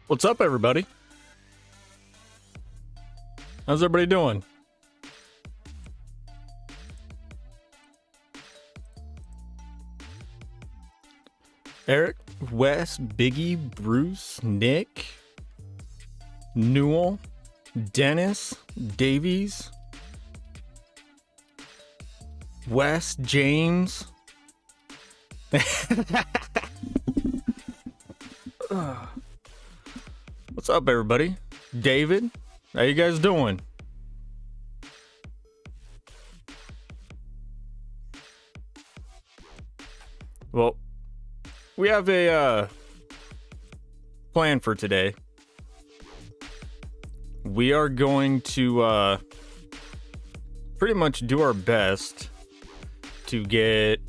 What's up, everybody? How's everybody doing? Eric, Wes, Biggie, Bruce, Nick, Newell, Dennis, Davies, Wes, James. What's up, everybody? David, how you guys doing? Well, we have a plan for today. We are going to pretty much do our best to get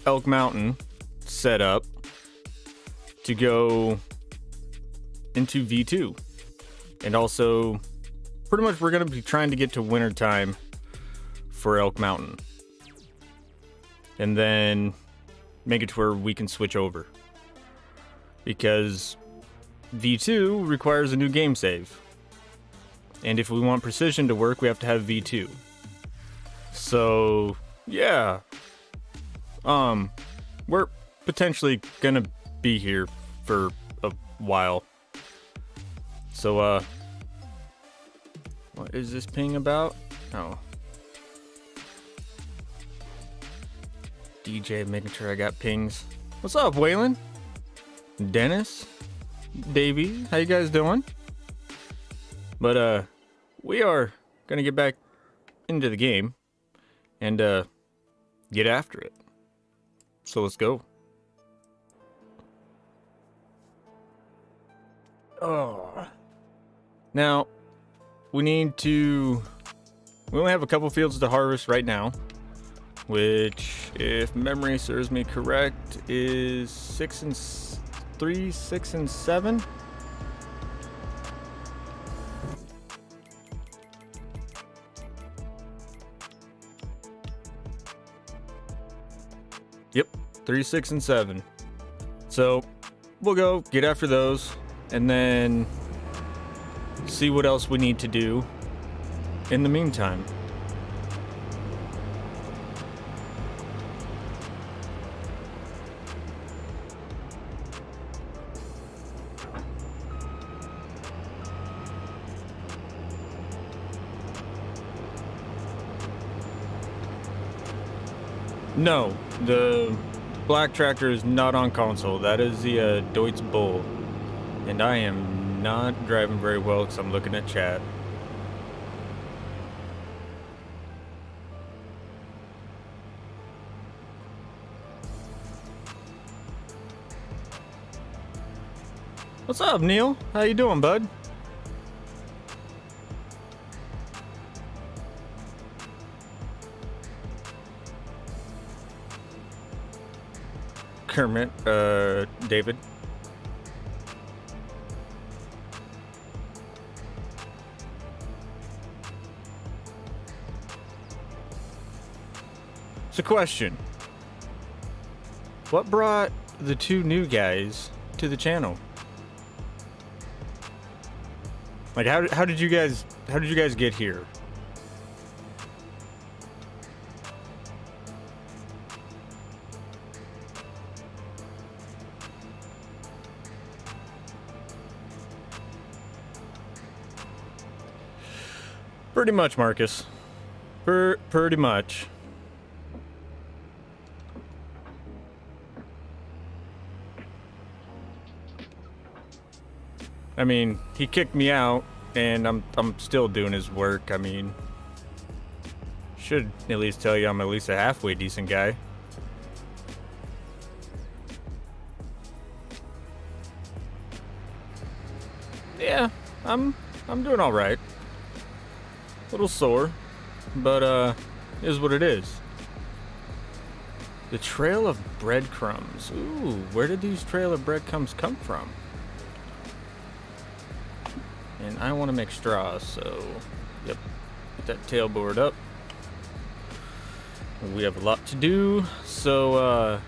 Elk Mountain set up to go into V2. And also, pretty much we're going to be trying to get to wintertime for Elk Mountain. And then make it to where we can switch over. Because V2 requires a new game save. And if we want precision to work, we have to have V2. So, yeah. We're potentially gonna be here for a while. So, what is this ping about? Oh. DJ making sure I got pings. What's up, Waylon? Dennis? Davey? How you guys doing? But, we are gonna get back into the game and, get after it. So let's go. Oh. Now, we only have a couple fields to harvest right now, which, if memory serves me correct, is 3, 6, and 7. Yep, 3, 6, and 7. So we'll go get after those and then see what else we need to do in the meantime. No, the black tractor is not on console. That is the Deutz Bull. And I am not driving very well because I'm looking at chat. What's up, Neil? How you doing, bud? Kermit, David. It's a question. What brought the two new guys to the channel? Like, how did you guys get here? Pretty much, Marcus. Pretty much. I mean, he kicked me out, and I'm still doing his work. I mean, should at least tell you I'm at least a halfway decent guy. Yeah, I'm doing all right. A little sore, but is what it is. The trail of breadcrumbs. Ooh, where did these trail of breadcrumbs come from? And I want to make straws, so yep, get that tailboard up. We have a lot to do, so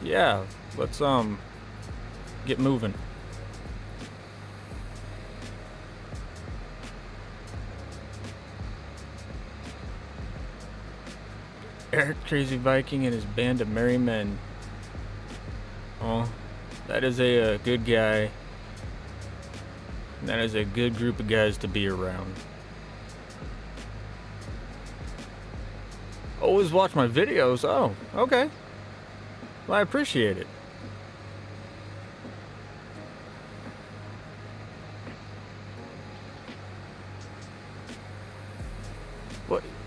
yeah, let's get moving. Eric Crazy Viking and his band of merry men. Oh, that is a good guy. That is a good group of guys to be around. Always watch my videos. Oh, okay. Well, I appreciate it.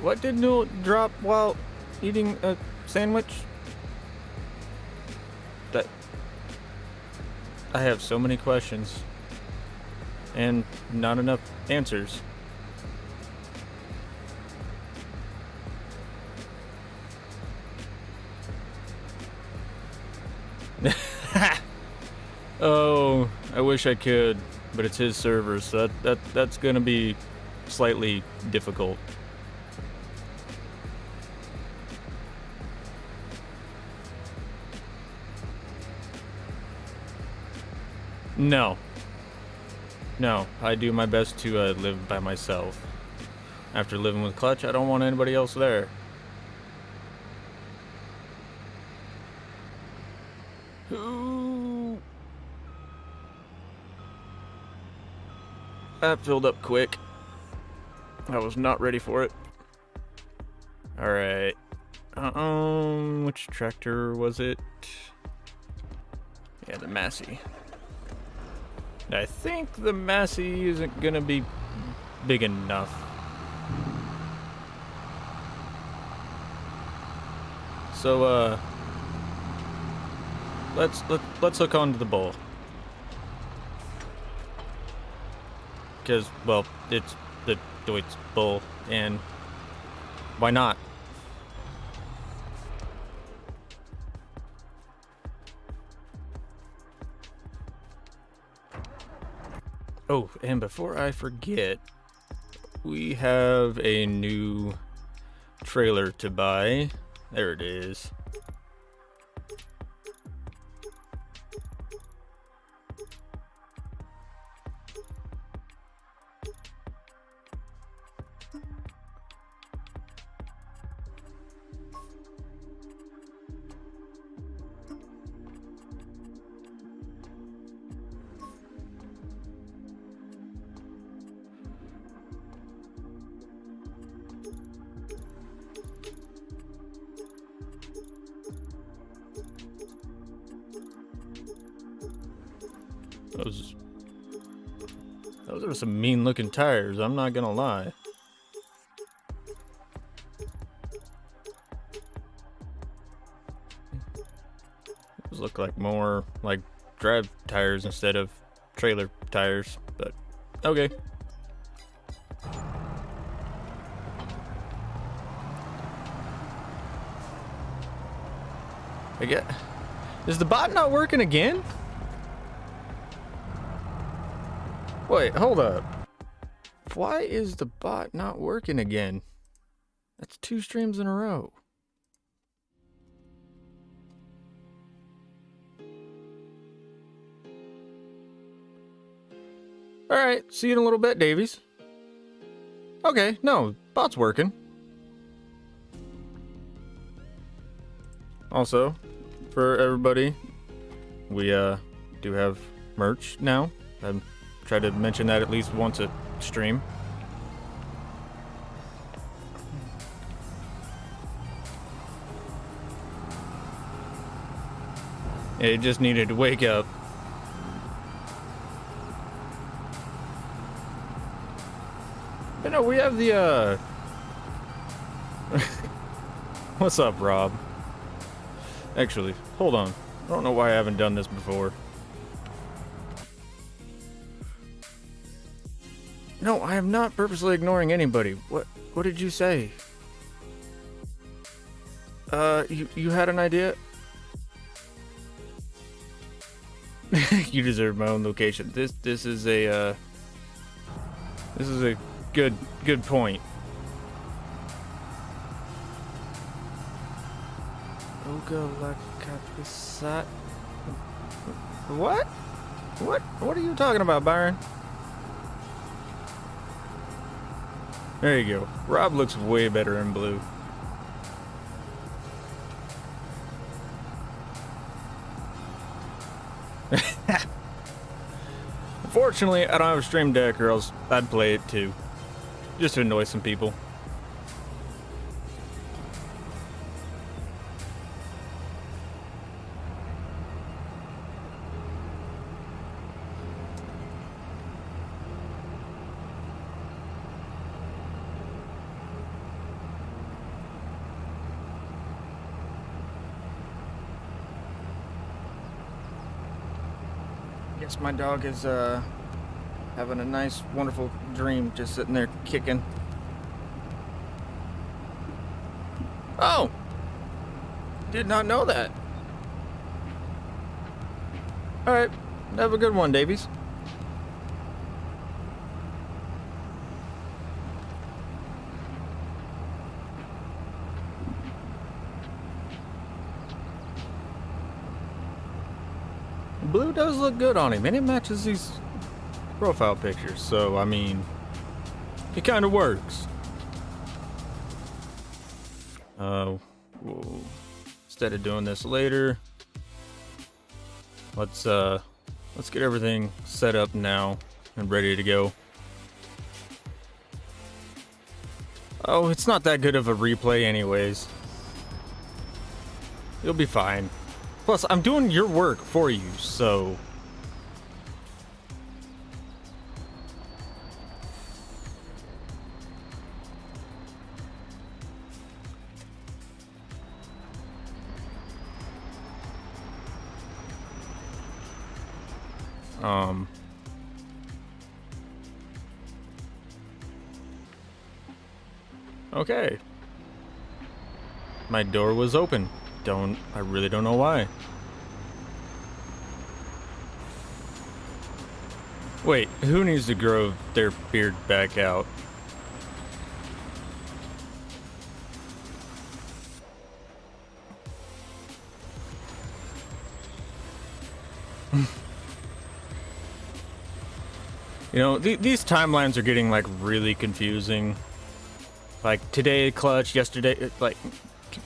What did Newell drop while eating a sandwich? That I have so many questions and not enough answers. Oh, I wish I could, but it's his server, so that's gonna be slightly difficult. No, I do my best to live by myself. After living with Clutch, I don't want anybody else there. Ooh. That filled up quick. I was not ready for it. Alright. Which tractor was it? Yeah, the Massey. I think the Massey isn't gonna be big enough. So let's hook on to the bull. Cause well, it's the Deutz bull, and why not? Oh, and before I forget, we have a new trailer to buy. There it is. Those are some mean looking tires, I'm not gonna lie. Those look like more like drive tires instead of trailer tires, but okay. I get. Is the bot not working again? Wait, hold up. Why is the bot not working again? That's 2 streams in a row. Alright, see you in a little bit, Davies. Okay, no, bot's working. Also, for everybody, we do have merch now. I'm try to mention that at least once a stream. It just needed to wake up. But no, we have the What's up, Rob? Actually, hold on. I don't know why I haven't done this before. No, I am not purposely ignoring anybody. What did you say? You had an idea? You deserve my own location. This is a good point. Oga la capisat. What? What are you talking about, Byron? There you go. Rob looks way better in blue. Unfortunately, I don't have a stream deck, or else I'd play it too. Just to annoy some people. Guess my dog is having a nice, wonderful dream, just sitting there kicking. Oh! Did not know that. Alright, have a good one, Davies. Blue does look good on him, and it matches these profile pictures, so, I mean, it kind of works. Instead of doing this later, let's get everything set up now and ready to go. Oh, it's not that good of a replay anyways. You'll be fine. Plus, I'm doing your work for you, so... Okay. My door was open. I really don't know why. Wait, who needs to grow their beard back out? You know, these timelines are getting, like, really confusing. Like, today clutch, yesterday, like,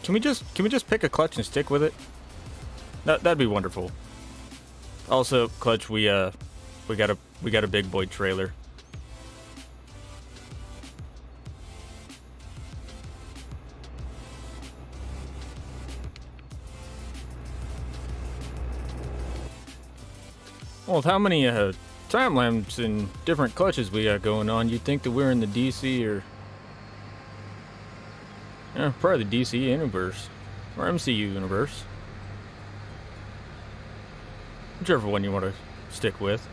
can we just pick a clutch and stick with it? That'd be wonderful. Also, clutch, we got a big boy trailer. Well, with how many time lamps and different clutches we got going on, you'd think that we're in the DC or probably the DC universe or MCU universe, whichever one you want to stick with.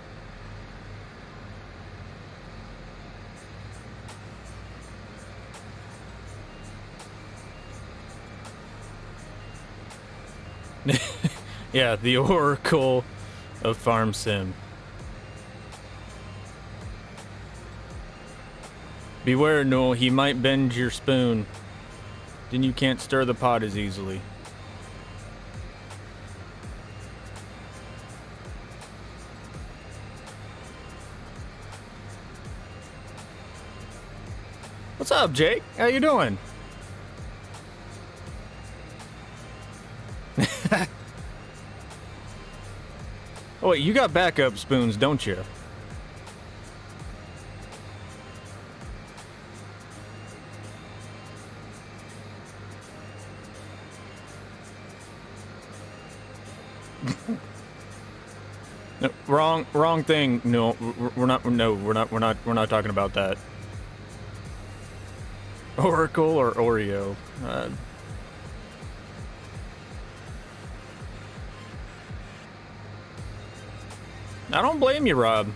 Yeah, the Oracle of Farm Sim. Beware, Noel, he might bend your spoon. Then you can't stir the pot as easily. What's up, Jake? How you doing? Oh wait, you got backup spoons, don't you? No, wrong thing. No, we're not talking about that. Oracle or Oreo? I don't blame you, Rob.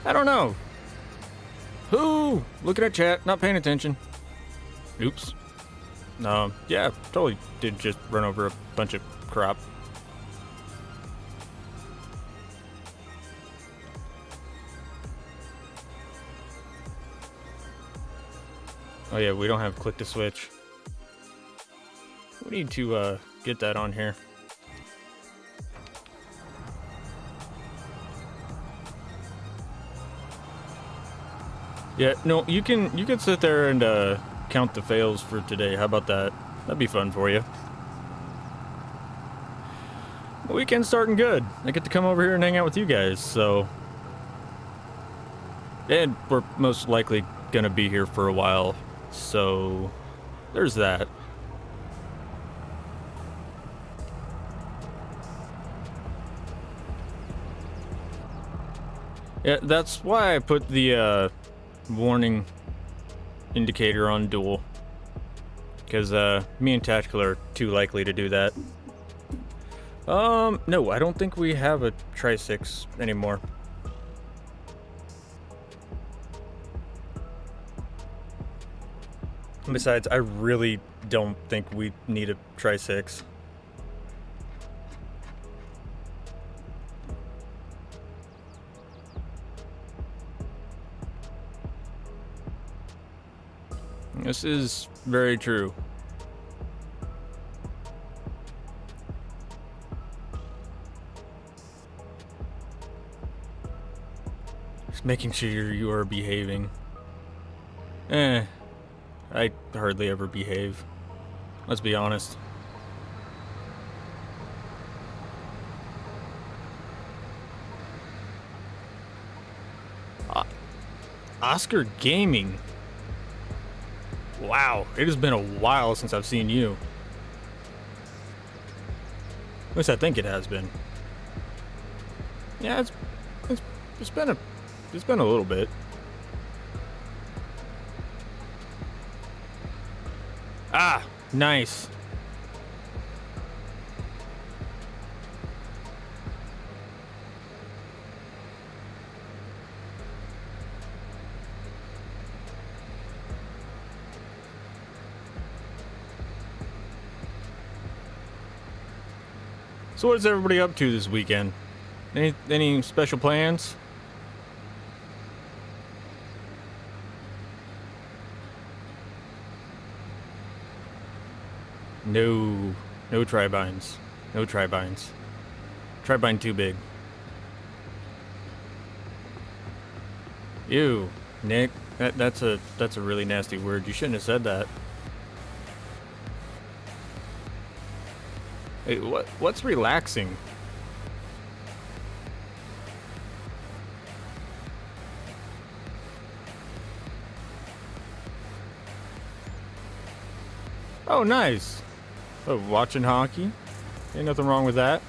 I don't know. Who? Looking at chat, not paying attention. Oops. No, yeah, totally did just run over a bunch of crop. Oh yeah, we don't have click to switch. We need to get that on here. Yeah, no, you can sit there and count the fails for today. How about that? That'd be fun for you. The weekend's starting good. I get to come over here and hang out with you guys, so. And we're most likely gonna be here for a while, so there's that. Yeah, that's why I put the warning indicator on dual, because me and Tactical are too likely to do that. No, I don't think we have a Tri-6 anymore. Besides, I really don't think we need a Tri-6. This is very true. Just making sure you are behaving. I hardly ever behave. Let's be honest. Oscar Gaming. Wow, it has been a while since I've seen you. At least I think it has been. Yeah, it's been a little bit. Ah, nice. So what is everybody up to this weekend? Any special plans? No tribines. No tribines. Tribine too big. Ew, Nick. That's a really nasty word. You shouldn't have said that. Hey, what's relaxing? Oh, nice. Oh, watching hockey? Ain't nothing wrong with that.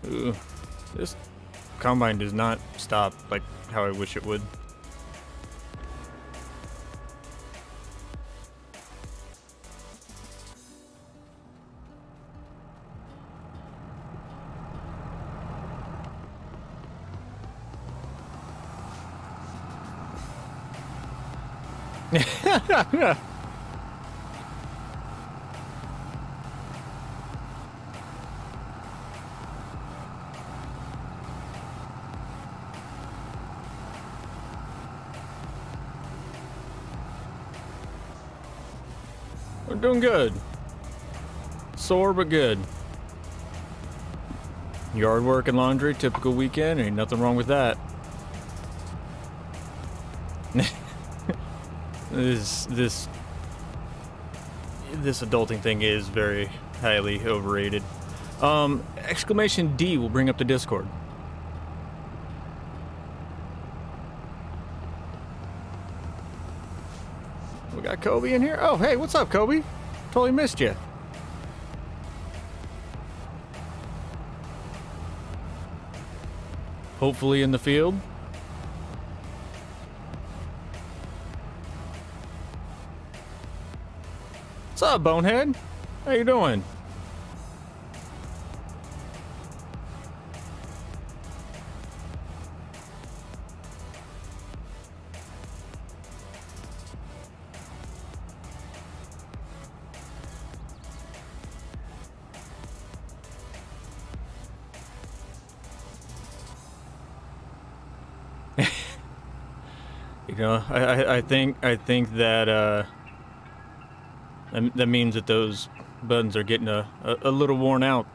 Ooh, this combine does not stop like how I wish it would. We're doing good. Sore but good. Yard work and laundry, typical weekend. Ain't nothing wrong with that. This adulting thing is very highly overrated. Exclamation D will bring up the Discord. We got Kobe in here. Oh, hey, what's up, Kobe? Totally missed you. Hopefully in the field. What's up, Bonehead? How you doing? You know, I think that that means that those buttons are getting a little worn out.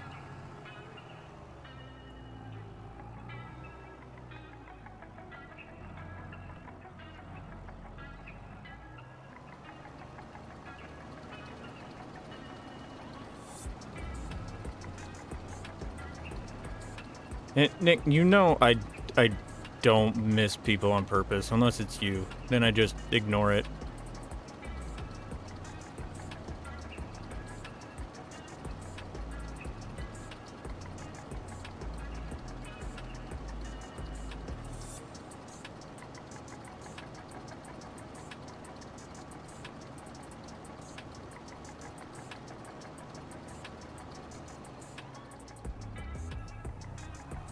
And Nick, you know I don't miss people on purpose unless it's you. Then I just ignore it.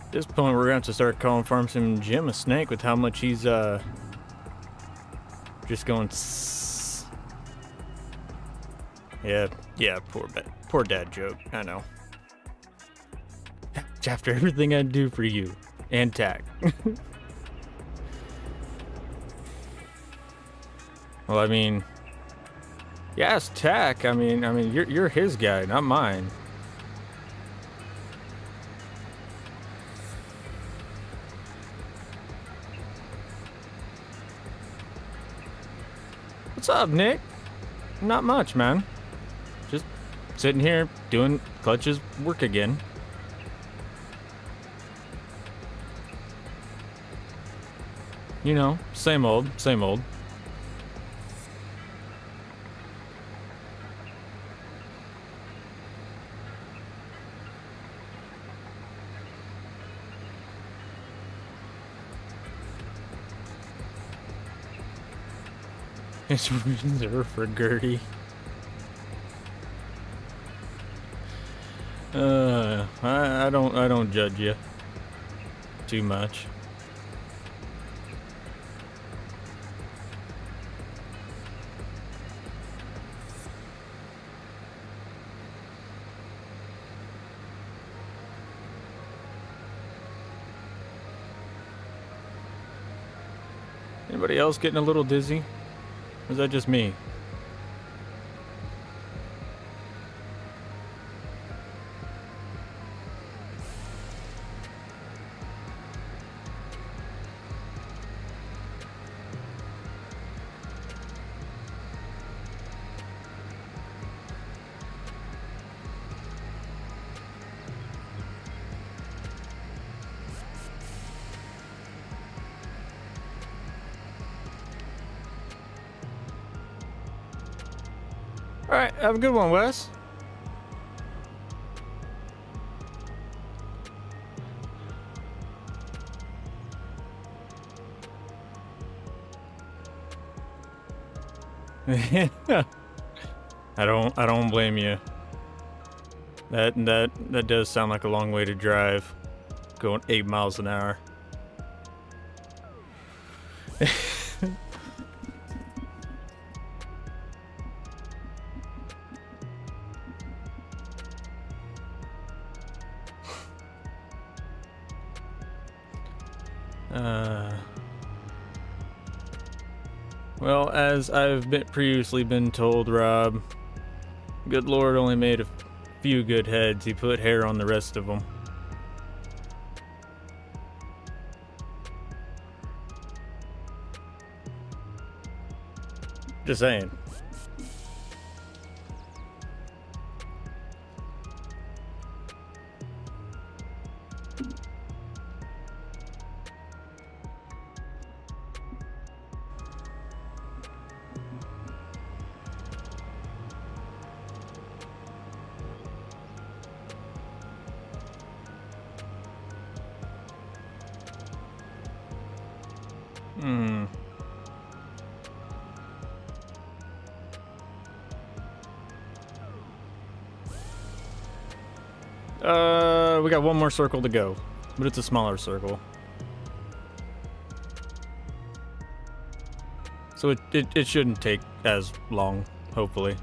At this point, we're gonna have to start calling Farm Sim Jim a snake with how much he's just going. Yeah, poor dad joke. I know. After everything I do for you and Tack. Well, I mean, yes, Tack. I mean, you're his guy, not mine. What's up, Nick? Not much, man. Just sitting here doing Clutch's work again. You know, same old, same old. It's reserved for Gertie. I don't judge you too much. Anybody else getting a little dizzy? Or is that just me? All right, have a good one, Wes. I don't blame you. That does sound like a long way to drive, going 8 miles an hour. Well, as I've previously been told, Rob, good Lord only made a few good heads. He put hair on the rest of them. Just saying. We got one more circle to go, but it's a smaller circle. So it shouldn't take as long, hopefully.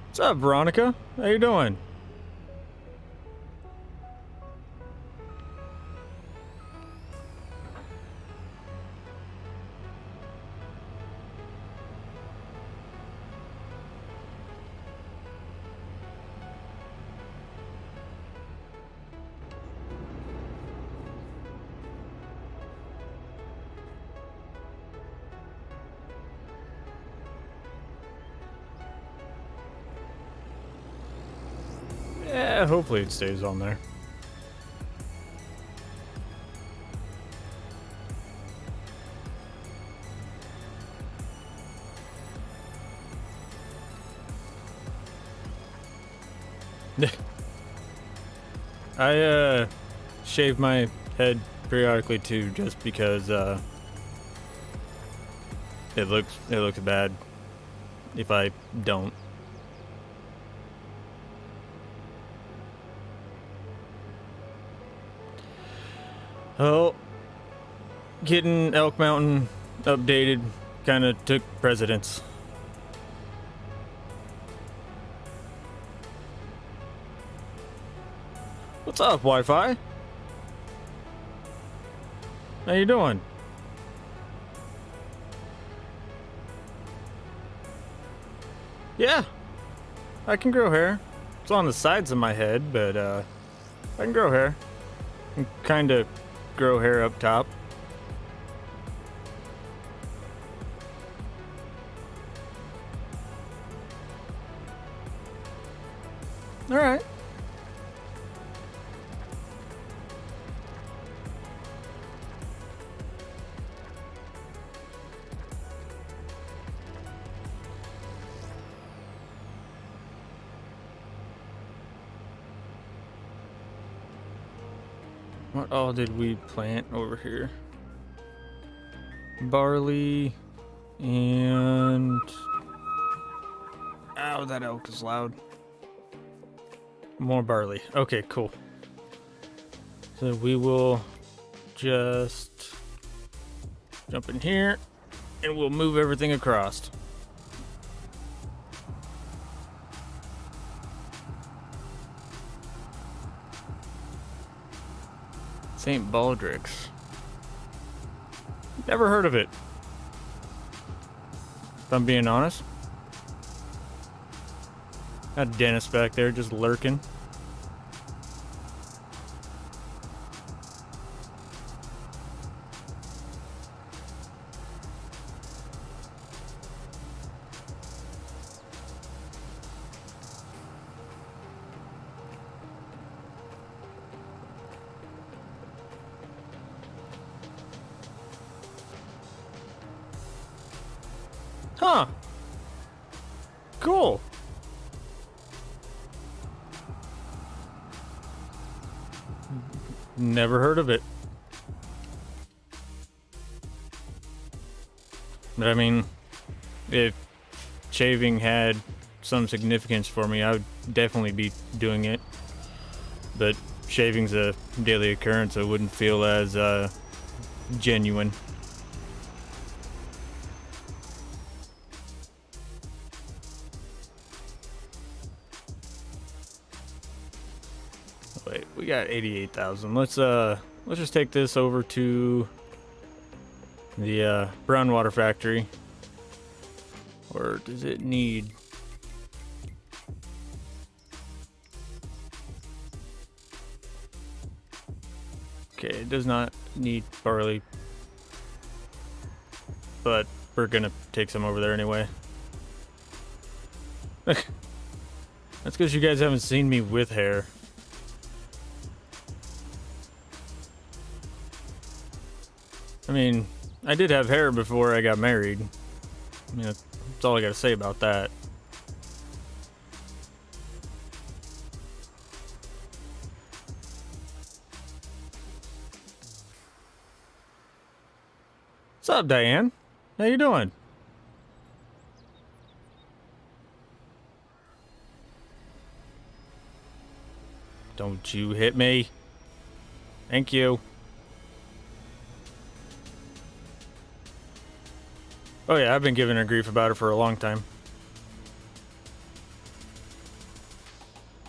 What's up, Veronica? How you doing? Yeah, hopefully it stays on there. I shave my head periodically too, just because it looks bad if I don't. Oh, getting Elk Mountain updated kind of took precedence. What's up, Wi-Fi? How you doing? Yeah, I can grow hair. It's on the sides of my head, but I can grow hair. And kind of grow hair up top. All right. What all did we plant over here? Barley and... Ow, that elk is loud. More barley. Okay, cool. So we will just jump in here and we'll move everything across. St. Baldrick's. Never heard of it. If I'm being honest. Got Dennis back there just lurking. Huh. Cool. Never heard of it. But I mean, if shaving had some significance for me, I would definitely be doing it. But shaving's a daily occurrence, so it wouldn't feel as genuine. Wait, we got 88,000. Let's just take this over to the brown water factory. Or does it need... Okay, it does not need barley. But we're gonna take some over there anyway. That's because you guys haven't seen me with hair. I mean, I did have hair before I got married. I mean, that's all I gotta say about that. What's up, Diane? How you doing? Don't you hit me. Thank you. Oh yeah, I've been giving her grief about it for a long time.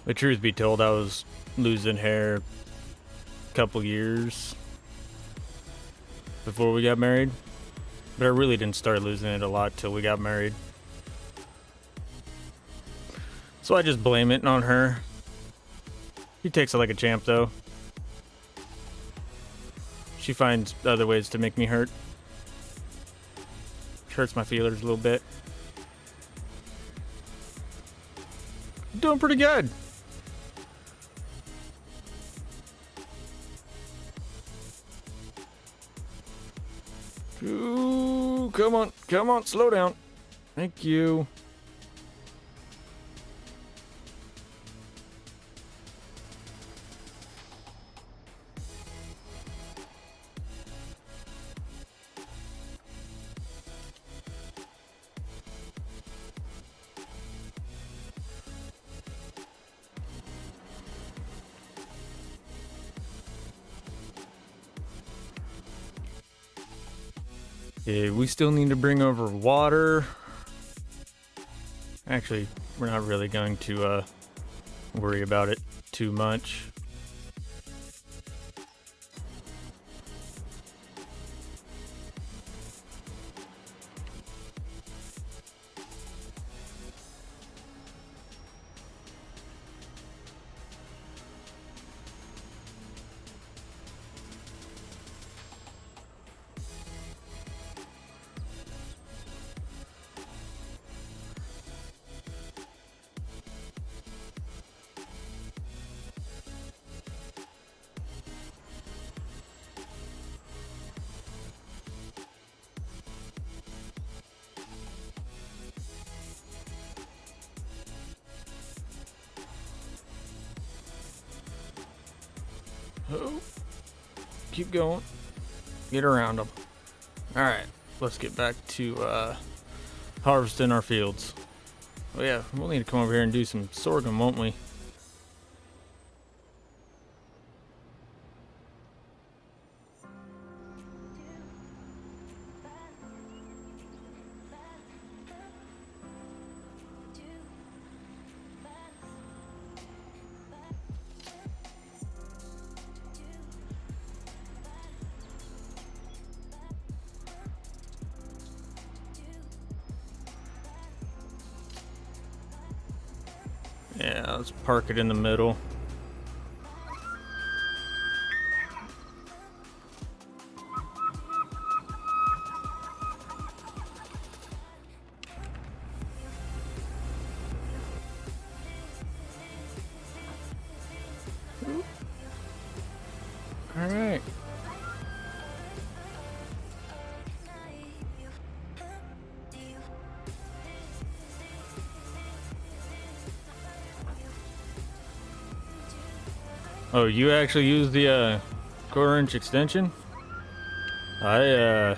The truth be told, I was losing hair a couple years before we got married. But I really didn't start losing it a lot till we got married. So I just blame it on her. She takes it like a champ though. She finds other ways to make me hurt. Hurts my feelers a little bit. Doing pretty good. Come on, slow down. Thank you. Yeah, we still need to bring over water. Actually, we're not really going to worry about it too much. Oh, keep going. Get around them. All right, let's get back to harvesting our fields. Oh yeah, we'll need to come over here and do some sorghum, won't we? Yeah, let's park it in the middle. All right. Oh, you actually use the 1/4-inch extension? I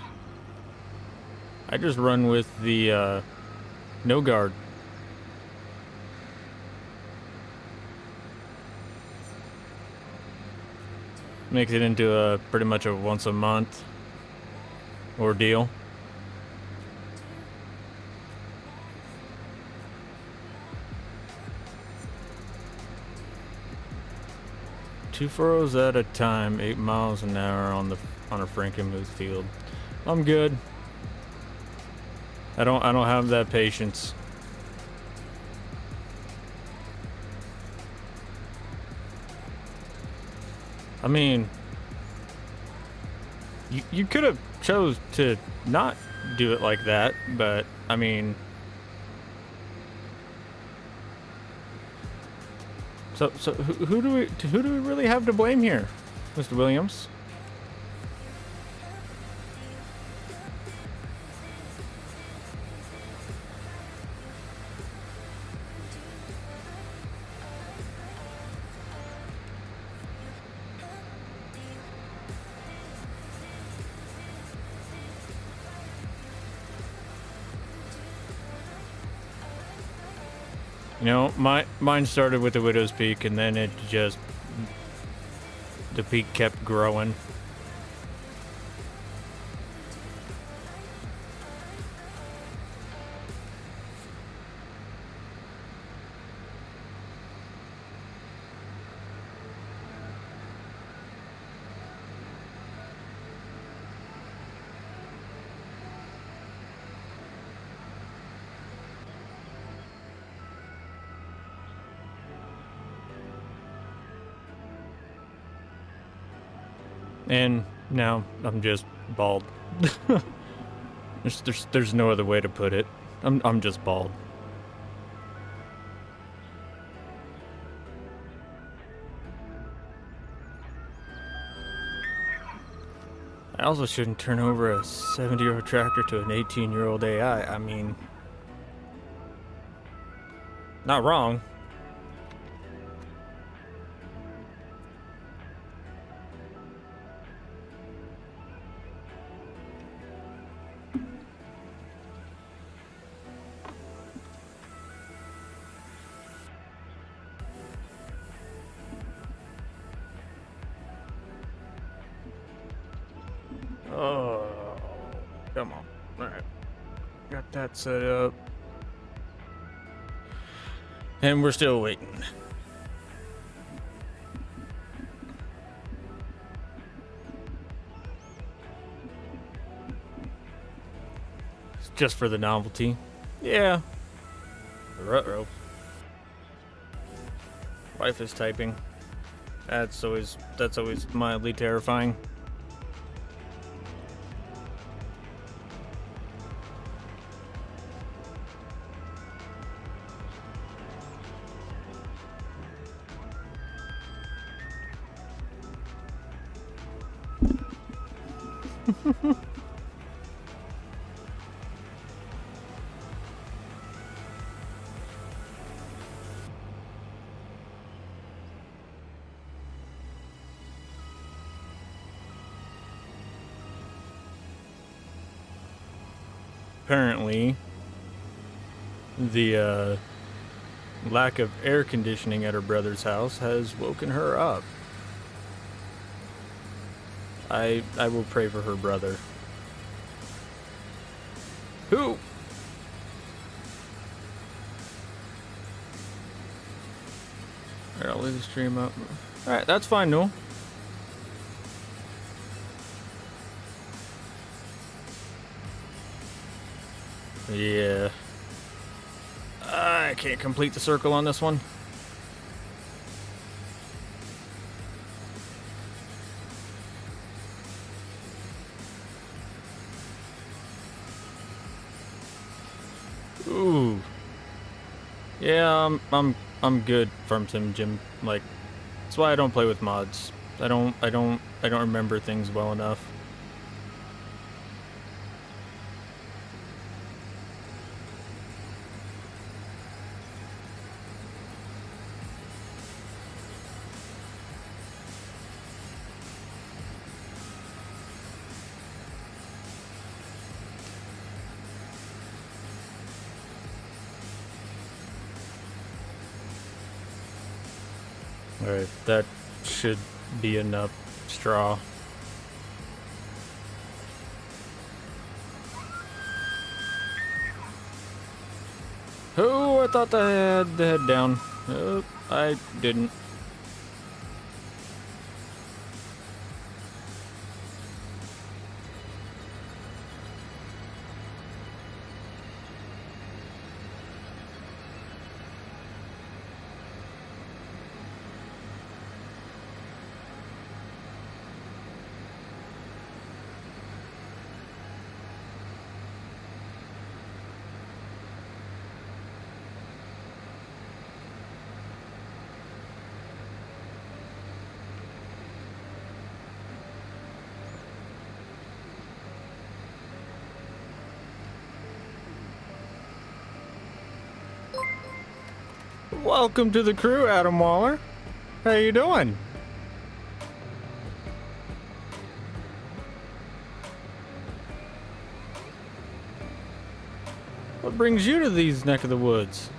just run with the no guard. Makes it into a pretty much a once a month ordeal. Two furrows at a time, 8 miles an hour on a Frankenmuth field. I'm good. I don't have that patience. I mean, you could have chose to not do it like that, but I mean, so who do we really have to blame here, Mr. Williams? You know, mine started with the widow's peak, and then the peak kept growing. And now I'm just bald. there's no other way to put it. I'm just bald. also shouldn't turn over a 70-year-old tractor to an 18-year-old AI. I mean, not wrong. Oh, come on. All right. Got that set up. And we're still waiting. It's just for the novelty. Yeah. Ruh-roh. Wife is typing. That's always mildly terrifying. Apparently, the lack of air conditioning at her brother's house has woken her up. I will pray for her brother. Who? Alright, I'll leave the stream up. Alright, that's fine, Noel. Yeah. I can't complete the circle on this one. Ooh. Yeah, I'm good from Sim Jim. Like, that's why I don't play with mods. I don't remember things well enough. Alright, that should be enough straw. Oh, I thought I had the head down. Oh, I didn't. Welcome to the crew, Adam Waller. How you doing? What brings you to these neck of the woods?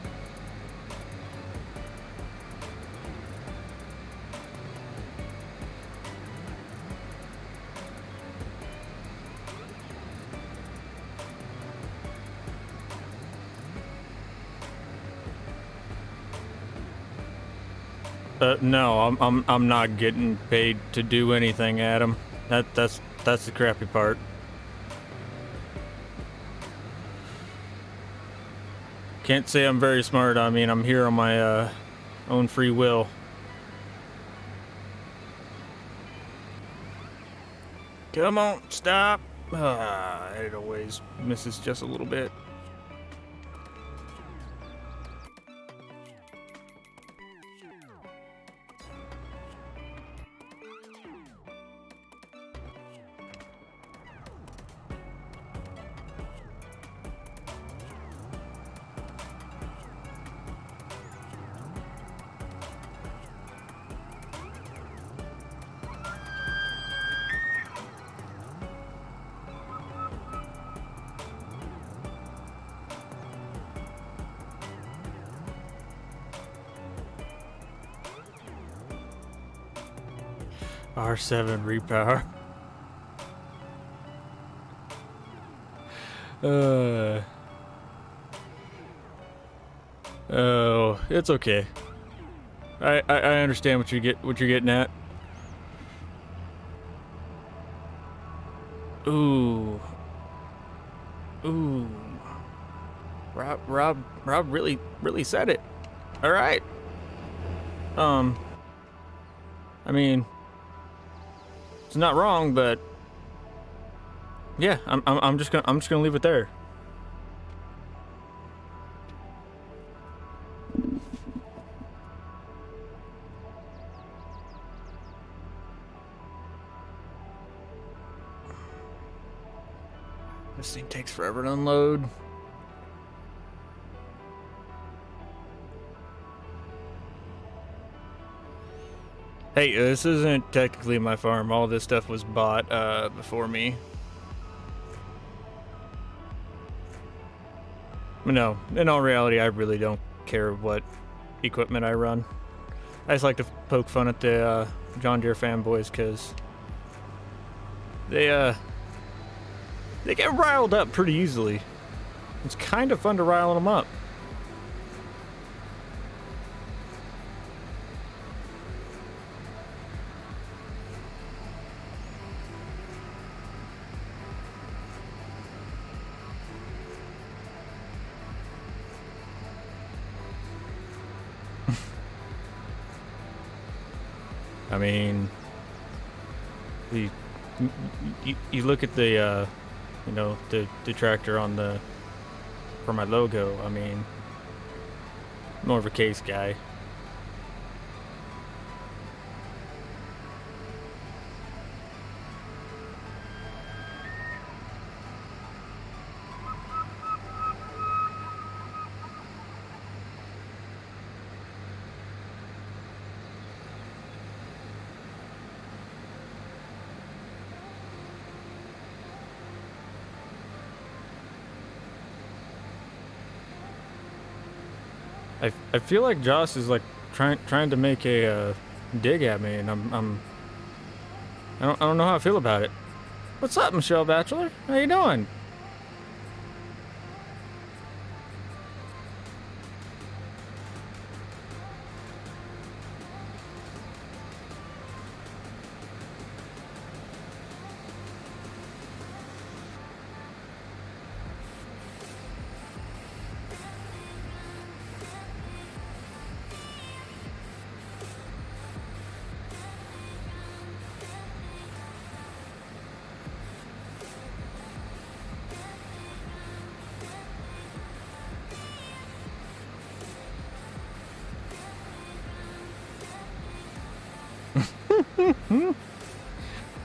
No, I'm not getting paid to do anything, Adam. That's the crappy part. Can't say I'm very smart. I mean, I'm here on my own free will. Come on, stop. It always misses just a little bit. R7 repower. Oh, it's okay. I understand what you're getting at. Ooh. Rob really said it. All right. I mean, it's not wrong, but yeah, I'm just gonna leave it there. This thing takes forever to unload. Hey, this isn't technically my farm. All this stuff was bought before me. No, in all reality, I really don't care what equipment I run. I just like to poke fun at the John Deere fanboys because they get riled up pretty easily. It's kind of fun to rile them up. I mean, you look at the you know, the tractor on the for my logo. I mean, more of a case guy. I feel like Joss is like trying to make a dig at me, and I don't know how I feel about it. What's up, Michelle Batchelor? How you doing?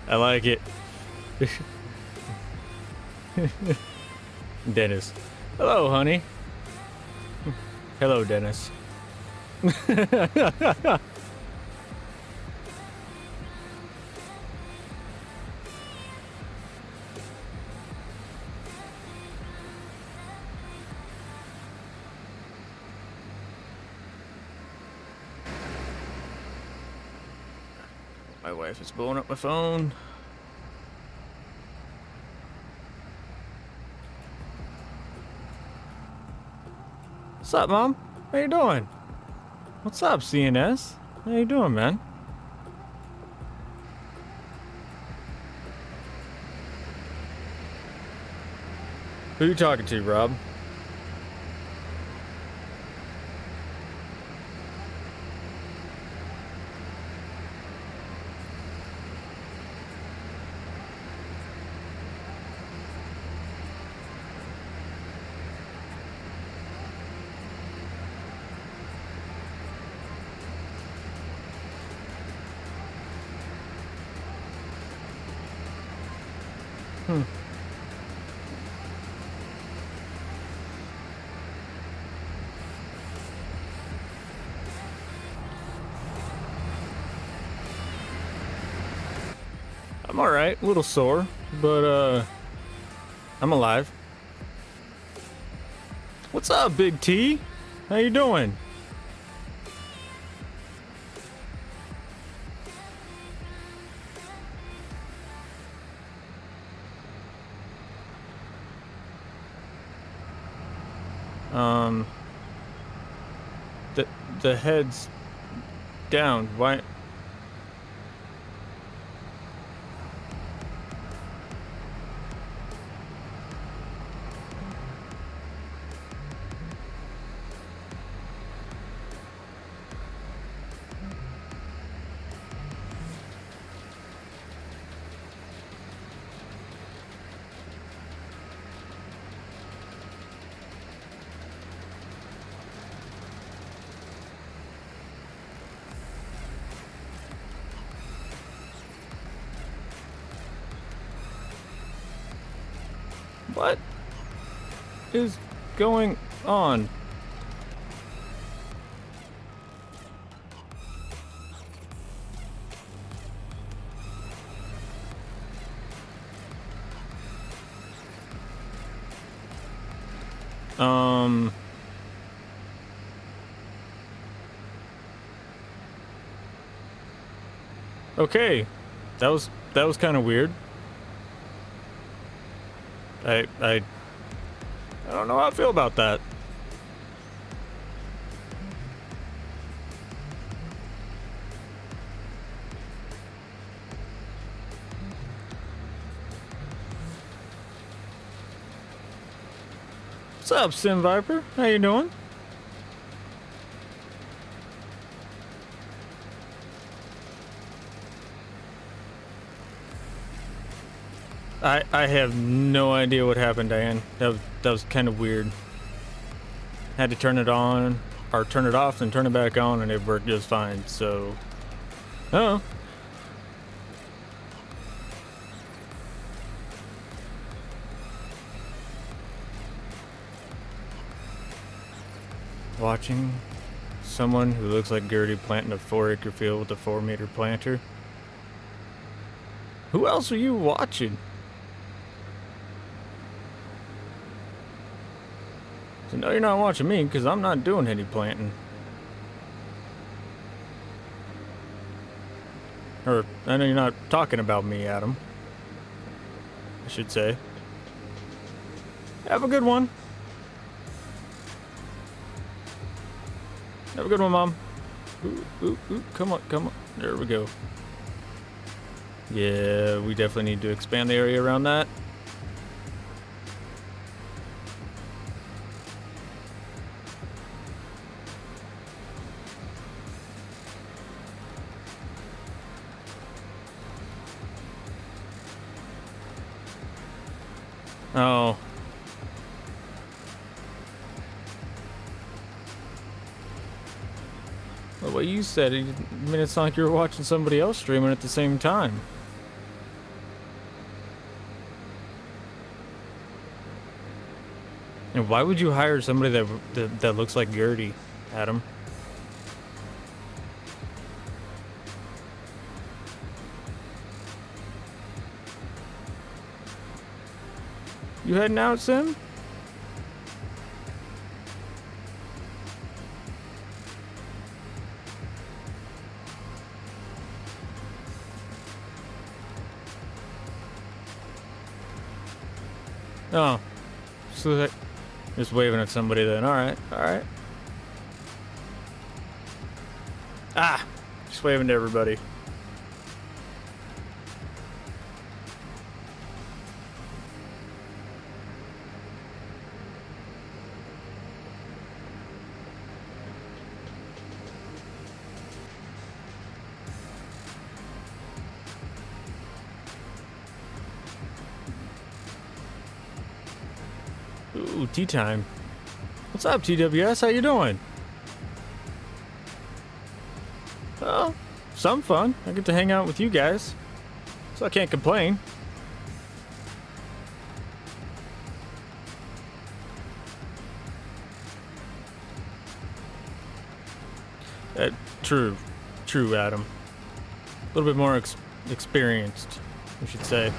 I like it. Dennis. Hello, honey. Hello, Dennis. My wife is blowing up my phone. What's up, Mom? How you doing? What's up, CNS? How you doing, man? Who you talking to, Rob? I'm alright, a little sore, but I'm alive. What's up, Big T? How you doing? Um, the the head's down. Why? What is going on? Okay, that was kind of weird. I don't know how I feel about that. What's up, Sim Viper? How you doing? I have no idea what happened, Diane. That was kind of weird. Had to turn it on, or turn it off, and turn it back on, and it worked just fine. So, oh. Watching someone who looks like Gertie planting a 4-acre field with a 4-meter planter. Who else are you watching? So no, you're not watching me, because I'm not doing any planting. Or, I know you're not talking about me, Adam. I should say. Have a good one. Have a good one, Mom. Ooh, ooh, ooh, come on, come on. There we go. Yeah, we definitely need to expand the area around that. Oh. Well, the way you said it, I mean, it's not like you were watching somebody else streaming at the same time. And why would you hire somebody that looks like Gertie, Adam? You heading out, Sim? Oh, so like, just waving at somebody then. All right, all right. Ah, just waving to everybody. Ooh, tea time. What's up, TWS? How you doing? Well, some fun. I get to hang out with you guys, so I can't complain. True, Adam. A little bit more experienced, we should say.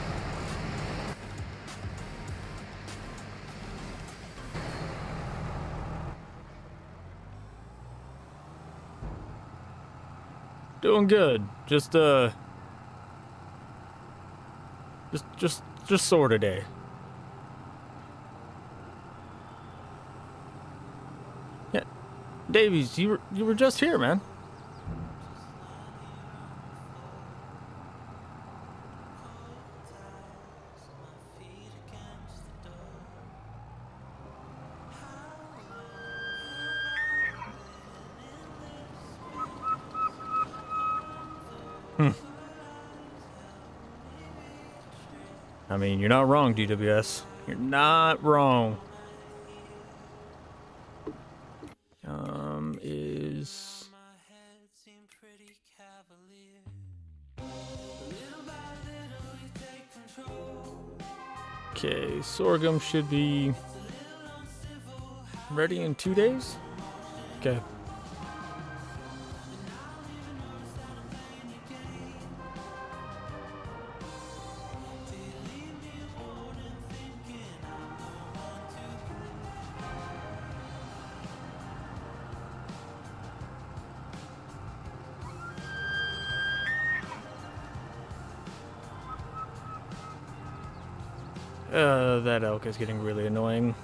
Doing good. Just sort of day. Davies, you were just here, man. I mean, you're not wrong, DWS. You're not wrong. Is... Okay, sorghum should be ready in 2 days? Okay. That elk is getting really annoying.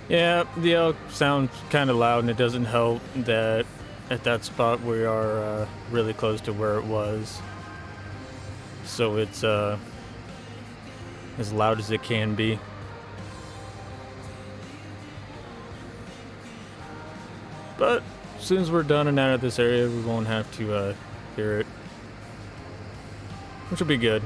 Yeah, the elk sounds kind of loud, and it doesn't help that at that spot we are really close to where it was. So it's as loud as it can be. But as soon as we're done and out of this area, we won't have to hear it, which will be good.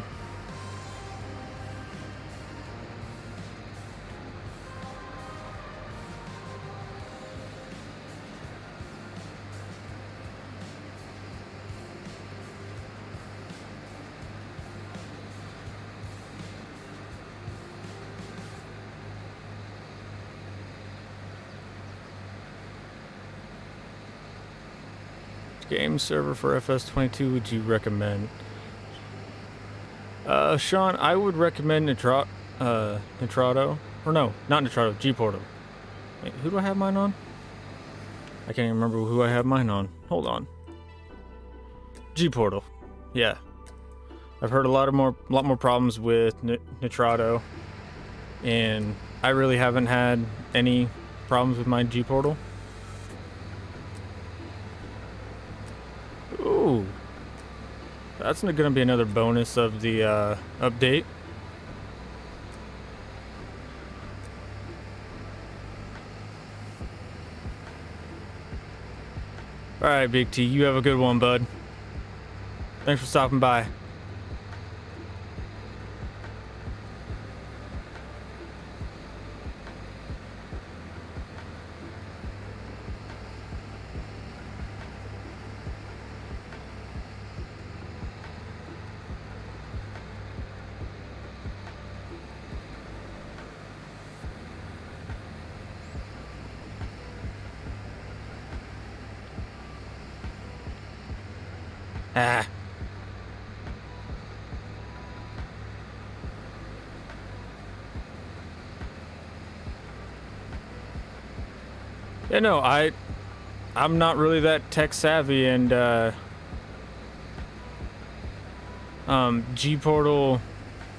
Game server for FS22 would you recommend? Sean, I would recommend Nitrado. Or no, not Nitrado, G-Portal. Wait, who do I have mine on? I can't even remember who I have mine on. Hold on. G-Portal. Yeah. I've heard a lot more problems with Nitrado, and I really haven't had any problems with my G-Portal. Ooh, that's going to be another bonus of the update. All right, Big T, you have a good one, bud. Thanks for stopping by. Ah. Yeah, no, I'm not really that tech savvy, and G-Portal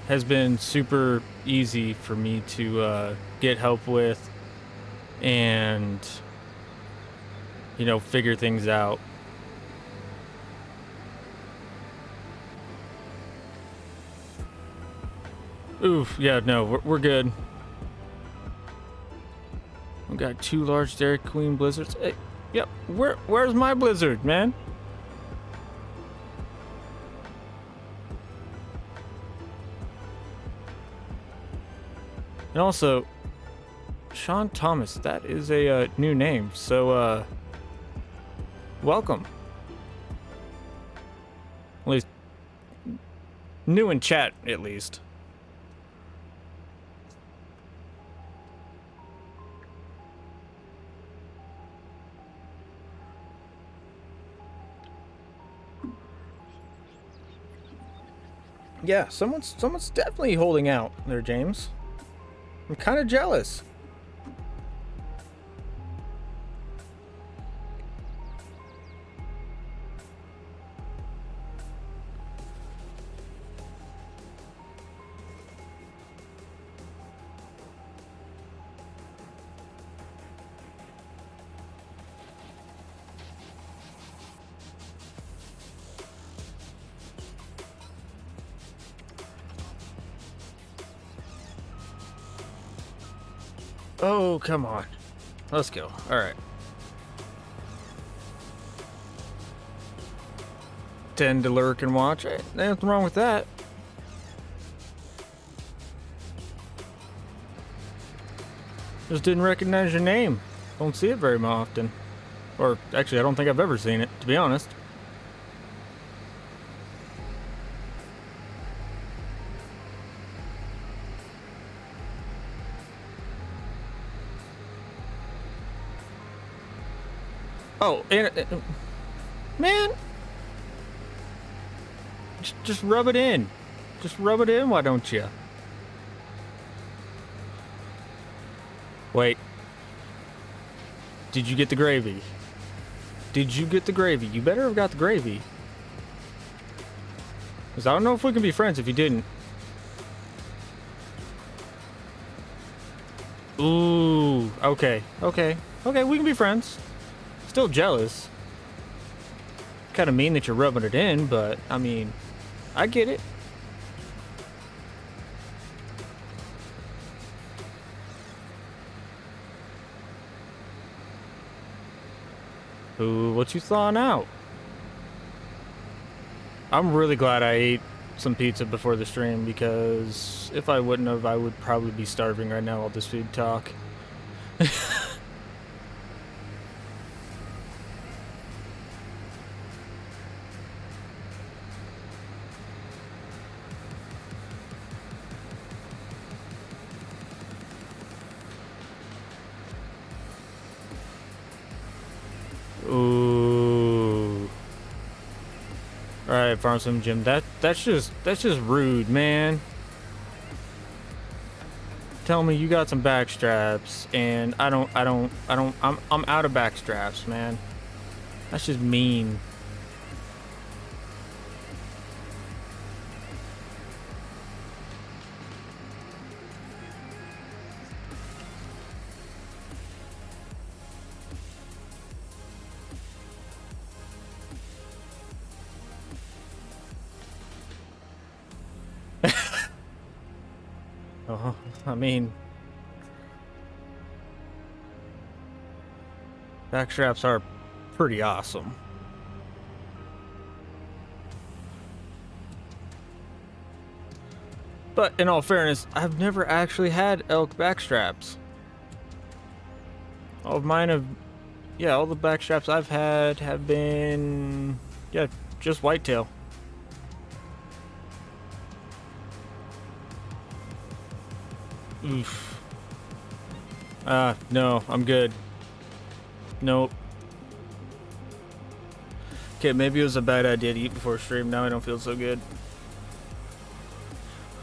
has been super easy for me to get help with and, you know, figure things out. Oof, yeah, no, we're good. We got 2 large Dairy Queen blizzards. Hey, yep, where's my blizzard, man? And also, Sean Thomas, that is a new name, so welcome. At least, new in chat, at least. Yeah, someone's definitely holding out there, James. I'm kind of jealous. Oh, come on. Let's go. All right. Tend to lurk and watch. Hey, there's nothing wrong with that. Just didn't recognize your name. Don't see it very often. Or actually, I don't think I've ever seen it, to be honest. Oh, and man, just rub it in. Just rub it in, why don't you? Wait. Did you get the gravy? Did you get the gravy? You better have got the gravy. Because I don't know if we can be friends if you didn't. Ooh, okay, okay. Okay, we can be friends. Still jealous. Kind of mean that you're rubbing it in, but I mean, I get it. Ooh, what you thawing out? I'm really glad I ate some pizza before the stream, because if I wouldn't have, I would probably be starving right now, all this food talk. Ooh. Alright, Farm Sim Jim. That's just rude, man. Tell me you got some back straps and I'm out of back straps, man. That's just mean. Oh, I mean, back straps are pretty awesome. But in all fairness, I've never actually had elk back straps. All of mine have, yeah, all the back straps I've had have been, yeah, just whitetail. Oof. No, I'm good. Nope. Okay, maybe it was a bad idea to eat before stream. Now I don't feel so good.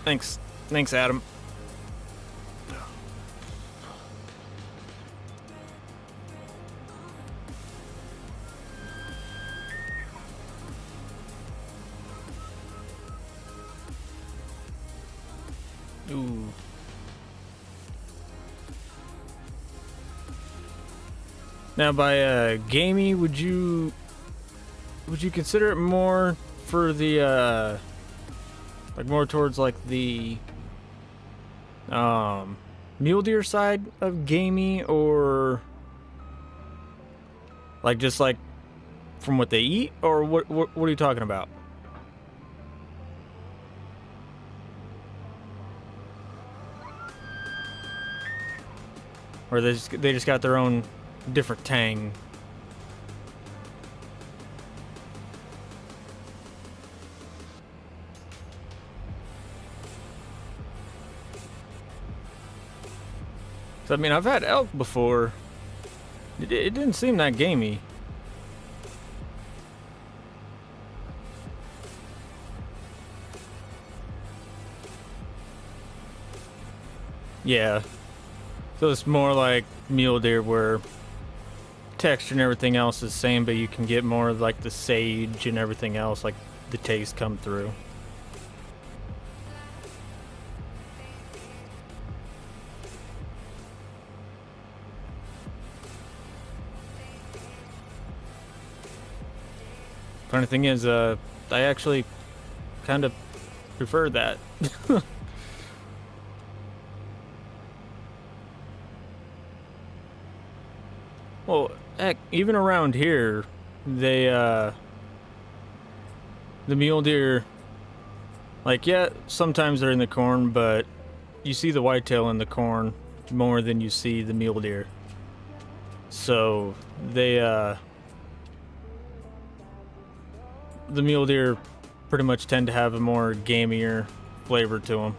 Thanks. Thanks, Adam. Ooh. Now, by gamey, would you consider it more for the like more towards like the mule deer side of gamey, or like just like from what they eat, or what are you talking about? Or they just got their own different tang. So I mean, I've had elk before. It didn't seem that gamey. Yeah. So it's more like mule deer where texture and everything else is the same, but you can get more of like the sage and everything else, like the taste come through. Funny thing is, I actually kind of prefer that. Well, heck, even around here, they, the mule deer, like, yeah, sometimes they're in the corn, but you see the whitetail in the corn more than you see the mule deer. So, they, the mule deer pretty much tend to have a more gamier flavor to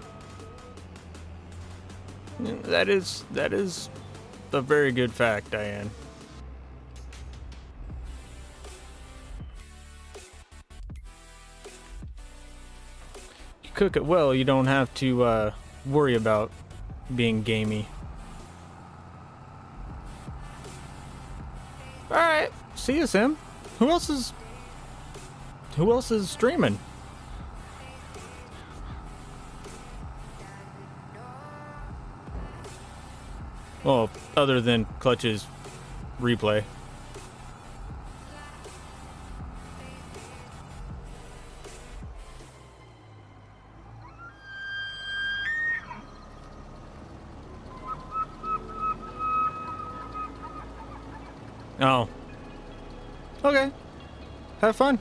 them. That is a very good fact, Diane. You cook it well, you don't have to worry about being gamey. All right, see you, Sim. Who else is streaming? Well, other than Clutch's replay. Oh. Okay. Have fun.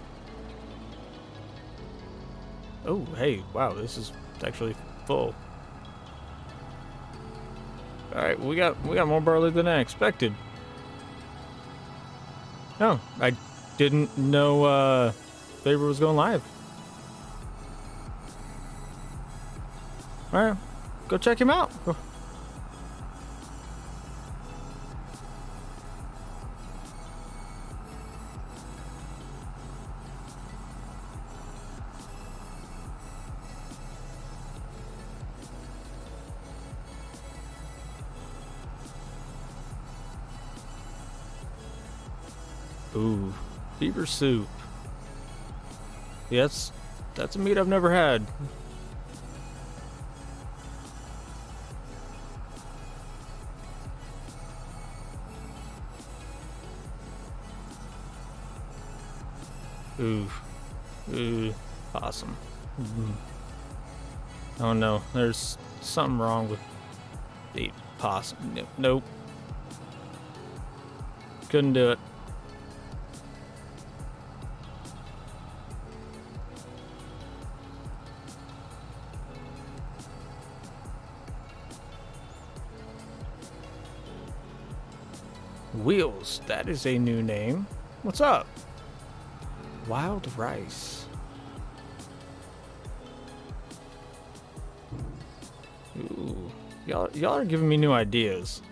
Oh, hey, wow, this is actually full. All right, we got more barley than I expected. Oh, I didn't know Faber was going live. All right, go check him out. Go. Ooh, beaver soup. Yeah, that's a meat I've never had. Ooh, ooh, awesome. Oh no, there's something wrong with the possum. Nope, couldn't do it. Wheels, that is a new name. What's up? Wild rice. Ooh, y'all are giving me new ideas.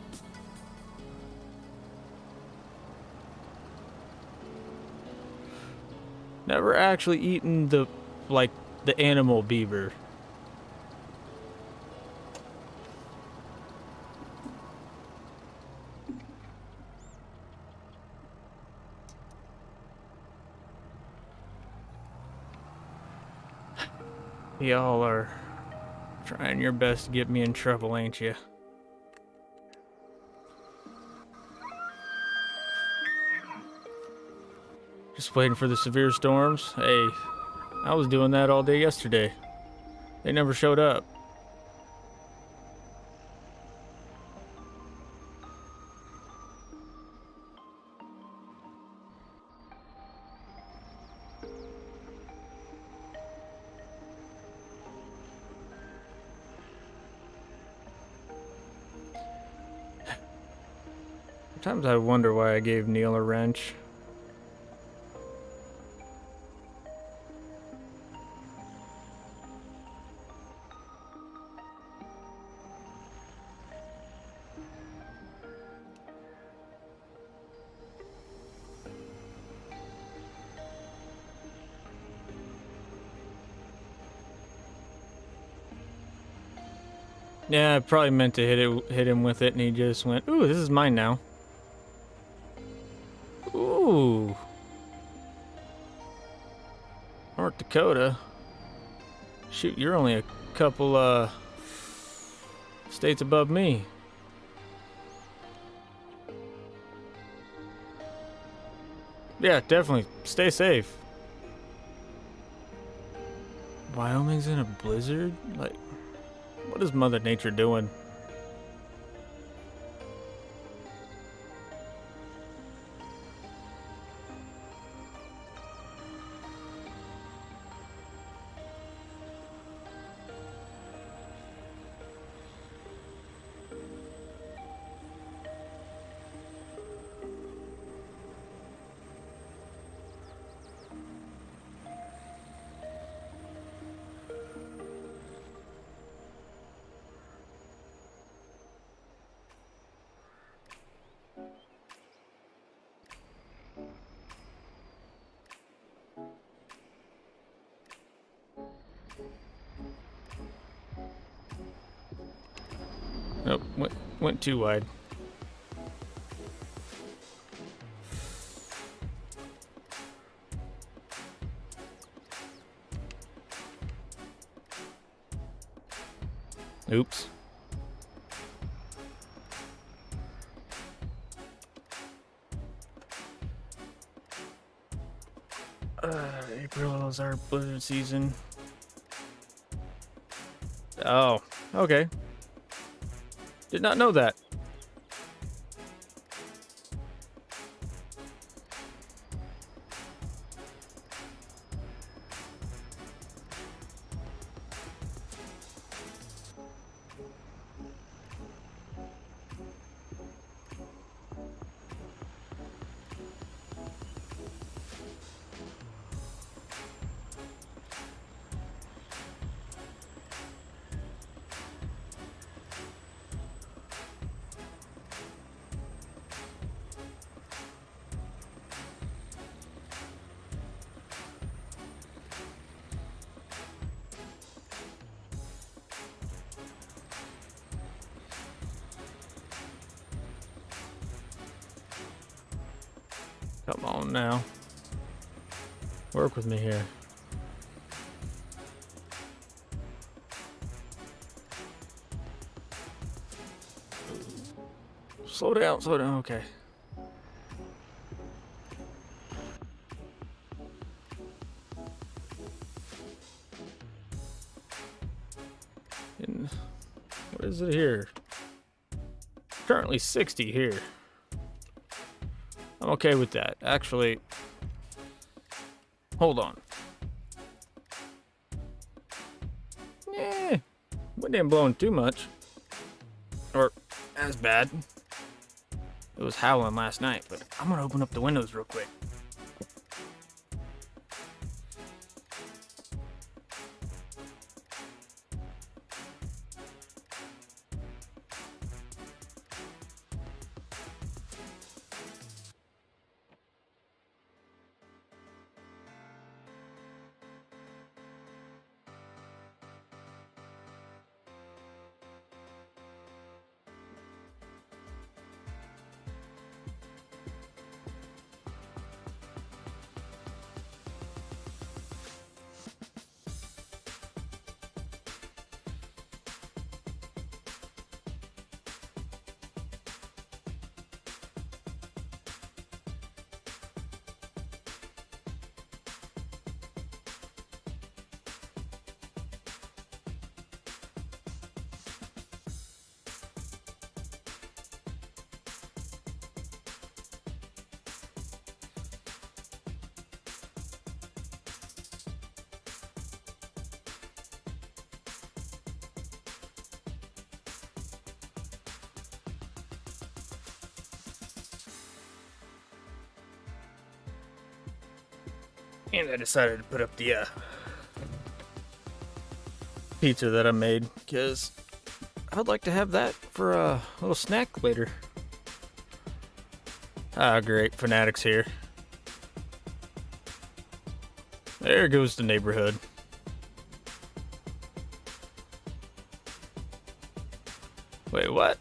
Never actually eaten the animal beaver. Y'all are trying your best to get me in trouble, ain't you? Just waiting for the severe storms? Hey, I was doing that all day yesterday. They never showed up. Sometimes I wonder why I gave Neil a wrench. Yeah, I probably meant to hit him with it, and he just went, "Ooh, this is mine now." Ooh, North Dakota. Shoot, you're only a couple states above me. Yeah, definitely. Stay safe. Wyoming's in a blizzard? Like, what is Mother Nature doing? Nope, went too wide. Oops. April is our blizzard season. Oh, okay. Did not know that. Come on now. Work with me here. Slow down, okay. And what is it here? Currently 60 here. I'm okay with that. Actually, hold on. Wind ain't blowing too much. Or as bad. It was howling last night, but I'm gonna open up the windows real quick. And I decided to put up the pizza that I made because I'd like to have that for a little snack later. Ah, great. Fanatics here. There goes the neighborhood. Wait, what?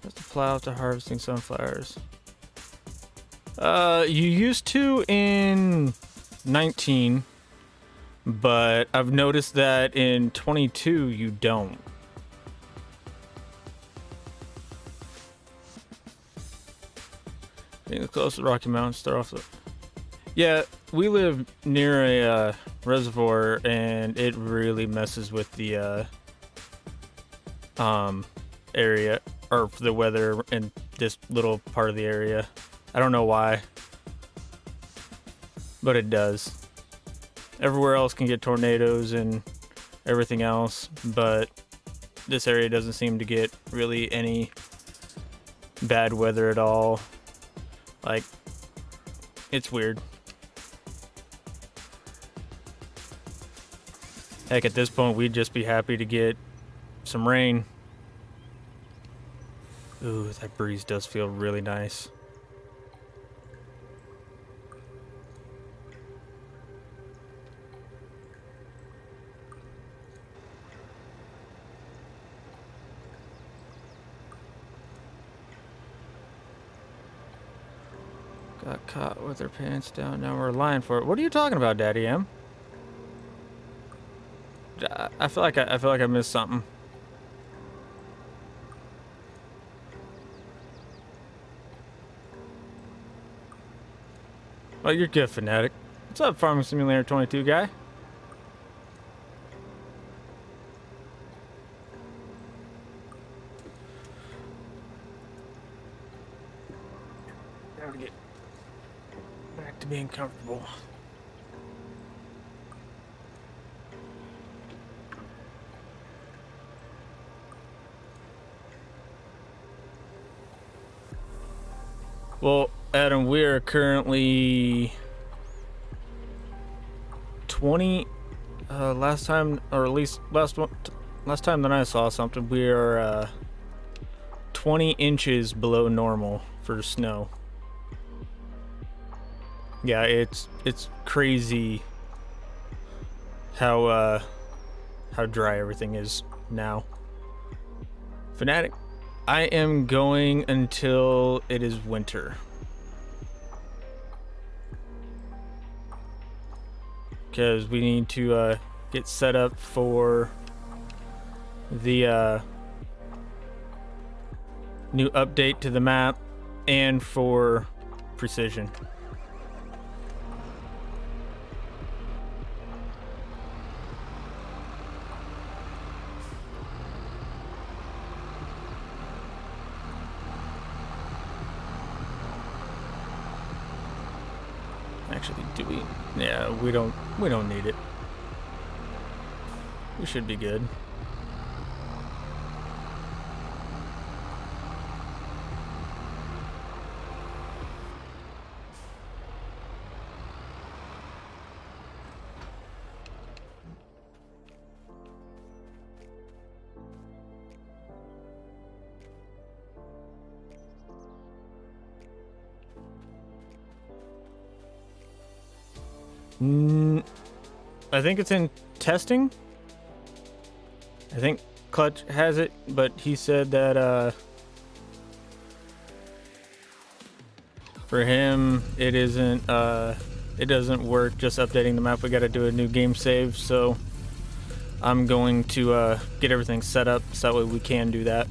Just to plow after harvesting sunflowers. You used to in 19, but I've noticed that in 22 you don't. Being close to the Rocky Mountains, start off the... Yeah, we live near a reservoir, and it really messes with the area, or the weather in this little part of the area. I don't know why, but it does. Everywhere else can get tornadoes and everything else, but this area doesn't seem to get really any bad weather at all. Like, it's weird. Heck, at this point, we'd just be happy to get some rain. Ooh, that breeze does feel really nice. Got caught with her pants down. Now we're lying for it. What are you talking about, Daddy M? I feel like I missed something. Oh, you're good, Fanatic. What's up, Farming Simulator 22 guy? Time to get back to being comfortable. Well, Adam, we are currently 20. Last time, or at least last time that I saw something, we are 20 inches below normal for snow. Yeah, it's crazy how dry everything is now. Fanatic, I am going until it is winter. Because we need to get set up for the new update to the map and for precision. Actually, do we? Yeah, we don't need it. We should be good. I think it's in testing. I think Clutch has it, but he said that for him it isn't it doesn't work just updating the map. We got to do a new game save, so I'm going to get everything set up so that way we can do that.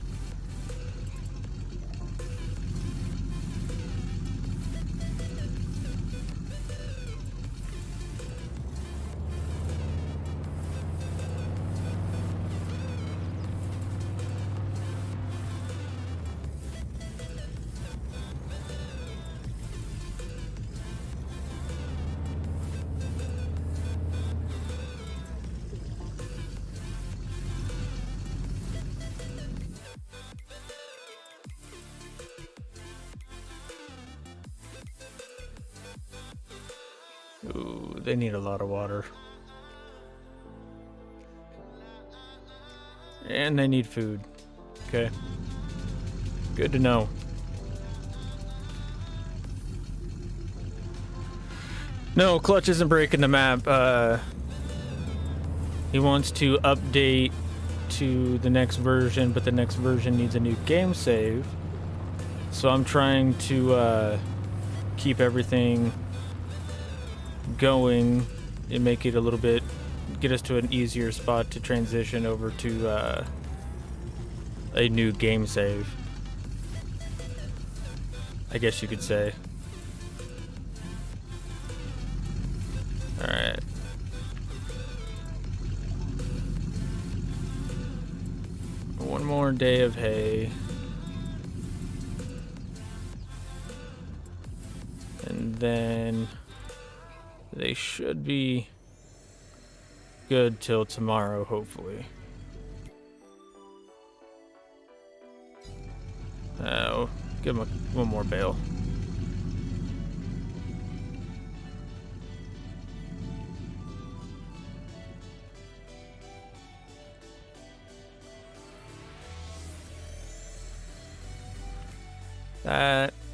Ooh, they need a lot of water. And they need food. Okay. Good to know. No, Clutch isn't breaking the map. He wants to update to the next version, but the next version needs a new game save. So I'm trying to keep everything going and make it a little bit, get us to an easier spot to transition over to a new game save, I guess you could say. Alright. One more day of hay. And then they should be good till tomorrow, hopefully. Oh, give them one more bale.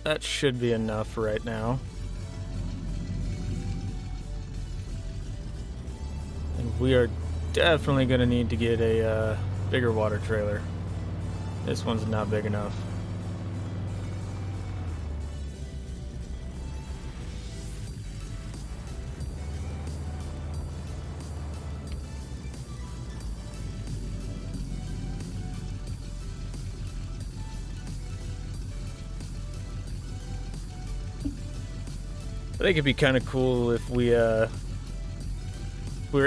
That should be enough right now. And we are definitely going to need to get a bigger water trailer. This one's not big enough. I think it'd be kind of cool if we were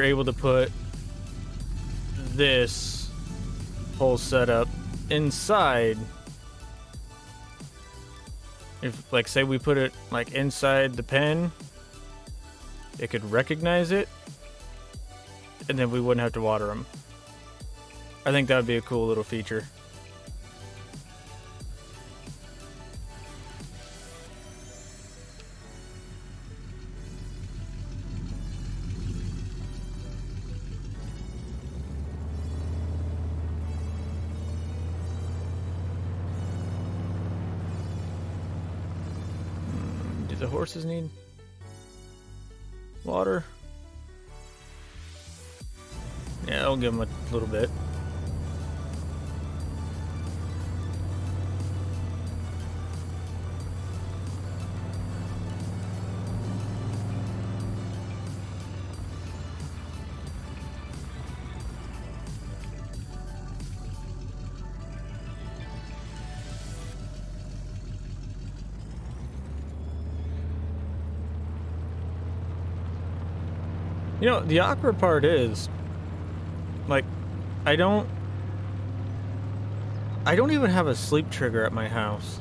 able to put this whole setup inside. If, like, say we put it like inside the pen, it could recognize it, and then we wouldn't have to water them. I think that would be a cool little feature. The horses need water. Yeah, I'll give them a little bit. You know, the awkward part is, like, I don't even have a sleep trigger at my house.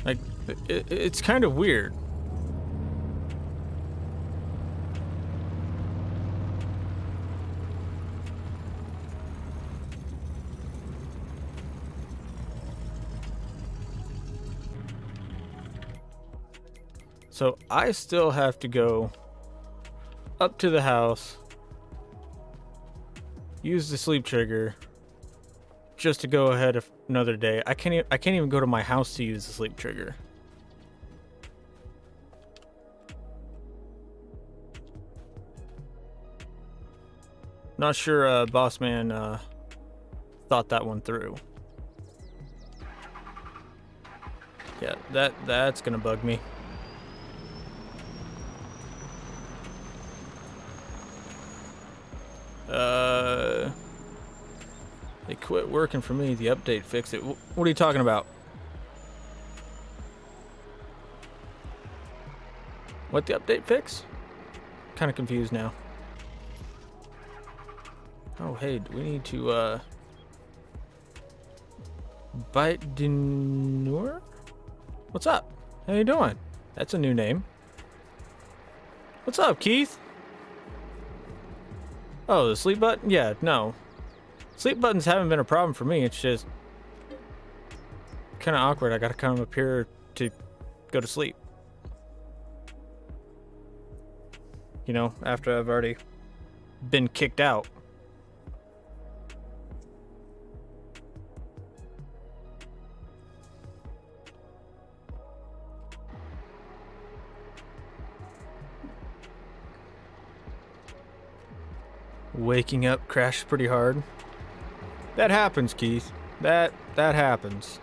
Like, it's kind of weird. So I still have to go up to the house, use the sleep trigger just to go ahead of another day. I can't even go to my house to use the sleep trigger. Not sure Boss Man thought that one through. Yeah, that's gonna bug me. They quit working for me. The update fixed it. What are you talking about? What the update fix? Kind of confused now. Oh, hey, do we need to, Bite Denure? What's up? How you doing? That's a new name. What's up, Keith? Oh, the sleep button? Yeah, no. Sleep buttons haven't been a problem for me. It's just kind of awkward. I gotta come up here to go to sleep. You know, after I've already been kicked out. Waking up crashed pretty hard. That happens, Keith. That happens.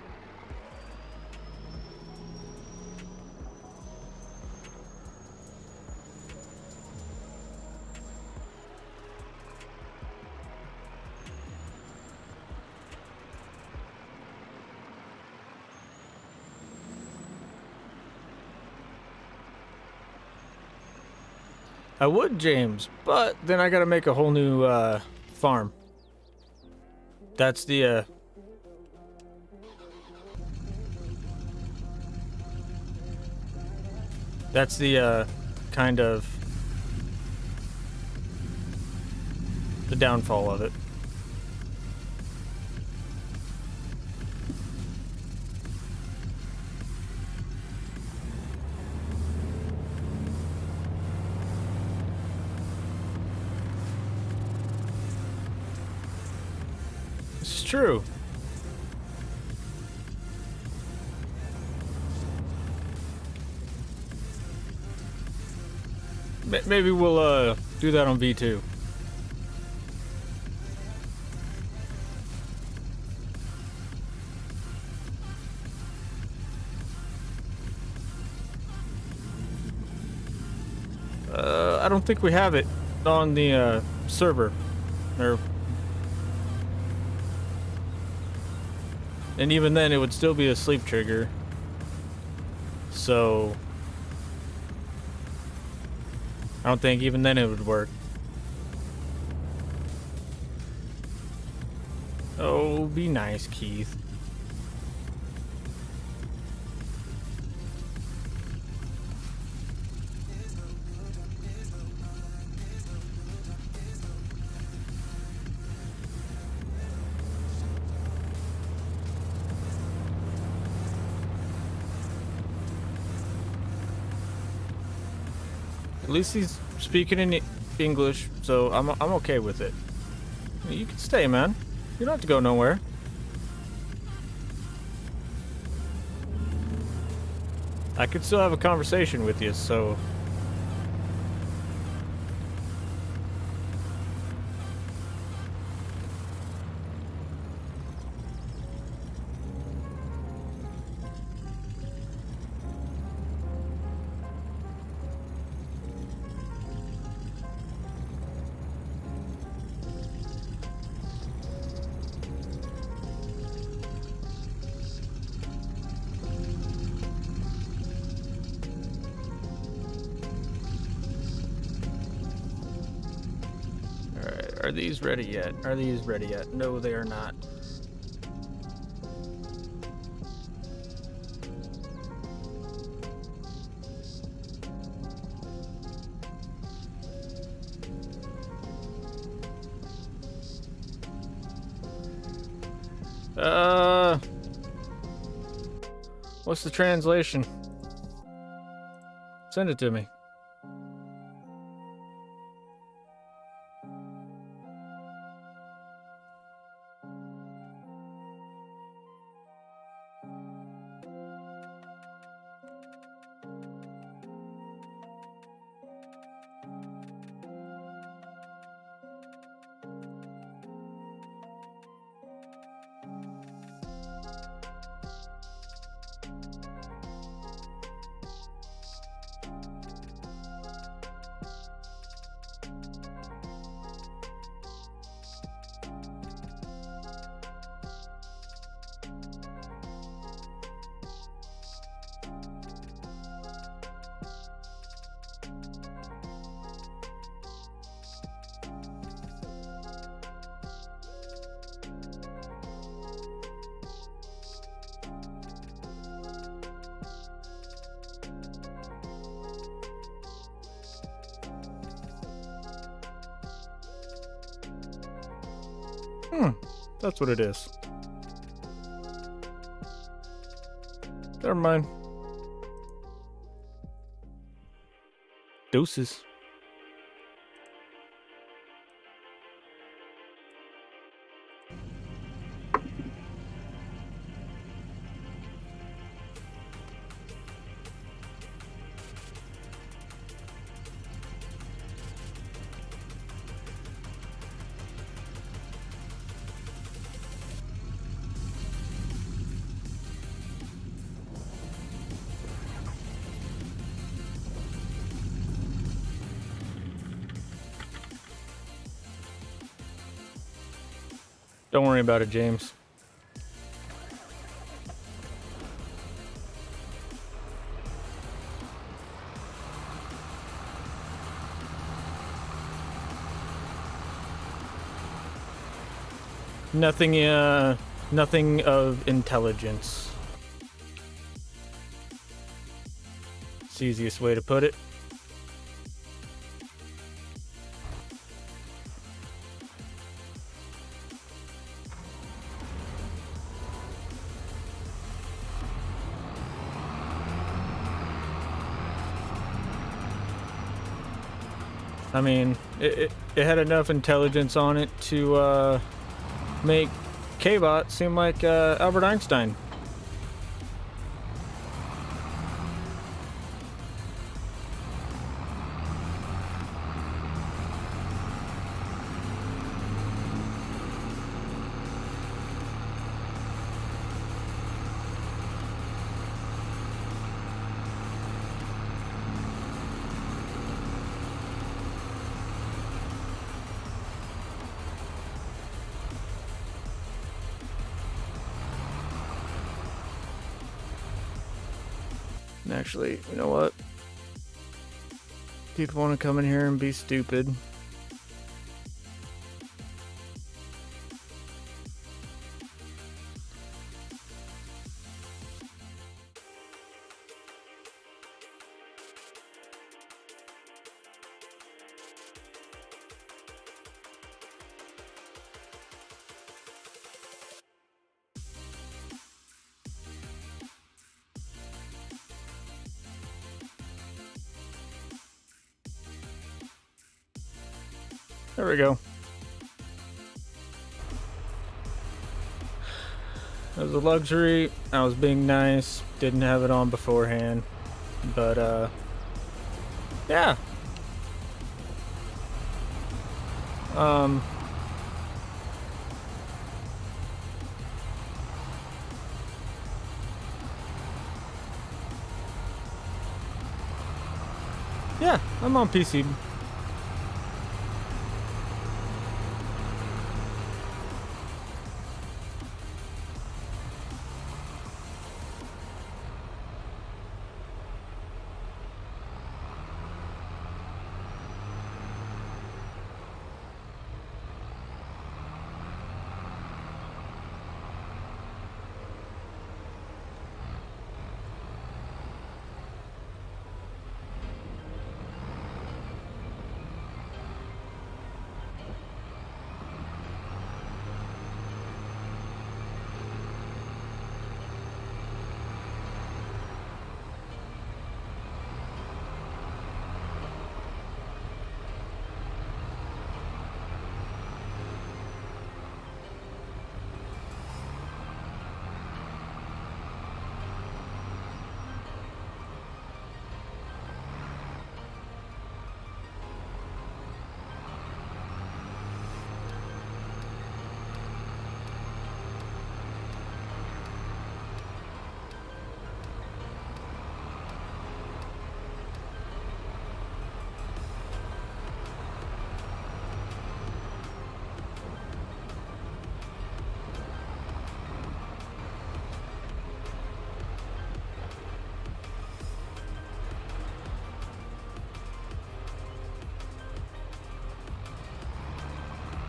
I would, James, but then I gotta make a whole new farm. That's the kind of the downfall of it. It's true. Maybe we'll do that on V2. I don't think we have it on the server. And even then, it would still be a sleep trigger. So I don't think even then it would work. Oh, be nice, Keith. At least he's speaking in English, so I'm okay with it. You can stay, man. You don't have to go nowhere. I could still have a conversation with you, so... Are these ready yet? Are these ready yet? No, they are not. What's the translation? Send it to me. That's what it is. Never mind. Deuces. Don't worry about it, James. Nothing of intelligence. It's the easiest way to put it. I mean, it had enough intelligence on it to make K-Bot seem like Albert Einstein. Actually, you know what? People want to come in here and be stupid. There we go. It was a luxury. I was being nice. Didn't have it on beforehand. But, yeah. Yeah, I'm on PC.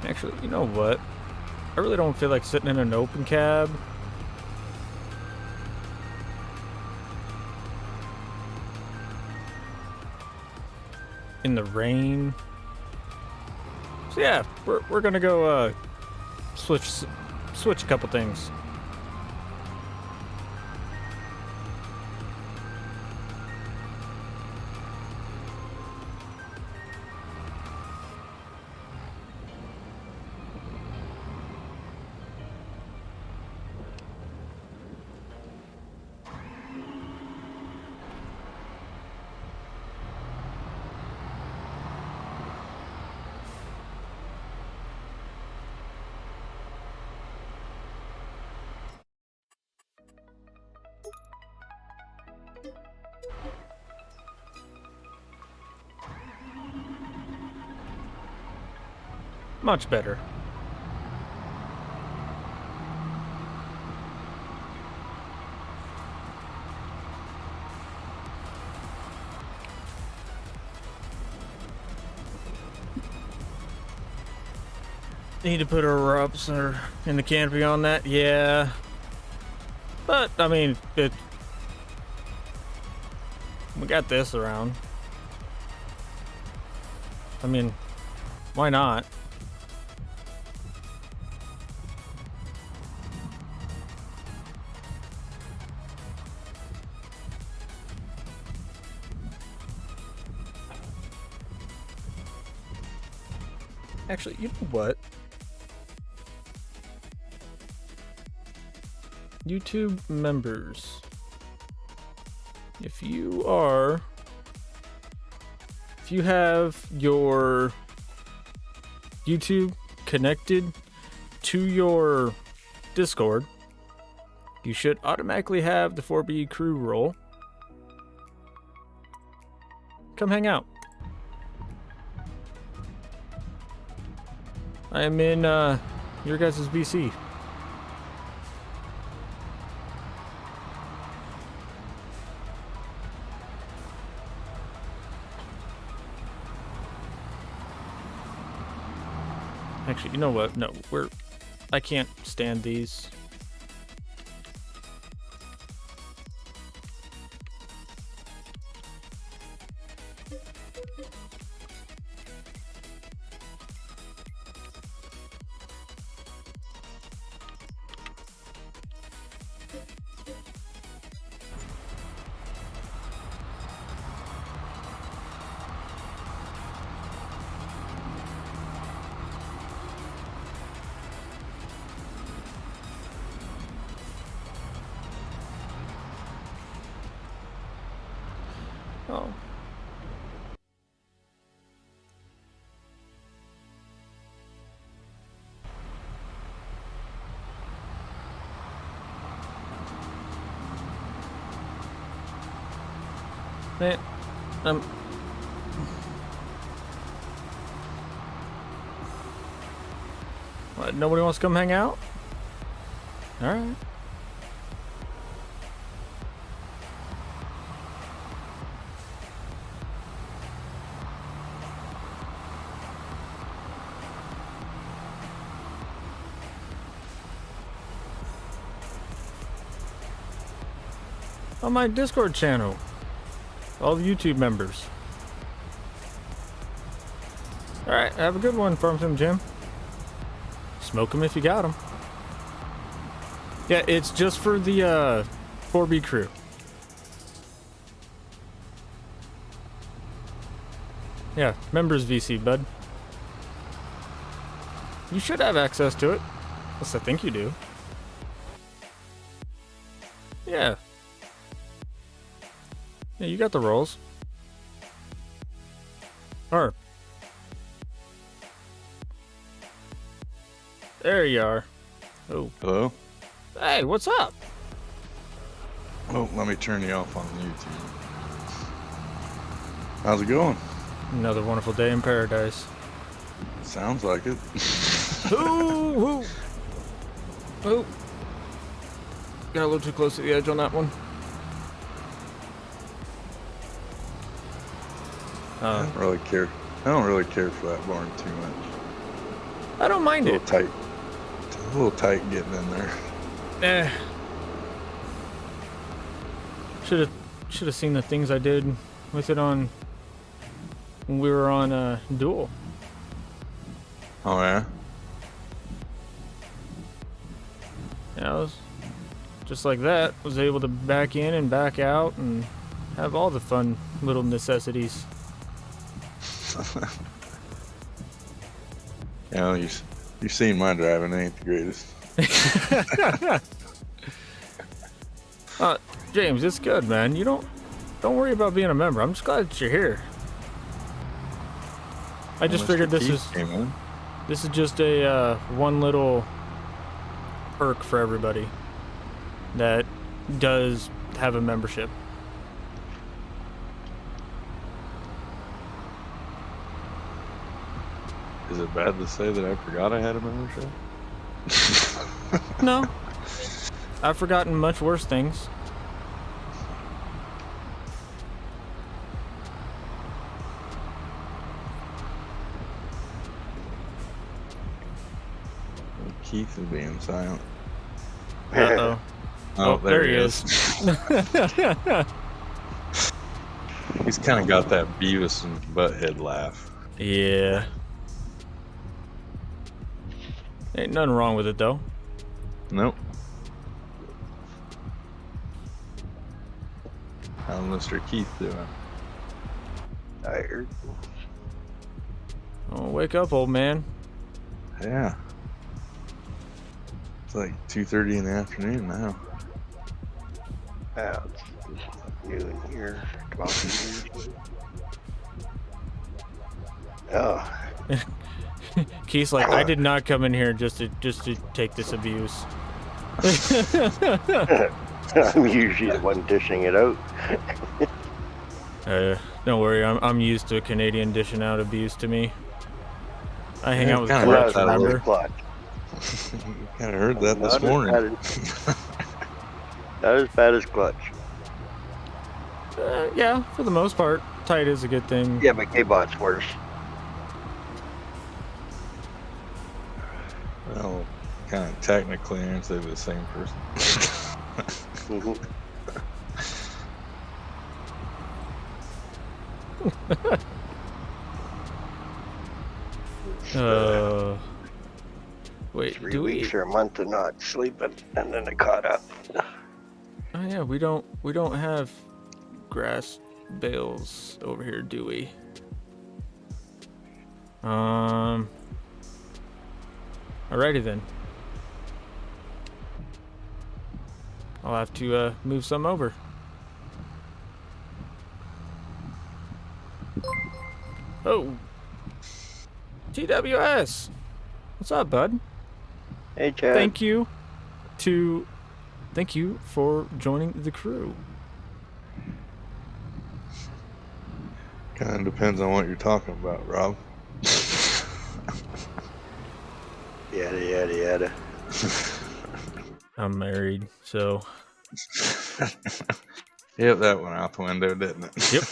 Actually, you know what? I really don't feel like sitting in an open cab. In the rain. So yeah, we're gonna go switch a couple things. Much better. Need to put our ups or in the canopy on that, yeah. But I mean, we got this around. I mean, why not? Actually, you know what? YouTube members. If you have your YouTube connected to your Discord, you should automatically have the 4B crew role. Come hang out. I am in your guys' VC. Actually, you know what? No, I can't stand these. Oh. Man, what, nobody wants to come hang out? All right. On my Discord channel, all the YouTube members. All right, have a good one, Farmsim Jim. Smoke them if you got them. Yeah, it's just for the 4B crew. Yeah, members VC, bud. You should have access to it. At least I think you do. Yeah. Yeah, you got the roles. Or. There you are. Oh. Hello? Hey, what's up? Oh, let me turn you off on YouTube. How's it going? Another wonderful day in paradise. Sounds like it. Ooh, ooh. Oh. Got a little too close to the edge on that one. I don't really care. I don't really care for that barn too much. I don't mind a it. Tight. It's a little tight getting in there. Should have seen the things I did with it on when we were on Duel. Oh yeah. Yeah, I was just like that. Was able to back in and back out and have all the fun little necessities. You know, you've seen my driving, ain't the greatest. James, it's good, man. You don't worry about being a member. I'm just glad that you're here. I just figured this is just a one little perk for everybody that does have a membership. Is it bad to say that I forgot I had a membership? No. I've forgotten much worse things. Keith is being silent. Uh-oh. Oh, there he is. He's kind of got that Beavis and Butthead laugh. Yeah. Ain't nothing wrong with it, though. Nope. How's Mr. Keith doing? Tired. Oh, wake up, old man. Yeah. It's like 2:30 in the afternoon now. Wow, you in here, 12 years. Oh, Keith's like, I did not come in here just to take this abuse. I'm usually the one dishing it out. Don't worry, I'm used to a Canadian dishing out abuse to me. I hang Yeah, out with kinda Clutch, right, remember? Kind of heard that this Not morning. Not as bad as Clutch. Yeah, for the most part. Tight is a good thing. Yeah, but K-Bot's worse. Well, kind of technically, aren't they the same person? Mm-hmm. Wait, 3 do weeks we? or a month of not sleeping, and then I caught up. Oh yeah, we don't have grass bales over here, do we? Alrighty then. I'll have to move some over. Oh, TWS. What's up, bud? Hey, Chad. Thank you for joining the crew. Kind of depends on what you're talking about, Rob. Yada, yada, yada. I'm married, so. Yep, that went out the window, didn't it? Yep.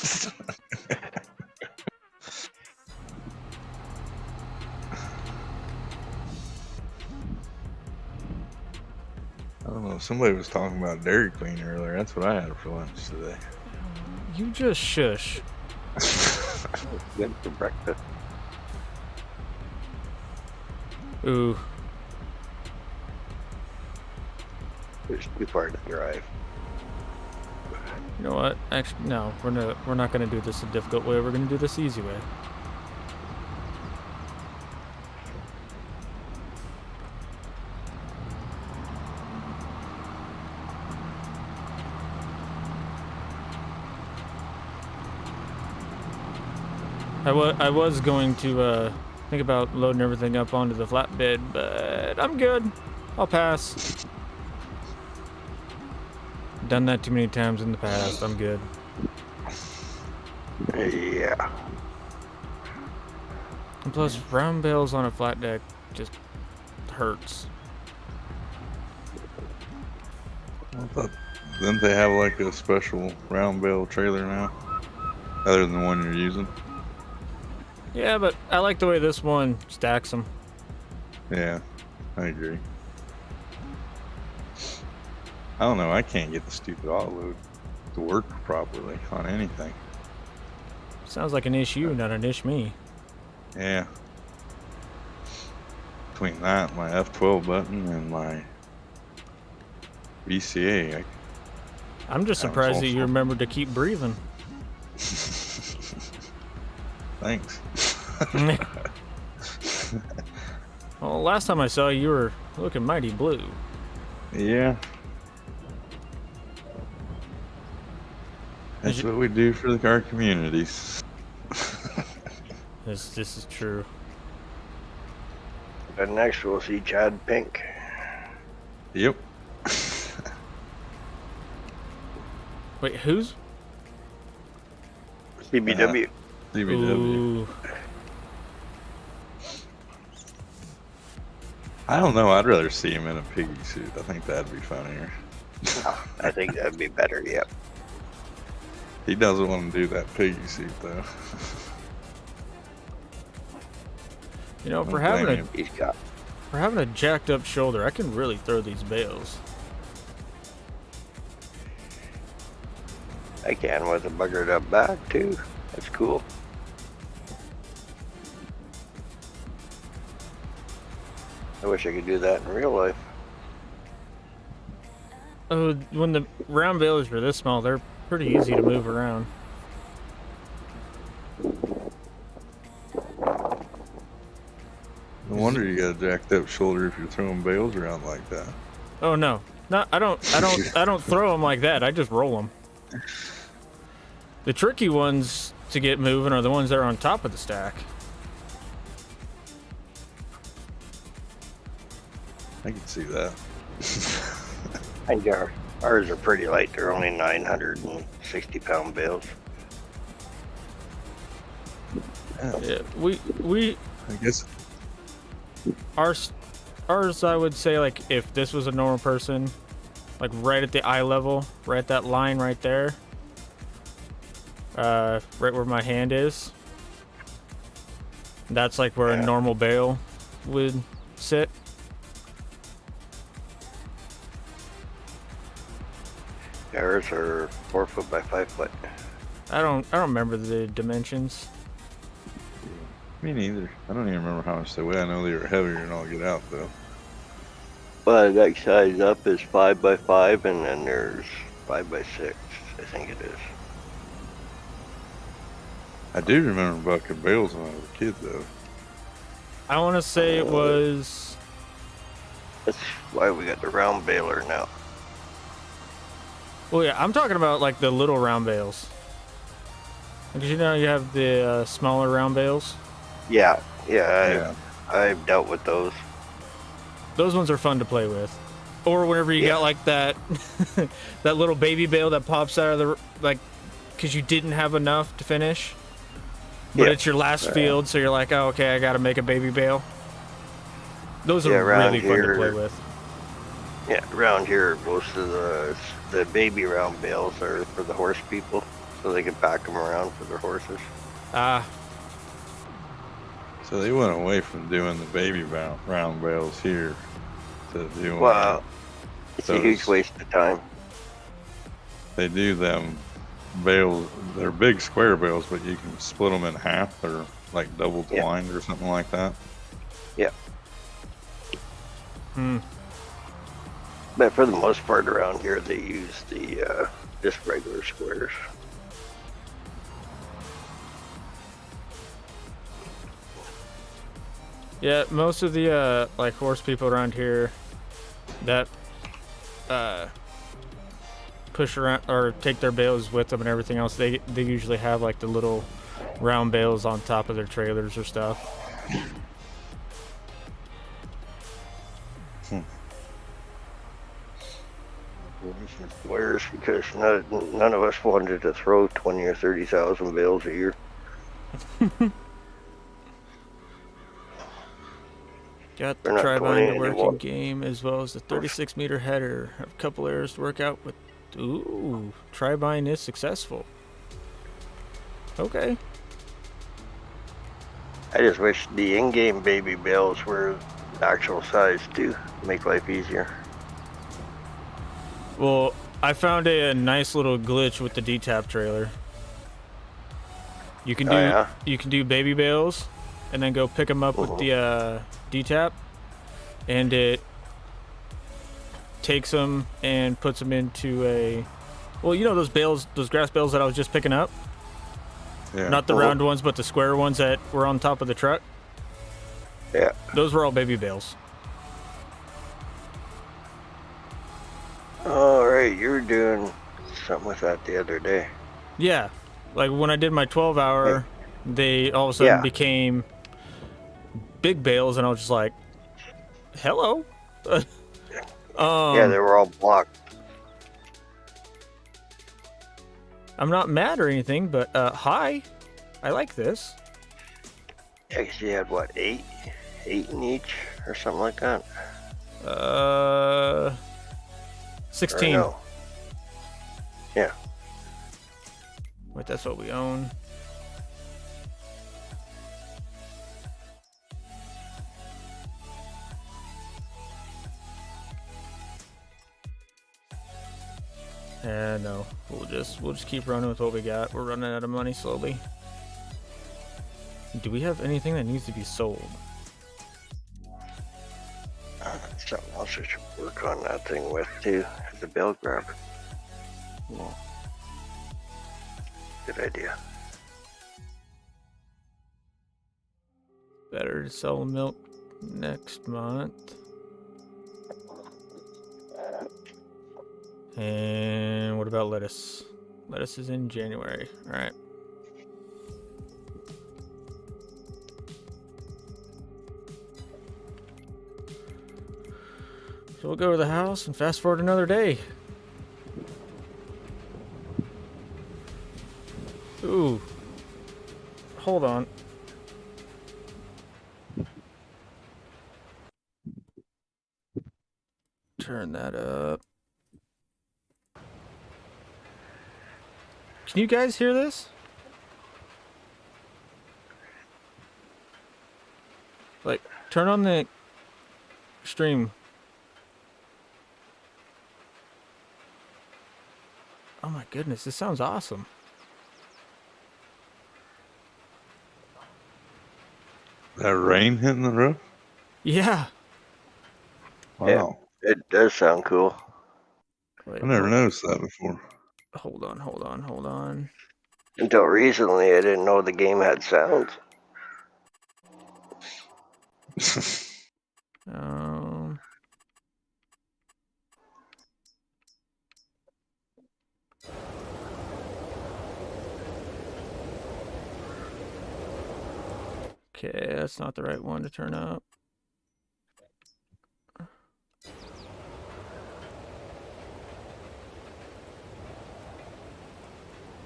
I don't know. Somebody was talking about Dairy Queen earlier. That's what I had for lunch today. You just shush. Good for breakfast. Ooh. It's too far to drive. You know what? Actually, no. We're not gonna do this a difficult way. We're gonna do this the easy way. I was going to think about loading everything up onto the flatbed, but I'm good. I'll pass. Done that too many times in the past. I'm good. Yeah. And plus, round bales on a flat deck just hurts. I thought, didn't they have like a special round bale trailer now? Other than the one you're using? Yeah, but I like the way this one stacks them. Yeah, I agree. I don't know, I can't get the stupid auto load to work properly on anything. Sounds like an issue, not an ish me. Yeah. Between that, my F12 button, and my VCA, I'm just surprised that you remembered to keep breathing. Thanks. Well, last time I saw you, you were looking mighty blue. Yeah. That's what we do for our communities. This is true. And next we'll see Chad Pink. Yep. Wait, who's? CBW. CBW. Ooh. I don't know. I'd rather see him in a piggy suit. I think that'd be funnier. I think that'd be better, yep. He doesn't want to do that piggy suit, though. You know, for Okay, having man. He's got For having a jacked up shoulder, I can really throw these bales. I can with a buggered up back too. That's cool. I wish I could do that in real life. Oh, when the round bales are this small, they're pretty easy to move around. No wonder you got a jacked up shoulder if you're throwing bales around like that. Oh no, no, I don't throw them like that. I just roll them. The tricky ones to get moving are the ones that are on top of the stack. I can see that. I think ours are pretty light. They're only 960-pound bales. Yeah, we I guess. ours I would say, like, if this was a normal person, like right at the eye level, right at that line right there, right where my hand is, that's like where a normal bale would sit. Ours are 4 foot by 5 foot. I don't remember the dimensions. Me neither. I don't even remember how much they weigh. I know they were heavier than all get out though. Well, the next size up is 5 by 5, and then there's 5 by 6. I think it is. I do remember bucking bales when I was a kid though. I want to say it was. That's why we got the round baler now. Well, yeah, I'm talking about like the little round bales. Because you know you have the smaller round bales. Yeah, I've dealt with those. Those ones are fun to play with. Or whenever you got like that that little baby bale that pops out of the, like, because you didn't have enough to finish. But it's your last field, so you're like, oh, okay, I got to make a baby bale. Those are really fun to play with. Yeah, around here, most of the baby round bales are for the horse people, so they can pack them around for their horses. So they went away from doing the baby round bales here to doing. Wow, it's a huge waste of time. They do them bales. They're big square bales, but you can split them in half. They're like double twined or something like that. Yeah. But for the most part around here, they use the just regular squares. Yeah, most of the like horse people around here that push around or take their bales with them and everything else, they usually have like the little round bales on top of their trailers or stuff. Squares, because none of us wanted to throw 20 or 30,000 bales a year. Got the tri-bind to work in game, as well as the 36-meter header. Have a couple errors to work out with. Ooh, tri-bind is successful. Okay. I just wish the in-game baby bales were actual size too, make life easier. Well, I found a nice little glitch with the D-tap trailer. You can do you can do baby bales, and then go pick them up with the D-tap, and it takes them and puts them into a, well, you know those bales, those grass bales that I was just picking up? Yeah. Not the round ones, but the square ones that were on top of the truck? Yeah. Those were all baby bales. All right, you were doing something with that the other day. Yeah. Like when I did my 12-hour, they all of a sudden became big bales, and I was just like, hello. Yeah, they were all blocked. I'm not mad or anything, but hi. I like this. I guess you had what, eight in each or something like that? 16. No. Yeah. Wait, that's what we own. No, we'll just keep running with what we got. We're running out of money slowly. Do we have anything that needs to be sold? Something else I should work on that thing with too. The bell grabber. Cool. Good idea. Better to sell milk next month. And what about lettuce? Lettuce is in January. All right. So we'll go to the house and fast forward another day. Ooh. Hold on. Turn that up. Can you guys hear this? Like, turn on the stream. Oh my goodness, this sounds awesome. That rain hitting the roof? Yeah. Wow. It does sound cool. Wait, I never noticed that before. hold on. Until recently, I didn't know the game had sounds. Um. Okay, that's not the right one to turn up.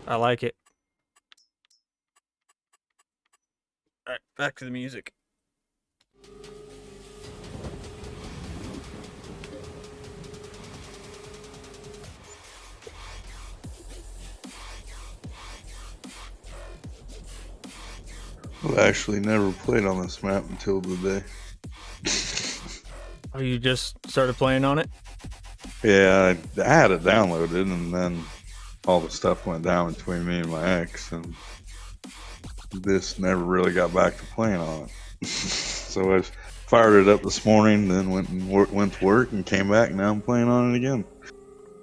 I like it. All right, back to the music. I've actually never played on this map until today. Oh, you just started playing on it? Yeah, I had it downloaded, and then all the stuff went down between me and my ex, and this never really got back to playing on it. So I fired it up this morning, then went to work and came back. Now I'm playing on it again.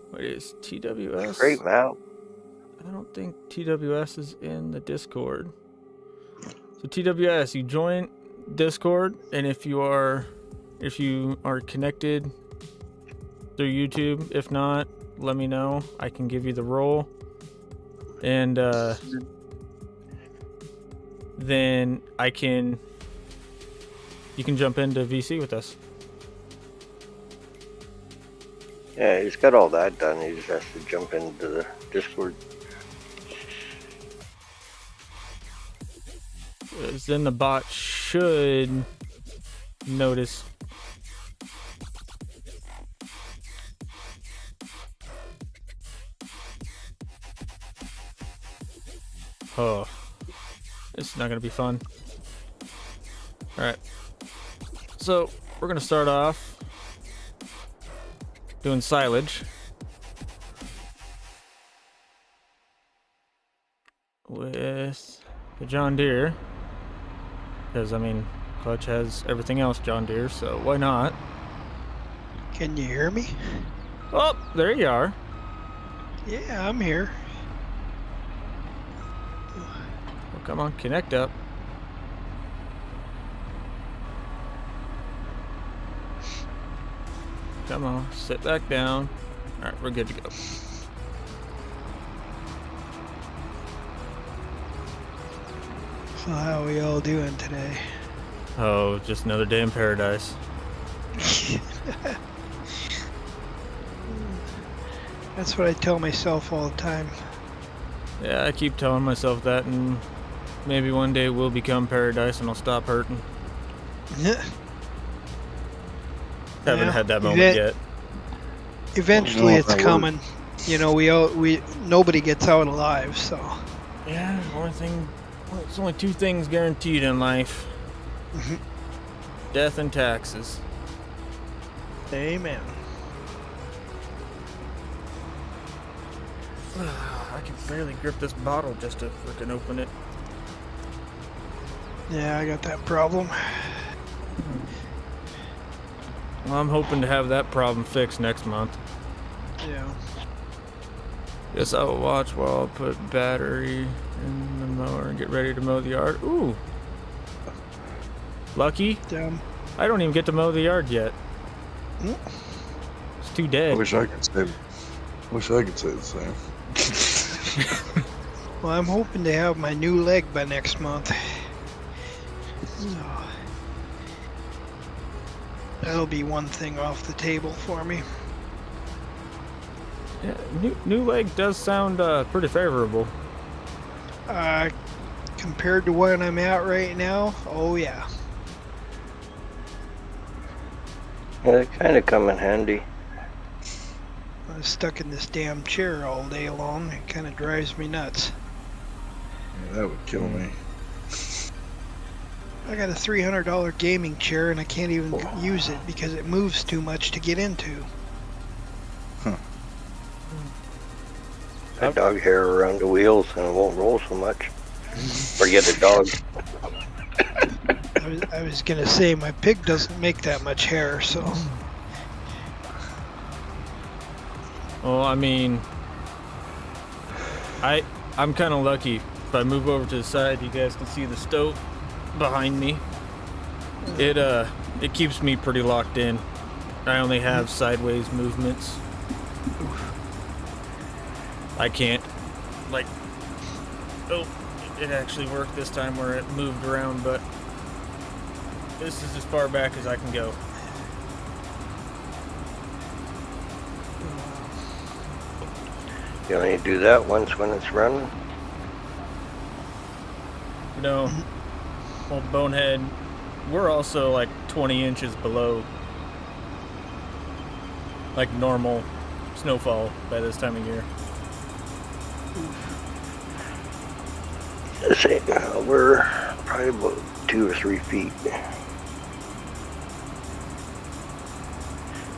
What is TWS? Great map. I don't think TWS is in the Discord. So TWS, you join Discord, and if you are connected through YouTube, if not, let me know. I can give you the role, and then you can jump into VC with us. Yeah, he's got all that done. He just has to jump into the Discord. Because then the bot should notice. Oh, this is not going to be fun. All right. So we're going to start off doing silage with the John Deere. Because, I mean, Clutch has everything else John Deere, so why not? Can you hear me? Oh, there you are. Yeah, I'm here. Well, come on, connect up. Come on, sit back down. All right, we're good to go. So how are we all doing today? Oh, just another day in paradise. That's what I tell myself all the time. Yeah, I keep telling myself that, and maybe one day we'll become paradise and I'll stop hurting. Haven't had that moment yet. Eventually, it's coming. You know, nobody gets out alive, so. Yeah, there's only two things guaranteed in life. Death and taxes. Amen. I can barely grip this bottle just to freaking open it. Yeah, I got that problem. Well, I'm hoping to have that problem fixed next month. Yeah. Guess I'll watch while I put battery in the mower and get ready to mow the yard. Ooh. Lucky. Damn. I don't even get to mow the yard yet. Mm. It's too I dead. wish I could say the same. Well, I'm hoping to have my new leg by next month. So, that'll be one thing off the table for me. Yeah, new leg does sound pretty favorable. Compared to where I'm at right now, oh yeah. Yeah, they kind of come in handy. I was stuck in this damn chair all day long. It kind of drives me nuts. Yeah, that would kill me. I got a $300 gaming chair and I can't even use it because it moves too much to get into. Put dog hair around the wheels and it won't roll so much. Forget the dog. I was gonna say my pig doesn't make that much hair, so Well, I mean, I'm kind of lucky. If I move over to the side, you guys can see the stove behind me. It keeps me pretty locked in. I only have sideways movements. I can't, like, oh, it actually worked this time where it moved around, but this is as far back as I can go. You only do that once when it's running. No, well, Bonehead, we're also like 20 inches below, like, normal snowfall by this time of year. Say, we're probably about 2 or 3 feet.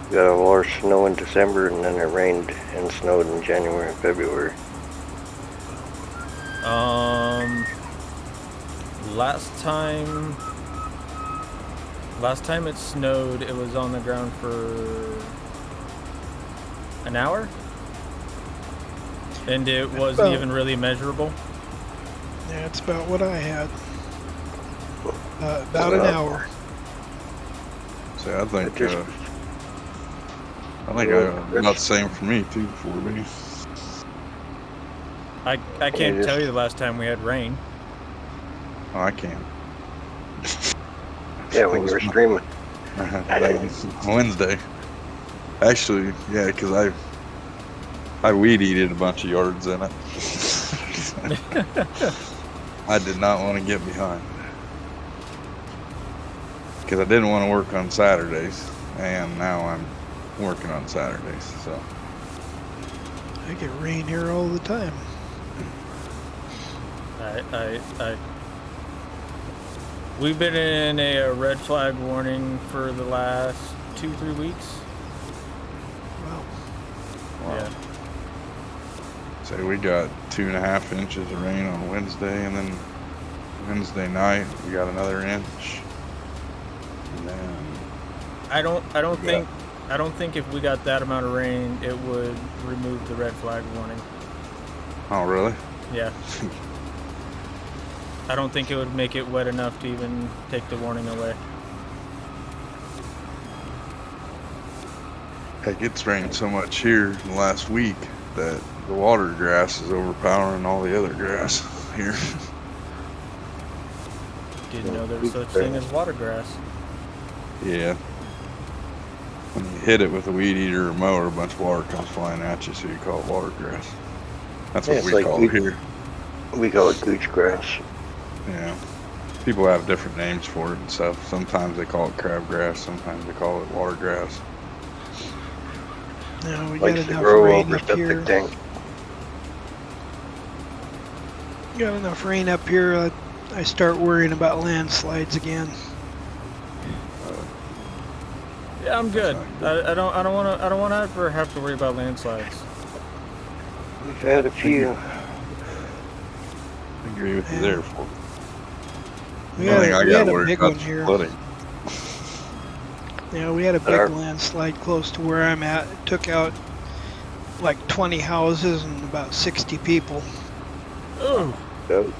We got a lot of snow in December, and then it rained and snowed in January and February. Last time it snowed, it was on the ground for an hour, and it wasn't even really measurable. yeah, it's about what I had. About an hour. So I think about the same for me too. For me, I can't tell you the last time we had rain. oh, I can't. Yeah, when you were streaming. Wednesday. Actually, yeah, because I weed eated a bunch of yards in it. I did not want to get behind because I didn't want to work on Saturdays, and now I'm working on Saturdays. So I get rain here all the time. We've been in a red flag warning for the last 2-3 weeks. Wow. Yeah. So we got 2.5 inches of rain on Wednesday, and then Wednesday night we got another inch. And then I don't think if we got that amount of rain, it would remove the red flag warning. oh really? Yeah. I don't think it would make it wet enough to even take the warning away. Heck, it's rained so much here in the last week that the water grass is overpowering all the other grass here. Didn't know there was such thing as water grass. Yeah. When you hit it with a weed eater or mower, a bunch of water comes flying at you, so you call it water grass. That's Yeah, what it's we like call it here. We call it gooch grass. Yeah. People have different names for it and stuff. Sometimes they call it crabgrass, sometimes they call it water grass. No, we Likes got to enough grow rain over up here. septic tank. Got enough rain up here. I start worrying about landslides again. Yeah, I'm good. I don't want to ever have to worry about landslides. We've had a few. I agree with you there. For We the had, only thing I we got had a worried big about one is here. flooding. Yeah, we had a big Our- landslide close to where I'm at. It took out like 20 houses and about 60 people. Oh. Oh,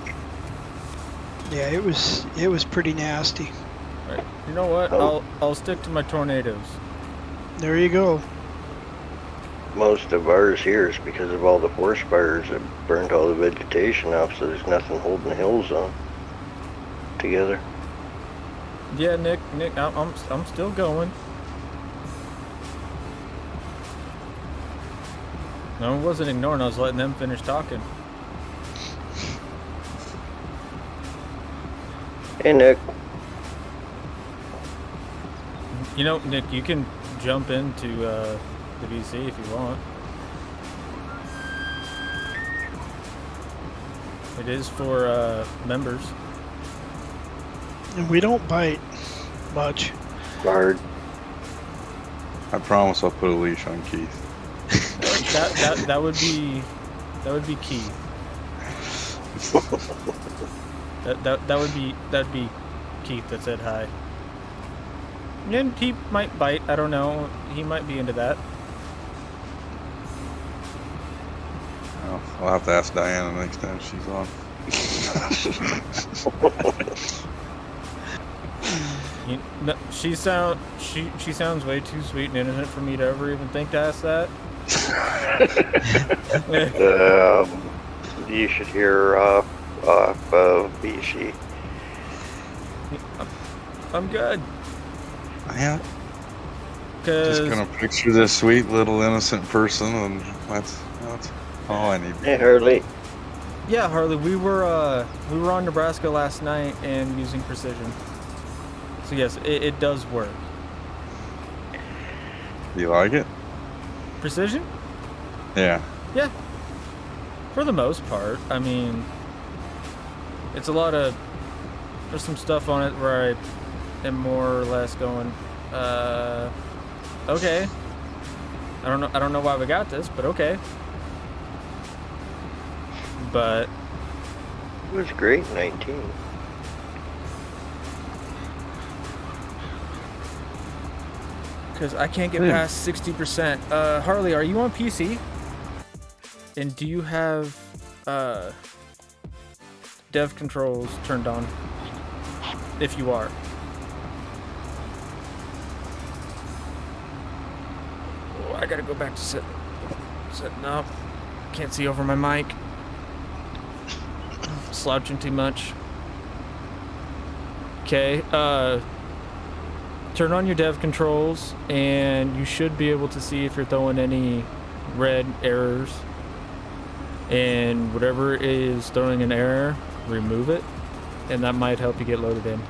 Yeah, it was pretty nasty. Right. You know what? Oh. I'll stick to my tornadoes. There you go. most of ours here is because of all the forest fires that burned all the vegetation off, so there's nothing holding the hills on together. Yeah, Nick, I'm still going. No, I wasn't ignoring. I was letting them finish talking. Hey, Nick. You know, Nick, you can jump into the VC if you want. It is for members. And we don't bite much. Hard. I promise I'll put a leash on Keith. That would be key. That'd be Keith that said hi. And he might bite. I don't know. He might be into that. Well, I'll have to ask Diana next time she's on. She sounds way too sweet and innocent for me to ever even think to ask that. You should hear her off of BC. I'm good. Yeah. Cause Just gonna picture this sweet little innocent person, and that's all I need. Hey, Harley. yeah, Harley, we were on Nebraska last night and using precision. So yes, it does work. You like it? Precision? Yeah. Yeah. For the most part. I mean, it's there's some stuff on it where I am more or less going, okay. I don't know why we got this, but okay. But It was great, 19. because I can't get past 60%. Harley, are you on PC? And do you have dev controls turned on? If you are. Oh, I gotta go back to setting up. Can't see over my mic. Slouching too much. Okay, turn on your dev controls and you should be able to see if you're throwing any red errors. And whatever is throwing an error, remove it, and that might help you get loaded in.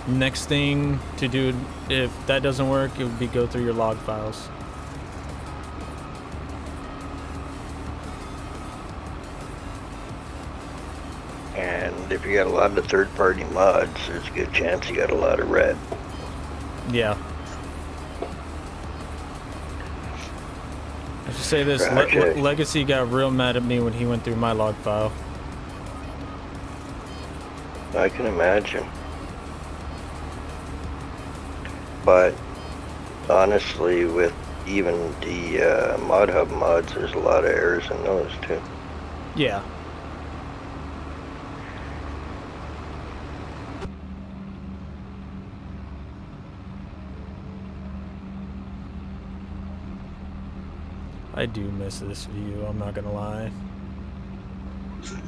Next thing to do, if that doesn't work, it would be go through your log files. And if you got a lot of third-party mods, there's a good chance you got a lot of red. Yeah. I should say this, Okay. Legacy got real mad at me when he went through my log file. I can imagine. But honestly, with even the Mod Hub mods, there's a lot of errors in those too. Yeah. I do miss this view, I'm not gonna lie. I'm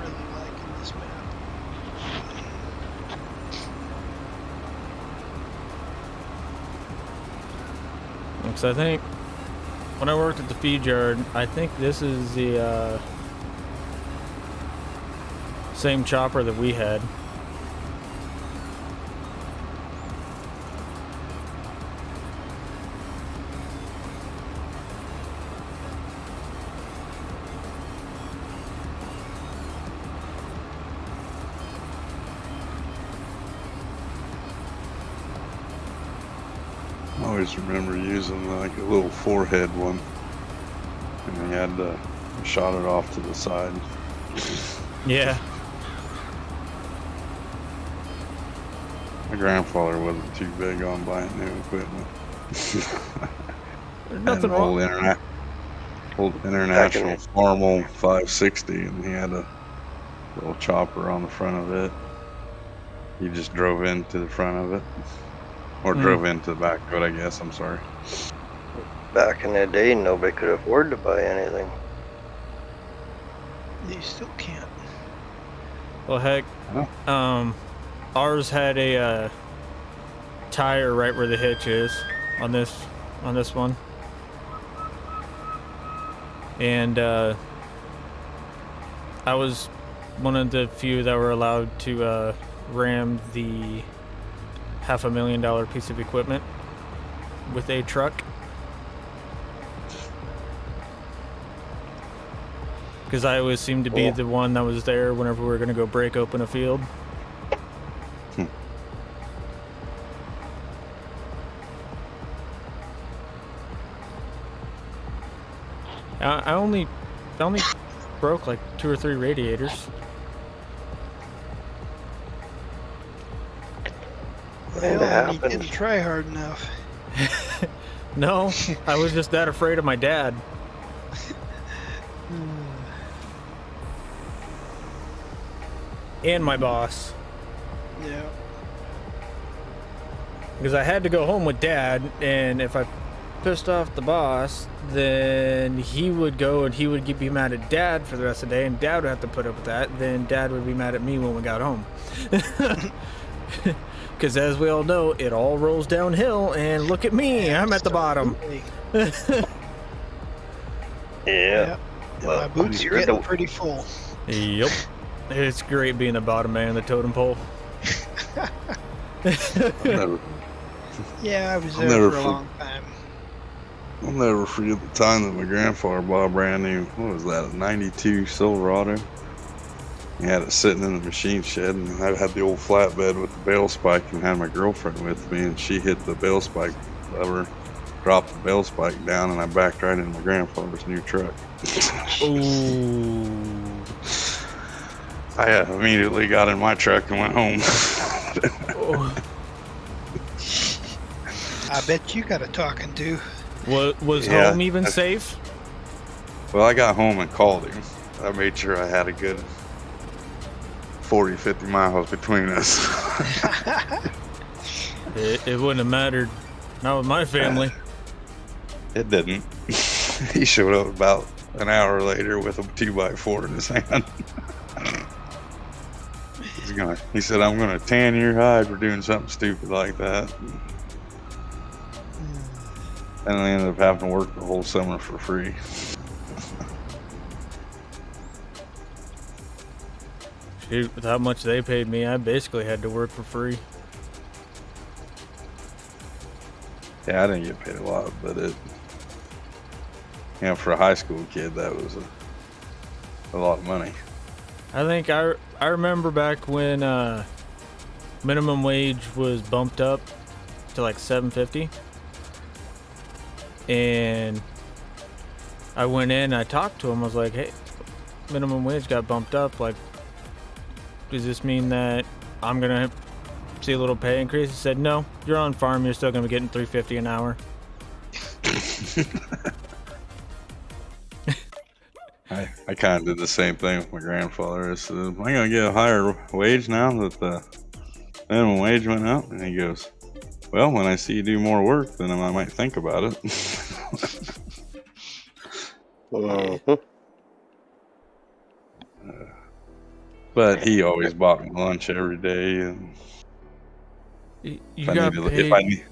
really liking this map. Because I think when I worked at the feed yard, I think this is the same chopper that we had. always remember using like a little forehead one, and they had to shot it off to the side. Yeah. My grandfather wasn't too big on buying new equipment. There's Had nothing an wrong. old international Farmel 560, and he had a little chopper on the front of it. He just drove into the front of it, or drove into the back of it, I guess. I'm sorry. Back in the day, nobody could afford to buy anything. You still can't. Well, heck, ours had a tire right where the hitch is on this one, and I was one of the few that were allowed to ram the $500,000 piece of equipment with a truck, because I always seemed to be the one that was there whenever we were going to go break open a field. I only broke like 2 or 3 radiators. Well, you didn't try hard enough. No, I was just that afraid of my dad. And my boss. Yeah. Because I had to go home with Dad, and if I pissed off the boss, then he would go and he would be mad at Dad for the rest of the day, and Dad would have to put up with that. Then Dad would be mad at me when we got home. Because as we all know, it all rolls downhill, and look at me, I'm at the bottom. Yeah. Well, my boots are getting pretty full. Yep. It's great being the bottom man of the totem pole. Yeah, I was there for a long time. I'll never forget the time that my grandfather bought a brand new, what was that, a 92 Silverado? He had it sitting in the machine shed, and I had the old flatbed with the bale spike, and had my girlfriend with me, and she hit the bale spike lever, dropped the bale spike down, and I backed right into my grandfather's new truck. Ooh. I immediately got in my truck and went home. I bet you got a talking to. Was home even safe? Well, I got home and called him. I made sure I had a good 40, 50 miles between us. It wouldn't have mattered. Not with my family. It didn't. He showed up about an hour later with a 2x4 in his hand. He said, "I'm gonna tan your hide for doing something stupid like that." And I ended up having to work the whole summer for free. Shoot, with how much they paid me, I basically had to work for free. Yeah, I didn't get paid a lot, but for a high school kid, that was a lot of money. I think I remember back when minimum wage was bumped up to like $7.50, and I went in, I talked to him, I was like, "Hey, minimum wage got bumped up, like, does this mean that I'm gonna see a little pay increase?" He said, "No, you're on farm, you're still gonna be getting $3.50 an hour." I kind of did the same thing with my grandfather. I said, "Am I going to get a higher wage now that the minimum wage went up?" And he goes, "Well, when I see you do more work, then I might think about it." But he always bought me lunch every day. And you got paid.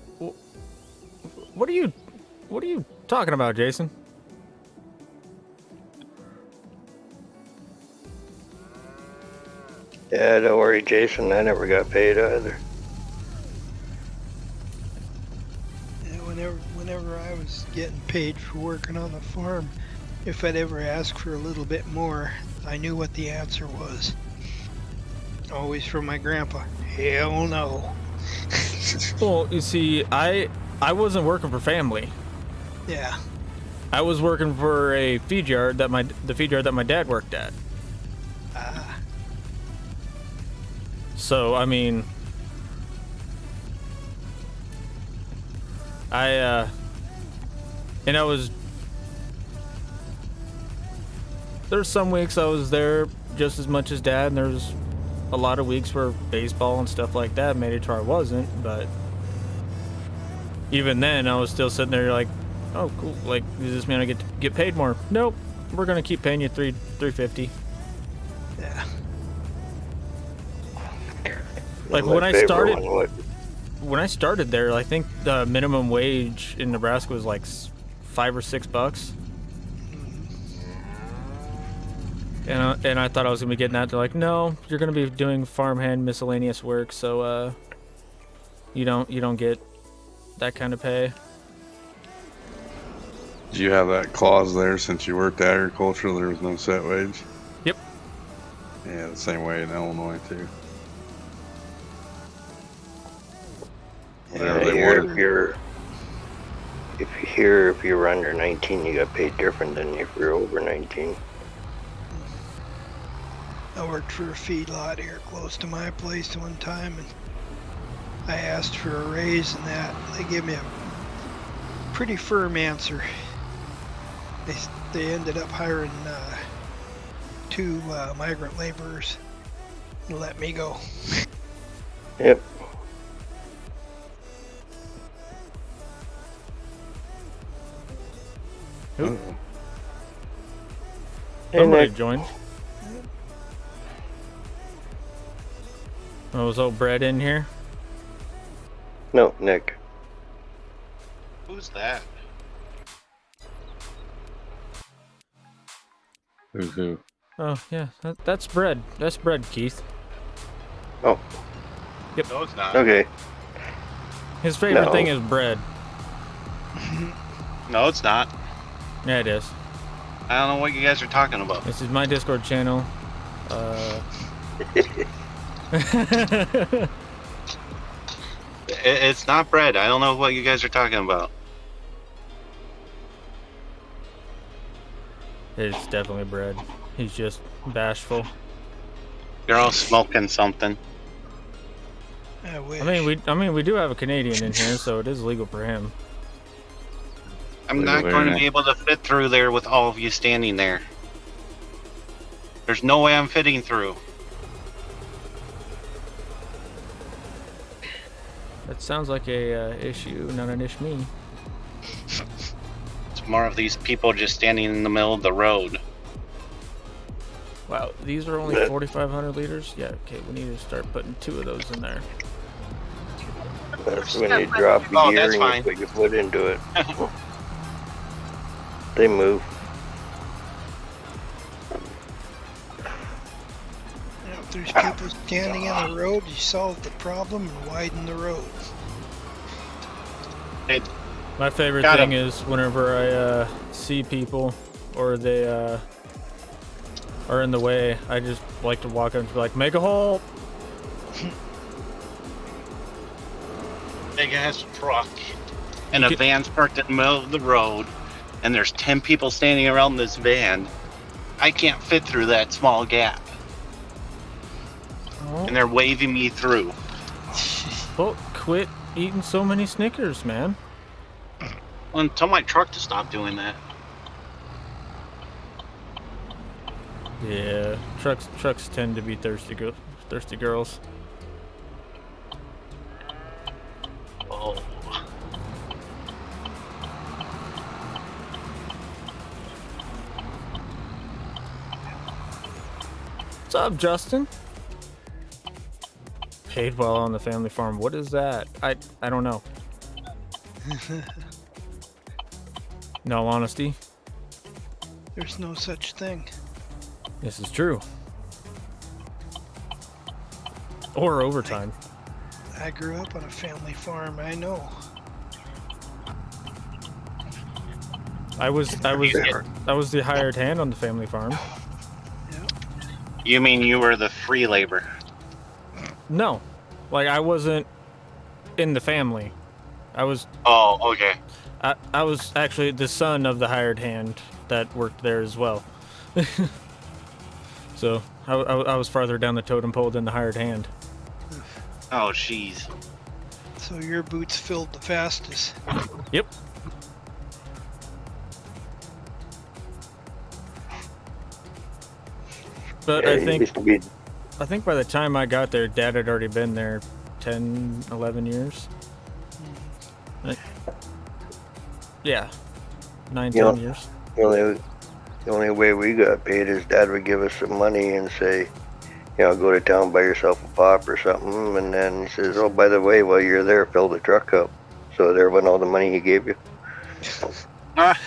What are you talking about, Jason? Yeah, don't worry, Jason. I never got paid either. Yeah, whenever I was getting paid for working on the farm, if I'd ever ask for a little bit more, I knew what the answer was. Always from my grandpa. Hell no. Well, you see, I I wasn't working for family. Yeah. I was working for a feed yard that the feed yard that my dad worked at. Ah. So I mean, and I was. There's some weeks I was there just as much as Dad, and there's a lot of weeks where baseball and stuff like that made it to where I wasn't. But even then, I was still sitting there like, "Oh, cool! Like, does this mean I get paid more?" Nope. We're gonna keep paying you $3.50. Yeah. Like My when I favorite started, one was- when I started there, I think the minimum wage in Nebraska was like $5 or $6. And I thought I was gonna be getting that. They're like, no, you're gonna be doing farmhand miscellaneous work, so you don't get that kind of pay. Did you have that clause there since you worked agriculture? There was no set wage. Yep. Yeah, the same way in Illinois too. Whatever Yeah, they here, wanted. if you're under 19, you got paid different than if you're over 19. I worked for a feedlot here close to my place one time, and I asked for a raise, and they gave me a pretty firm answer. They ended up hiring 2 migrant laborers and let me go. Yep. Who? Oh. And Somebody that, joined. Oh, was old Brett in here? no, Nick. Who's that? Who's who? Oh yeah, that's bread. That's bread, Keith. Oh, No, it's not. okay. His favorite No. thing is bread. No, it's not. Yeah, it is. I don't know what you guys are talking about. This is my Discord channel. It's not bread. I don't know what you guys are talking about. It's definitely bread. He's just bashful. You're all smoking something. I wish. I mean, we do have a Canadian in here, so it is legal for him. I'm Legal not there going to now. be able to fit through there with all of you standing there. There's no way I'm fitting through. That sounds like a issue, not an ish me. It's more of these people just standing in the middle of the road. Wow, these are only Yeah. 4,500 liters? Yeah, okay, we need to start putting 2 of those in there. That's when you drop a Oh, gear that's and fine. you put your foot into it. They move. If there's people standing in the road, you solve the problem and widen the road. My favorite Got thing him. is whenever I see people or they are in the way, I just like to walk up and be like, make a hole. Big ass truck and a Get- van's parked in the middle of the road, and there's 10 people standing around this van. I can't fit through that small gap, Oh, and they're waving me through. well, quit eating so many Snickers, man. Well, tell my truck to stop doing that. Yeah, trucks tend to be thirsty girls. Oh. What's up, Justin? Paid while on the family farm. What is that? I don't know. In all honesty, There's no such thing. this is true. Or overtime. I grew up on a family farm. I know. I was the hired hand on the family farm. You mean you were the free labor? No, like I wasn't in the family. I was Oh, okay. I was actually the son of the hired hand that worked there as well. So I was farther down the totem pole than the hired hand. Oh, jeez. So your boots filled the fastest. Yep. But Yeah, I it used to be. think by the time I got there, Dad had already been there 10, 11 years. Yeah, 9, Yeah. 10 years. The only way we got paid is Dad would give us some money and say, go to town, buy yourself a pop or something, and then he says, oh, by the way, while you're there, fill the truck up. So there went all the money he gave you. Ah,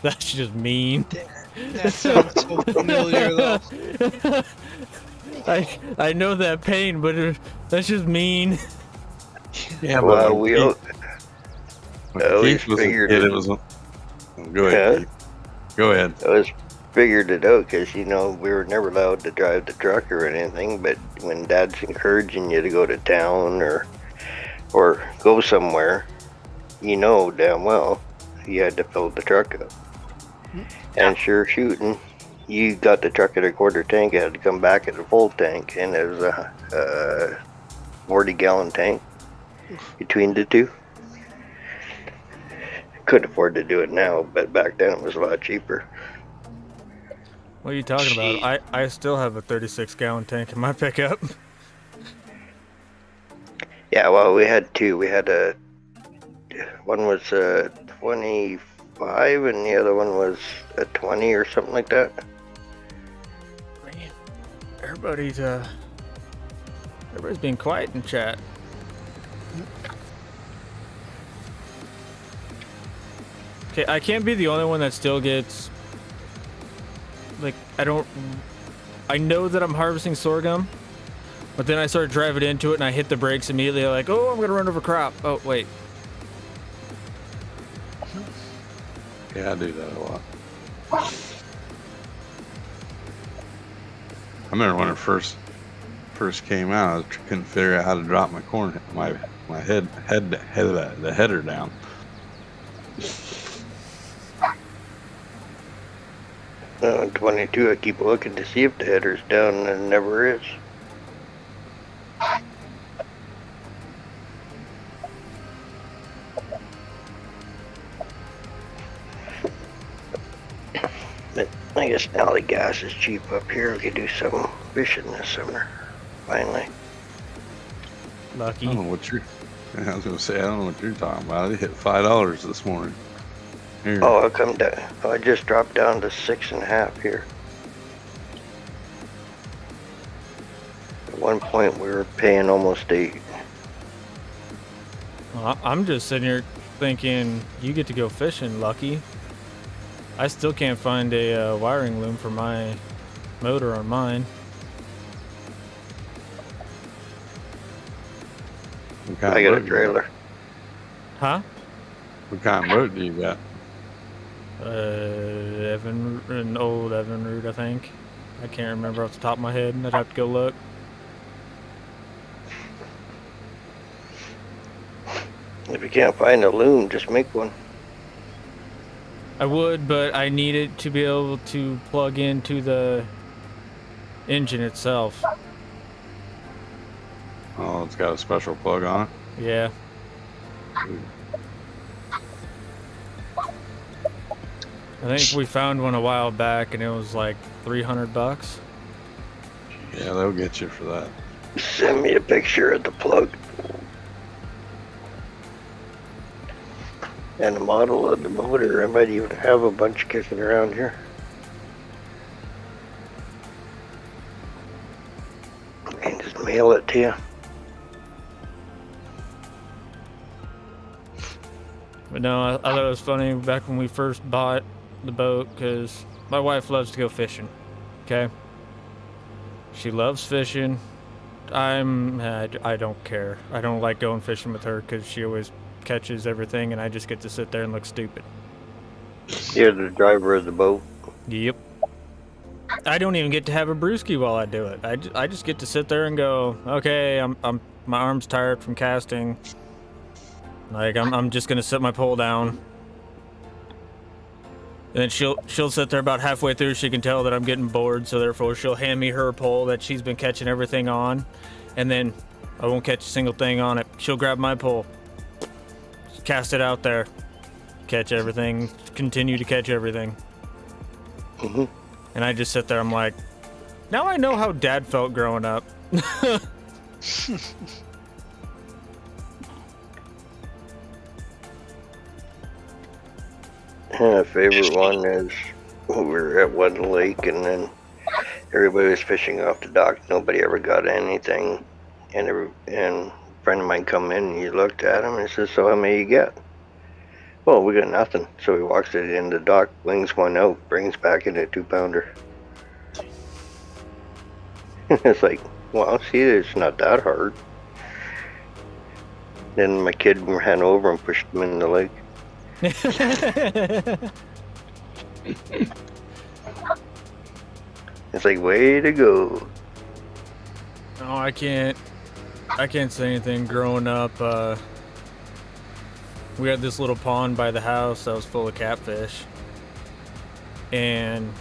That's just mean. That sounds so familiar, though. I know that pain, but that's just mean. Yeah, Well, but we when I always Keith was a figured kid, it- it was. Go ahead. Yeah. Keith. Go ahead. I always figured it out because, we were never allowed to drive the truck or anything, but when Dad's encouraging you to go to town or go somewhere, damn well you had to fill the truck up. And sure shooting, you got the truck at a quarter tank, it had to come back at a full tank, and it was a 40-gallon tank between the two. Couldn't afford to do it now, but back then it was a lot cheaper. What are you talking about? I still have a 36-gallon tank in my pickup. Yeah, well, we had two. We had one was 25 and the other one was a 20 or something like that. Man, everybody's being quiet in chat. Okay, I can't be the only one that still gets like I know that I'm harvesting sorghum, but then I start driving into it and I hit the brakes immediately like, oh, I'm gonna run over crop. Oh wait. Yeah, I do that a lot. I remember when it first came out, I couldn't figure out how to drop my corn, my the header down. 22, I keep looking to see if the header's down, and it never is. But I guess now the gas is cheap up here, we could do some fishing this summer, finally. I Lucky. don't know what you're. I was gonna say I don't know what you're talking about. It hit $5 this morning. Here. Oh, I'll come down. Oh, I just dropped down to 6.5 here. At one point, we were paying almost 8. Well, I'm just sitting here thinking you get to go fishing, Lucky. I still can't find a wiring loom for my motor on mine. What kind I of got a boat do you trailer. Huh? What kind of boat do you got? An old Evinrude, I think. I can't remember off the top of my head. I'd have to go look. If you can't find a loom, just make one. I would, but I need it to be able to plug into the engine itself. Oh, it's got a special plug on it. Yeah. I think we found one a while back and it was like $300. Yeah, they'll get you for that. Send me a picture of the plug. And the model of the motor. I might even have a bunch kicking around here. I can just mail it to you. But no, I thought it was funny back when we first bought the boat because my wife loves to go fishing. Okay? She loves fishing. I don't care. I don't like going fishing with her because she always catches everything and I just get to sit there and look stupid. You're the driver of the boat. Yep. I don't even get to have a brewski while I do it. I just get to sit there and go, okay, my arm's tired from casting. Like I'm just gonna set my pole down. And then she'll sit there about halfway through. She can tell that I'm getting bored, so therefore she'll hand me her pole that she's been catching everything on, and then I won't catch a single thing on it. She'll grab my pole, cast it out there, catch everything, continue to catch everything. Mm-hmm. And I just sit there. I'm like, now I know how Dad felt growing up. Favorite one is we were at one lake and then everybody was fishing off the dock. Nobody ever got anything. And a friend of mine come in and he looked at him and he says, so how many you get? Well, we got nothing. So he walks it in the dock, wings one out, brings back in a 2-pounder. It's like, well, see, it's not that hard. Then my kid ran over and pushed him in the lake. It's like, way to go. Oh, I can't say anything. Growing up, we had this little pond by the house that was full of catfish, and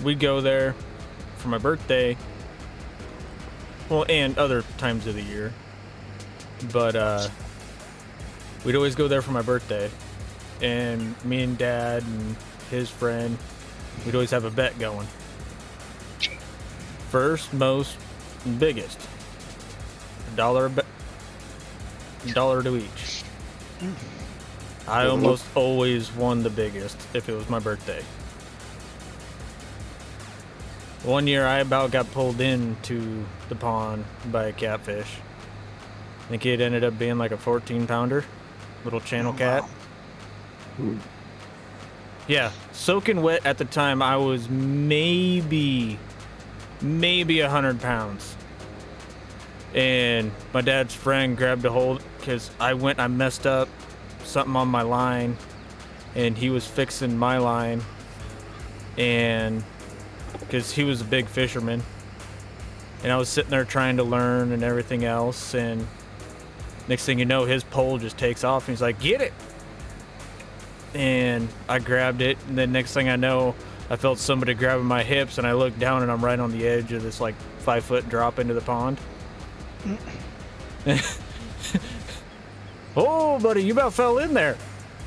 we'd go there for my birthday. Well, and other times of the year, but we'd always go there for my birthday. And me and Dad and his friend, we'd always have a bet going. First, most, and biggest. $1 to each. I almost always won the biggest if it was my birthday. One year I about got pulled into the pond by a catfish. I think it ended up being like a 14-pounder, little channel cat. Wow. Yeah, soaking wet at the time. I was maybe 100 pounds. And my dad's friend grabbed a hold because I messed up something on my line, and he was fixing my line, and because he was a big fisherman, and I was sitting there trying to learn and everything else, and next thing you know, his pole just takes off and he's like, get it. And I grabbed it, and then next thing I know, I felt somebody grabbing my hips, and I looked down and I'm right on the edge of this like 5-foot drop into the pond. Oh, buddy, you about fell in there.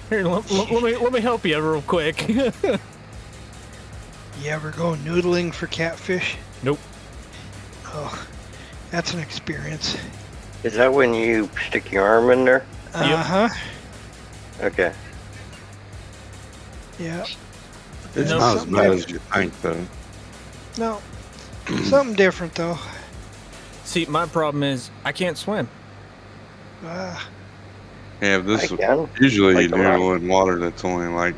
Here, let me help you real quick. You ever go noodling for catfish? Nope. Oh, that's an experience. Is that when you stick your arm in there? Uh-huh. Okay. Yeah. It's No, not as something bad as different. you think, though. No. Something different, though. See, my problem is I can't swim. Ah, Yeah, this I can. usually Like you the do rock. it in water that's only like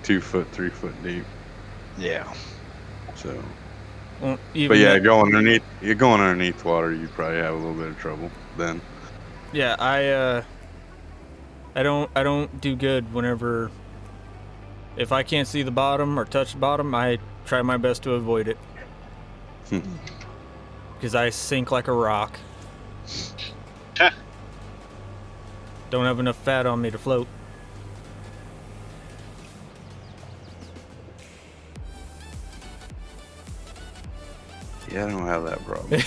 2 foot, 3 foot deep. yeah. So, Well, but yeah, that- going underneath water, you probably have a little bit of trouble then. yeah, I don't do good whenever, if I can't see the bottom or touch the bottom, I try my best to avoid it. Because I sink like a rock. Don't have enough fat on me to float. Yeah, I don't have that problem.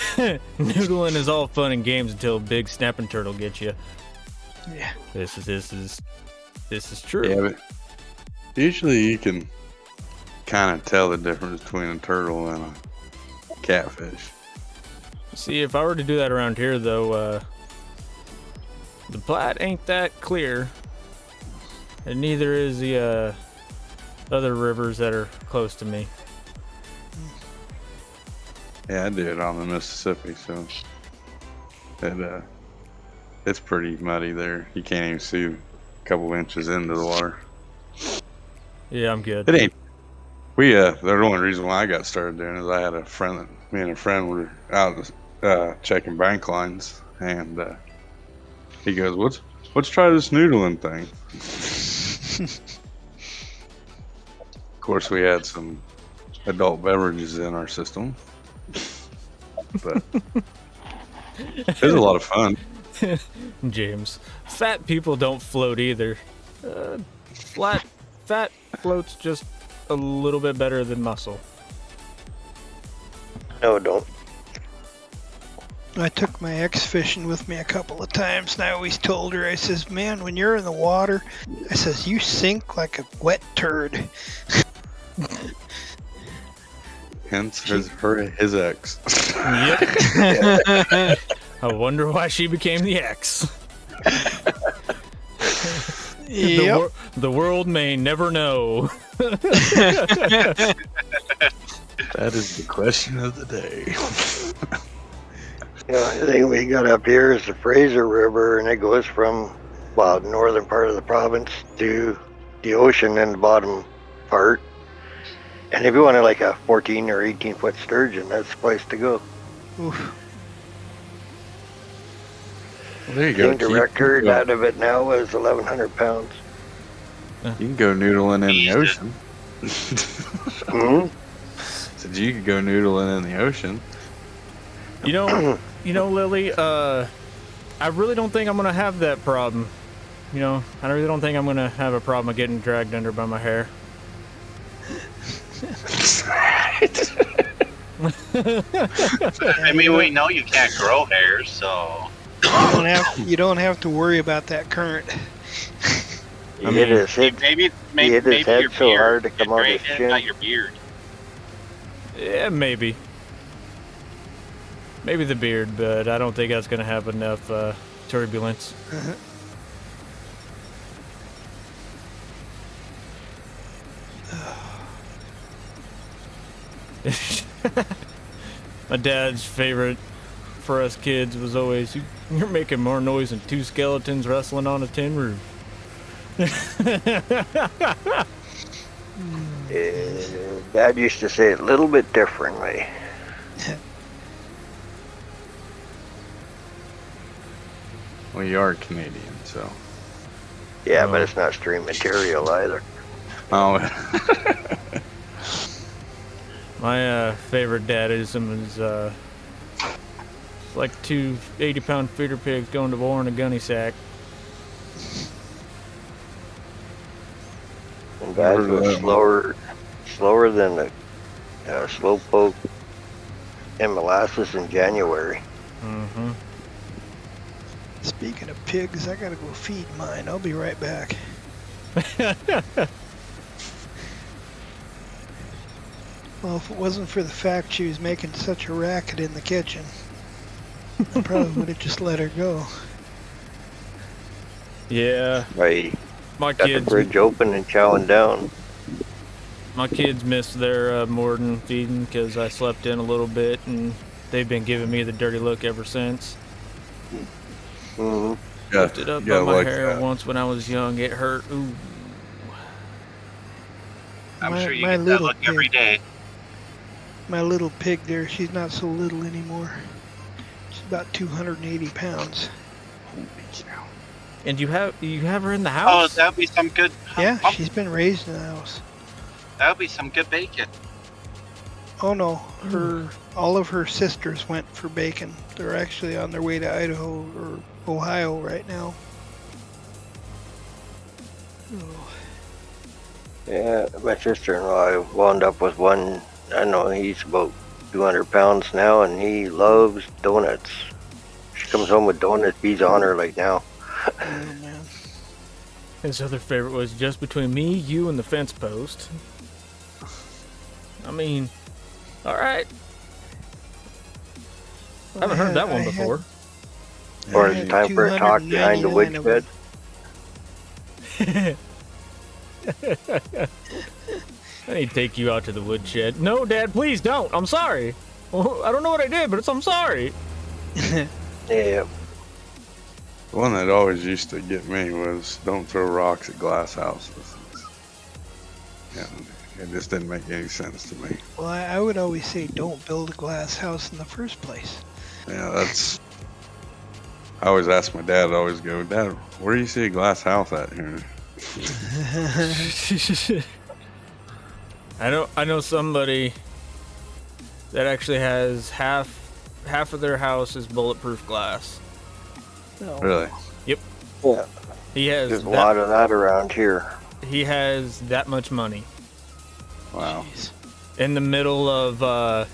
Noodling is all fun and games until a big snapping turtle gets you. Yeah. This is true. Yeah, but usually you can kind of tell the difference between a turtle and a catfish. See, if I were to do that around here, though, the Platte ain't that clear, and neither is the other rivers that are close to me. Yeah, I do it on the Mississippi, so it's pretty muddy there. You can't even see a couple inches into the water. Yeah, I'm good. It ain't. The only reason why I got started doing it is I had a friend that me and a friend were out checking bank lines, and he goes, "Let's try this noodling thing." Of course, we had some adult beverages in our system. But it was a lot of fun. James, fat people don't float either. Fat floats just a little bit better than muscle. No, don't. I took my ex fishing with me a couple of times, and I always told her, I says, man, when you're in the water, I says, you sink like a wet turd. Hence his ex. Yep. I wonder why she became the ex. Yep. The world may never know. That is the question of the day. The only thing we got up here is the Fraser River, and it goes from, well, the northern part of the province to the ocean in the bottom part. And if you wanted like a 14 or 18 foot sturgeon, that's the place to go. Oof. Well, there you I go. think the record out of it now is 1,100 pounds. You can go noodling in the ocean. Hmm? Said you could go noodling in the ocean. You know, Lily, I really don't think I'm gonna have that problem. You know, I really don't think I'm gonna have a problem of getting dragged under by my hair. I mean, we know you can't grow hair, so. You don't have to worry about that current. He hit his head, Maybe hit his head your so beard. hard to come out his Not chin. your beard. Yeah, maybe. Maybe the beard, but I don't think that's gonna have enough turbulence. My dad's favorite for us kids was always, "You're making more noise than two skeletons wrestling on a tin roof." Dad used to say it a little bit differently. Well, you are Canadian, so. Yeah, but it's not stream material either. Oh, My favorite dadism is like two 80-pound feeder pigs going to war in a gunny sack. And guys Heard of go that. slower than the slowpoke and molasses in January. Mm-hmm. Speaking of pigs, I gotta go feed mine. I'll be right back. Well, if it wasn't for the fact she was making such a racket in the kitchen, I probably would have just let her go. Yeah, Right, my got the kids, fridge open and chowing down. my kids miss their Morden feeding because I slept in a little bit, and they've been giving me the dirty look ever since. Hmm. yeah, Lifted up yeah, by my like hair that. once when I was young. It hurt. Ooh. I'm My- sure you my get that little look every day. My little pig there, she's not so little anymore. She's about 280 pounds. And you have her in the Oh, house? that'd be some good. Yeah, she's been raised in the house. That'd be some good bacon. Oh no, all of her sisters went for bacon. They're actually on their way to Idaho or Ohio right now. Oh, Yeah, my sister-in-law wound up with one. I know he's about 200 pounds now, and he loves donuts. She comes home with donuts. He's on her like now. oh man. His other favorite was just between me, you, and the fence post. I mean, all right. I haven't heard that one I had- before. Or I is it had time for a talk behind the 299 of woodshed? I need to take you out to the woodshed. No, Dad, please don't. I'm sorry. Well, I don't know what I did, but I'm sorry. Yeah. The one that always used to get me was don't throw rocks at glass houses. Yeah, it just didn't make any sense to me. Well, I would always say don't build a glass house in the first place. Yeah, that's. I always ask my dad. I always go, Dad, where do you see a glass house at here? I know somebody that actually has half of their house is bulletproof glass. Really? Yep. Yeah. He has There's a lot of that around here. He has that much money Wow. Jeez. in the middle of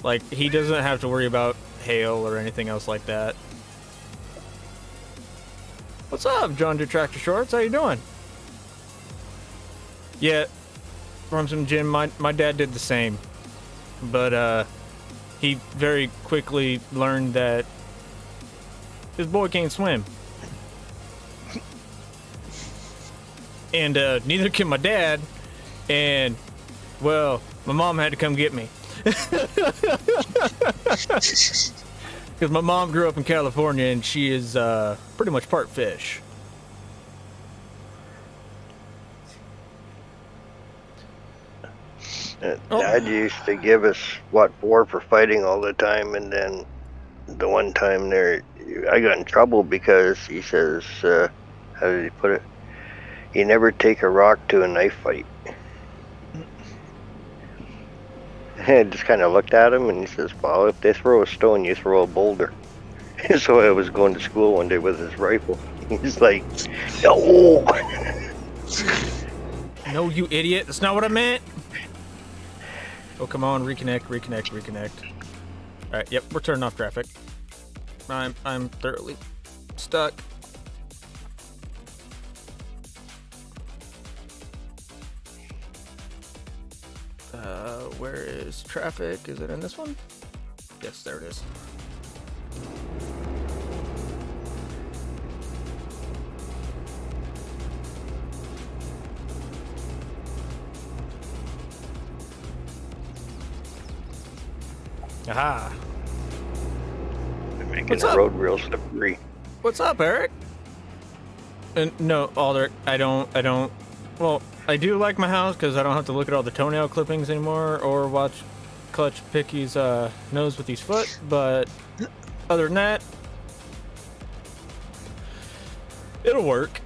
like he doesn't have to worry about hail or anything else like that. What's up, John Deere Tractor Shorts? How you doing? Yeah, from some gym. My dad did the same, but he very quickly learned that his boy can't swim, and neither can my dad. And well, my mom had to come get me because my mom grew up in California and she is pretty much part fish. Dad used to give us what for fighting all the time, and then the one time there, I got in trouble because he says, how did he put it? You never take a rock to a knife fight. I just kind of looked at him and he says, well, if they throw a stone, you throw a boulder. So I was going to school one day with his rifle. He's like, no. No, you idiot. That's not what I meant. Oh, come on. Reconnect. All right. Yep. We're turning off traffic. I'm thoroughly stuck. Where is traffic? Is it in this one? Yes, there it is. Aha. They're making What's the up? road real slippery. What's up, Eric? No, Alder, I don't. Well, I do like my house because I don't have to look at all the toenail clippings anymore or watch Clutch pick his nose with his foot. But other than that, it'll work.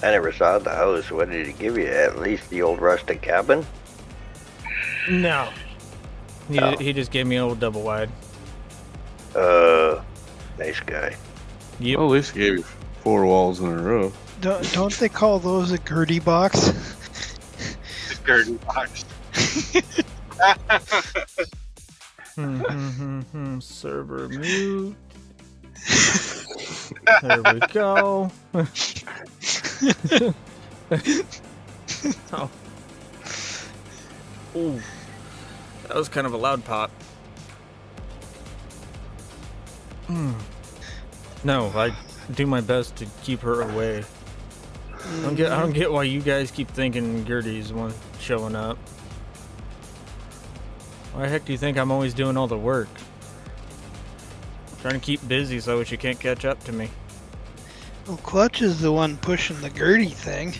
I never saw the house. What did he give you? At least the old rustic cabin? No. He just gave me an old double wide. Nice guy. Yep. Well, at least he gave you 4 walls and a roof. Don't they call those a Gertie box? The curtain box. Server mute. There we go. Oh. Ooh. That was kind of a loud pop. No, I do my best to keep her away. I don't get why you guys keep thinking Gertie's the one showing up. Why the heck do you think I'm always doing all the work? Trying to keep busy so she can't catch up to me. Well, Clutch is the one pushing the Gertie thing.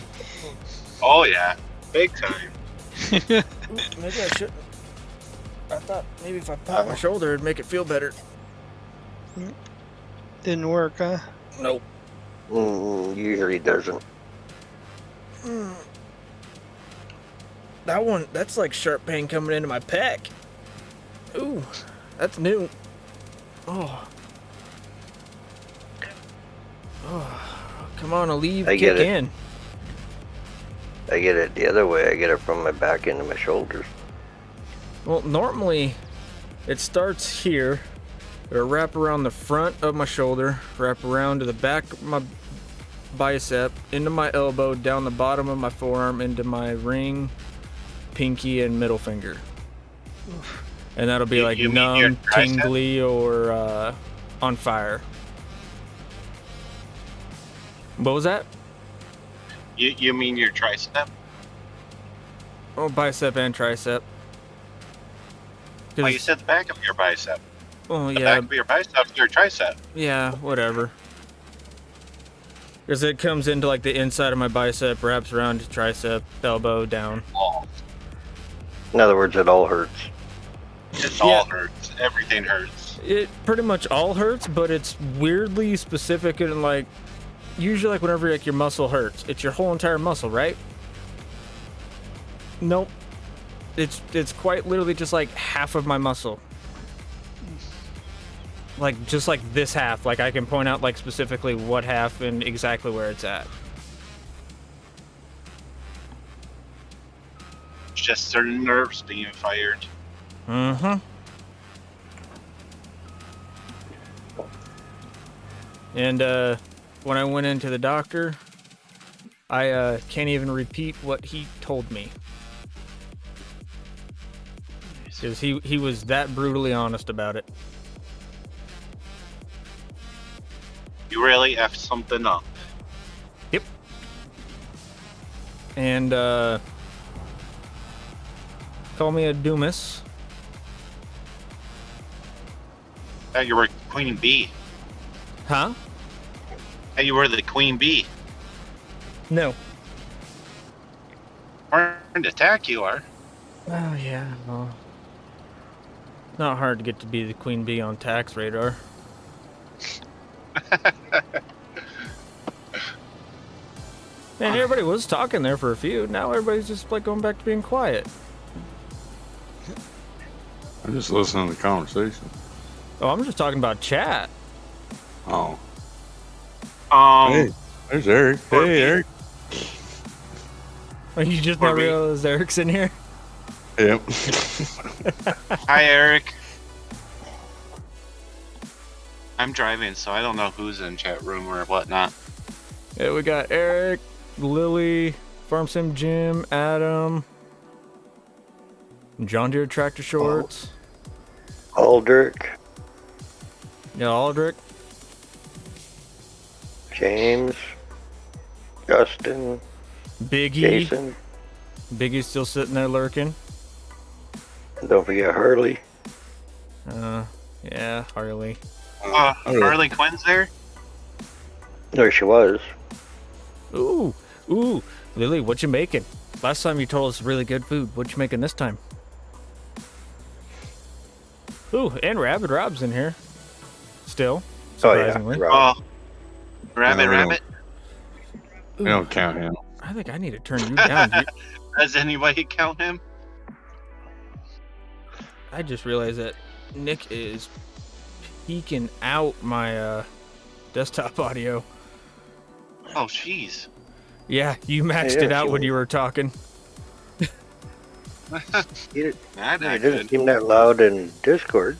Oh yeah, big time. Maybe I shouldn't. I thought maybe if I pat my shoulder it'd make it feel better. Didn't work, huh? Nope. Usually doesn't. That's like sharp pain coming into my pec. Ooh, that's new. Oh. Oh, come on, Aleve, I get kick it. in. I get it the other way. I get it from my back into my shoulders. Well, normally it starts here. It'll wrap around the front of my shoulder, wrap around to the back of my bicep, into my elbow, down the bottom of my forearm, into my ring, pinky, and middle finger. And that'll be like You mean your numb, tricep? tingly, or on fire. What was that? You mean your tricep? Oh, bicep and tricep. Oh, you said the back of your bicep. Oh, The yeah. back of your bicep is your tricep. Yeah, whatever. Because it comes into like the inside of my bicep, wraps around to tricep, elbow, down. Oh, In other words, it all hurts. it Yeah. all hurts. Everything hurts. It pretty much all hurts, but it's weirdly specific in like usually like whenever like your muscle hurts, it's your whole entire muscle, right? Nope. It's quite literally just like half of my muscle. Like just like this half. Like I can point out like specifically what half and exactly where it's at. It's just certain nerves being fired. Mm-hmm. And when I went into the doctor, I can't even repeat what he told me. Because he was that brutally honest about it. You really effed something up. Yep. And call me a doomus. Thought you were Queen Bee. Huh? Thought you were the Queen Bee. No. Hard attack you are. Oh, yeah. Well, not hard to get to be the queen bee on tax radar. Man, everybody was talking there for a few. Now everybody's just like going back to being quiet. I'm just listening to the conversation. Oh, I'm just talking about chat. Oh. Um, Hey, there's Eric. Hey, Eric. Oh, you just Or now me. realized Eric's in here? Yep. Hi, Eric. I'm driving, so I don't know who's in chat room or whatnot. Yeah, we got Eric, Lily, Farm Sim Jim, Adam, John Deere Tractor Shorts. Aldrich, Yeah, Aldrich. James, Justin, Biggie. Jason. Biggie's still sitting there lurking. Don't forget Hurley. Yeah, Harley. Harley Quinn's there? There she was. Ooh, Lily, what you making? Last time you told us really good food. What you making this time? Ooh, and Rabbit Rob's in here. Still, surprisingly. Oh, yeah. Rob. Oh, Rabbit, No. Rabbit. We don't count him. I think I need to turn you down. Does anybody count him? I just realized that Nick is peeking out my desktop audio. Oh, jeez. Yeah, you matched Yeah, it out she when was- you were talking. It That I doesn't could. seem that loud in Discord.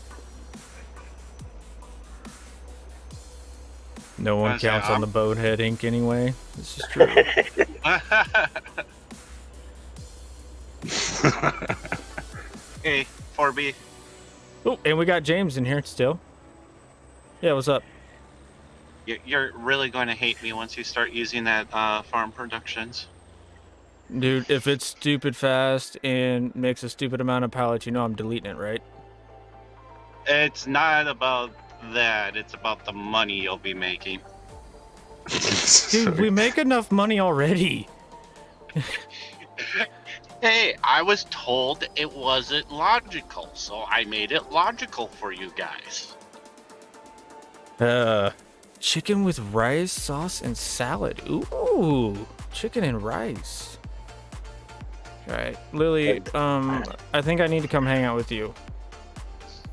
No one How's that, counts on huh? the Boathead Inc. anyway. This is true. Hey, 4B. Oh, and we got James in here still. Yeah, what's up? You're really going to hate me once you start using that Farm Productions. Dude, if it's stupid fast and makes a stupid amount of pallets, you know I'm deleting it, right? It's not about that. It's about the money you'll be making. Dude, we make enough money already. Hey, I was told it wasn't logical, so I made it logical for you guys. Chicken with rice, sauce, and salad. Ooh, chicken and rice. All right, Lily, I think I need to come hang out with you.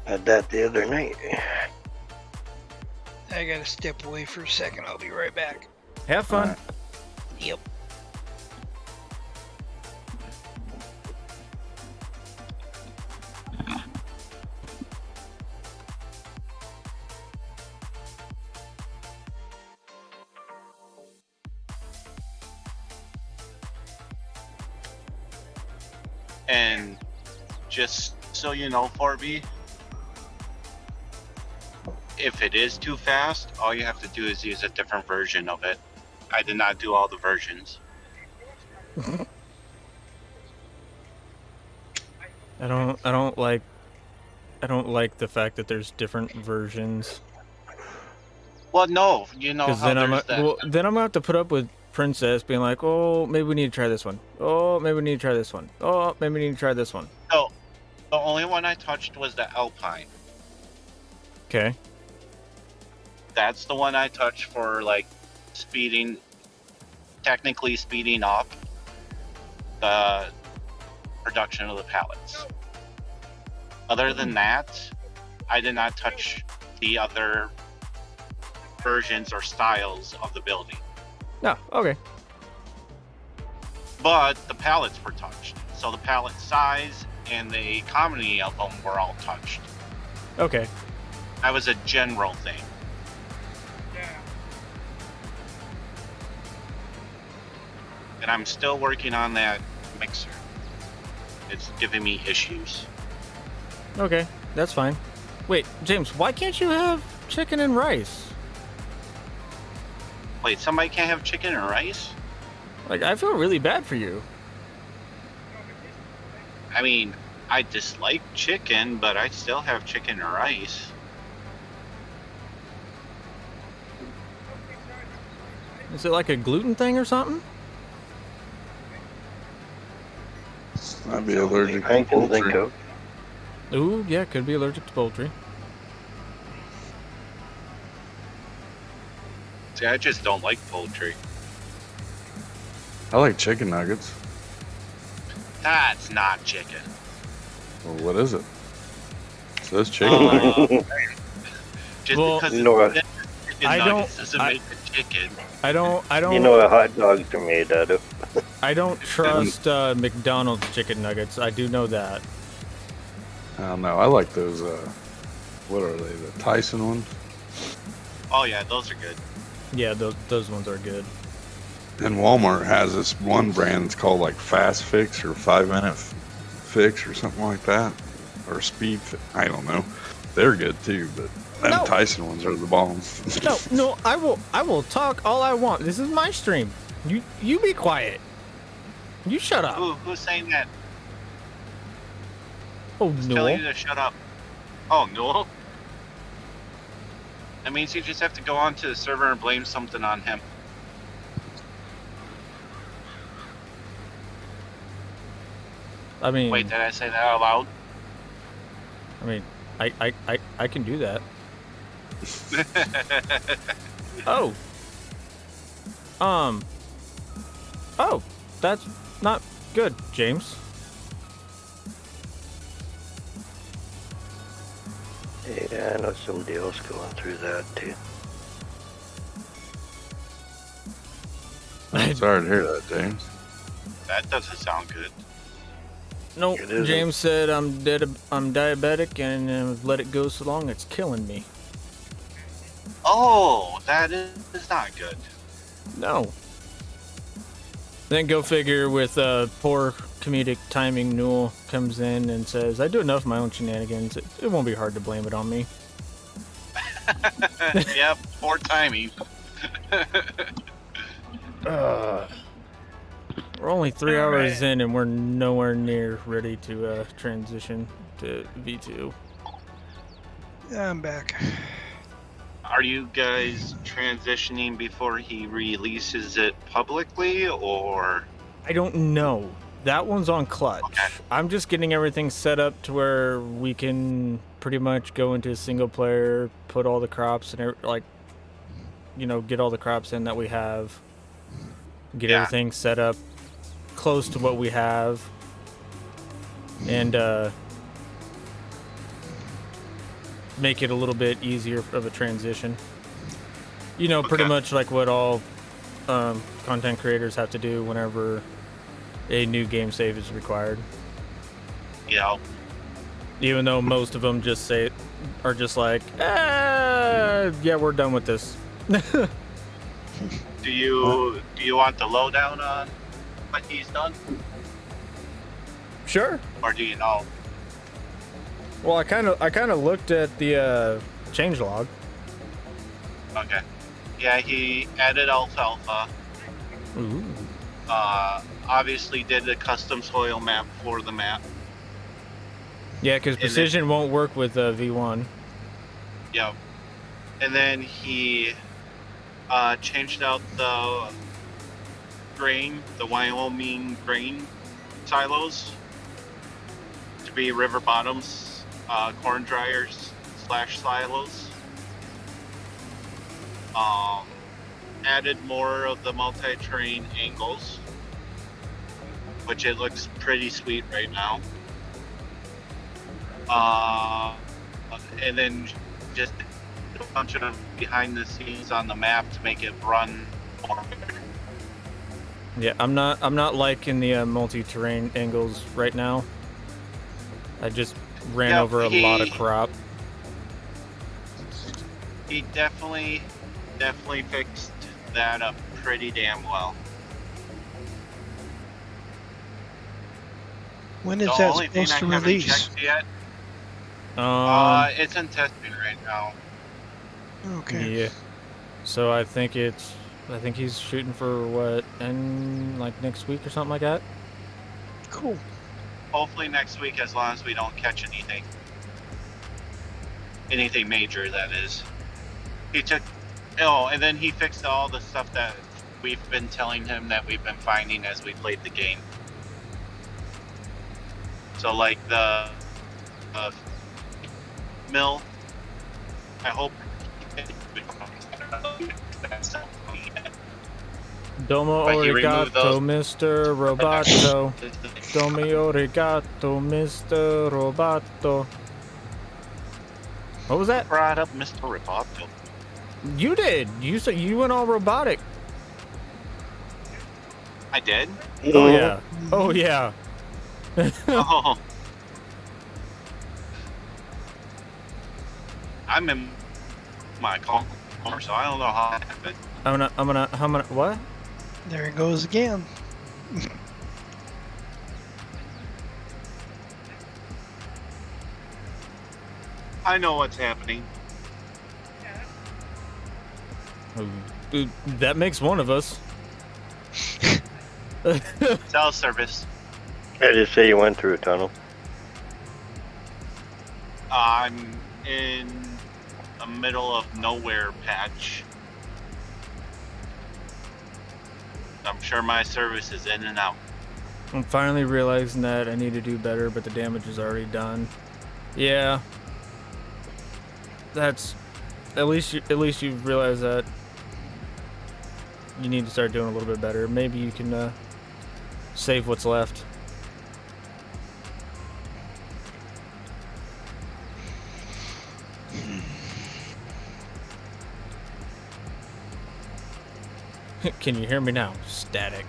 Had that the other night. I gotta step away for a second. I'll be right back. Have fun. Alright. Yep. And just so you know, 4B, if it is too fast, all you have to do is use a different version of it. I did not do all the versions. I don't like the fact that there's different versions. Well, no, you know Because how then I'm there's that. then I'm gonna have to put up with Princess being like, oh, maybe we need to try this one. Oh, maybe we need to try this one. Oh, maybe we need to try this one. No, the only one I touched was the Alpine. Okay. That's the one I touched for like technically speeding up the production of the pallets. Other than that, I did not touch the other versions or styles of the building. No, okay. But the pallets were touched. So the pallet size and the economy of them were all touched. Okay. That was a general thing. And I'm still working on that mixer. It's giving me issues. Okay, that's fine. Wait, James, why can't you have chicken and rice? Wait, somebody can't have chicken and rice? Like, I feel really bad for you. I mean, I dislike chicken, but I still have chicken and rice. Is it like a gluten thing or something? I'd be allergic I to can think poultry. of. Ooh, yeah, could be allergic to poultry. See, I just don't like poultry. I like chicken nuggets. That's not chicken. Well, what is it? It says chicken nuggets. Just Well, because You know what? it's chicken I nuggets don't- doesn't I- make it chicken. I don't You know what hot dogs are made out of. I don't trust McDonald's chicken nuggets. I do know that. I don't know. I like those. What are they? The Tyson ones. Oh yeah, those are good. Yeah, those ones are good. And Walmart has this one brand that's called like Fast Fix or 5 Minute Fix or something like that, or Speed. I don't know. They're good too, but them No. Tyson ones are the bomb. No, I will talk all I want. This is my stream. You be quiet. You shut up. Who's saying that? Oh Tell you no. to shut up. Oh no. That means you just have to go onto the server and blame something on him. I mean, Wait, did I say that out loud? I mean, I can do that. Oh. Oh, that's not good, James. Yeah, I know somebody else going through that too. I'm sorry to hear that, James. That doesn't sound good. No, It isn't. James said I'm diabetic and let it go so long it's killing me. Oh, that is not good. No. Then go figure with poor comedic timing, Newell comes in and says, I do enough of my own shenanigans. It won't be hard to blame it on me. Yep, poor timing. We're only 3 hours in and we're nowhere near ready to transition to V2. Yeah, I'm back. Are you guys transitioning before he releases it publicly, or? I don't know. That one's on Clutch. Okay. I'm just getting everything set up to where we can pretty much go into a single player, put all the crops and get all the crops in that we have, get Yeah. everything set up close to what we have, and make it a little bit easier of a transition. Pretty Okay. much like what all content creators have to do whenever a new game save is required. Yeah. Even though most of them are just like, yeah, we're done with this. Do you want the lowdown on what he's done, Sure. or do you know? Well, I kind of looked at the changelog. Okay. Yeah, he added alfalfa. Ooh. Obviously did a custom soil map for the map. Yeah, because it- precision won't work with V1. Yep. And then he changed out the grain, the Wyoming grain silos, to be river bottoms, corn dryers / silos. added more of the multi-terrain angles, which it looks pretty sweet right now. And then just a bunch of behind the scenes on the map to make it run more. Yeah, I'm not liking the multi-terrain angles right now. I just ran over a lot of crop. He definitely fixed that up pretty damn well. When is The that only thing supposed to I haven't release? checked yet, it's in testing right now. Okay. Yeah. So I think he's shooting for what, and like next week or something like that. Cool. Hopefully next week, as long as we don't catch anything major, that is. And then he fixed all the stuff that we've been telling him that we've been finding as we played the game. So like the mill, I hope. Domo But he removed arigato, those- Mr. Roboto. Domo arigato, Mr. Roboto. What was that? Brought up Mr. Roboto. You did. You said you went all robotic. I did? Oh yeah. Oh yeah. Oh. I'm in my car, so I don't know how that happened. I'm gonna, what? There it goes again. I know what's happening. That makes one of us. Cell service. I just say you went through a tunnel. I'm in the middle of nowhere patch. I'm sure my service is in and out. I'm finally realizing that I need to do better, but the damage is already done. Yeah. That's at least you realize that you need to start doing a little bit better. Maybe you can save what's left. Can you hear me now? Static.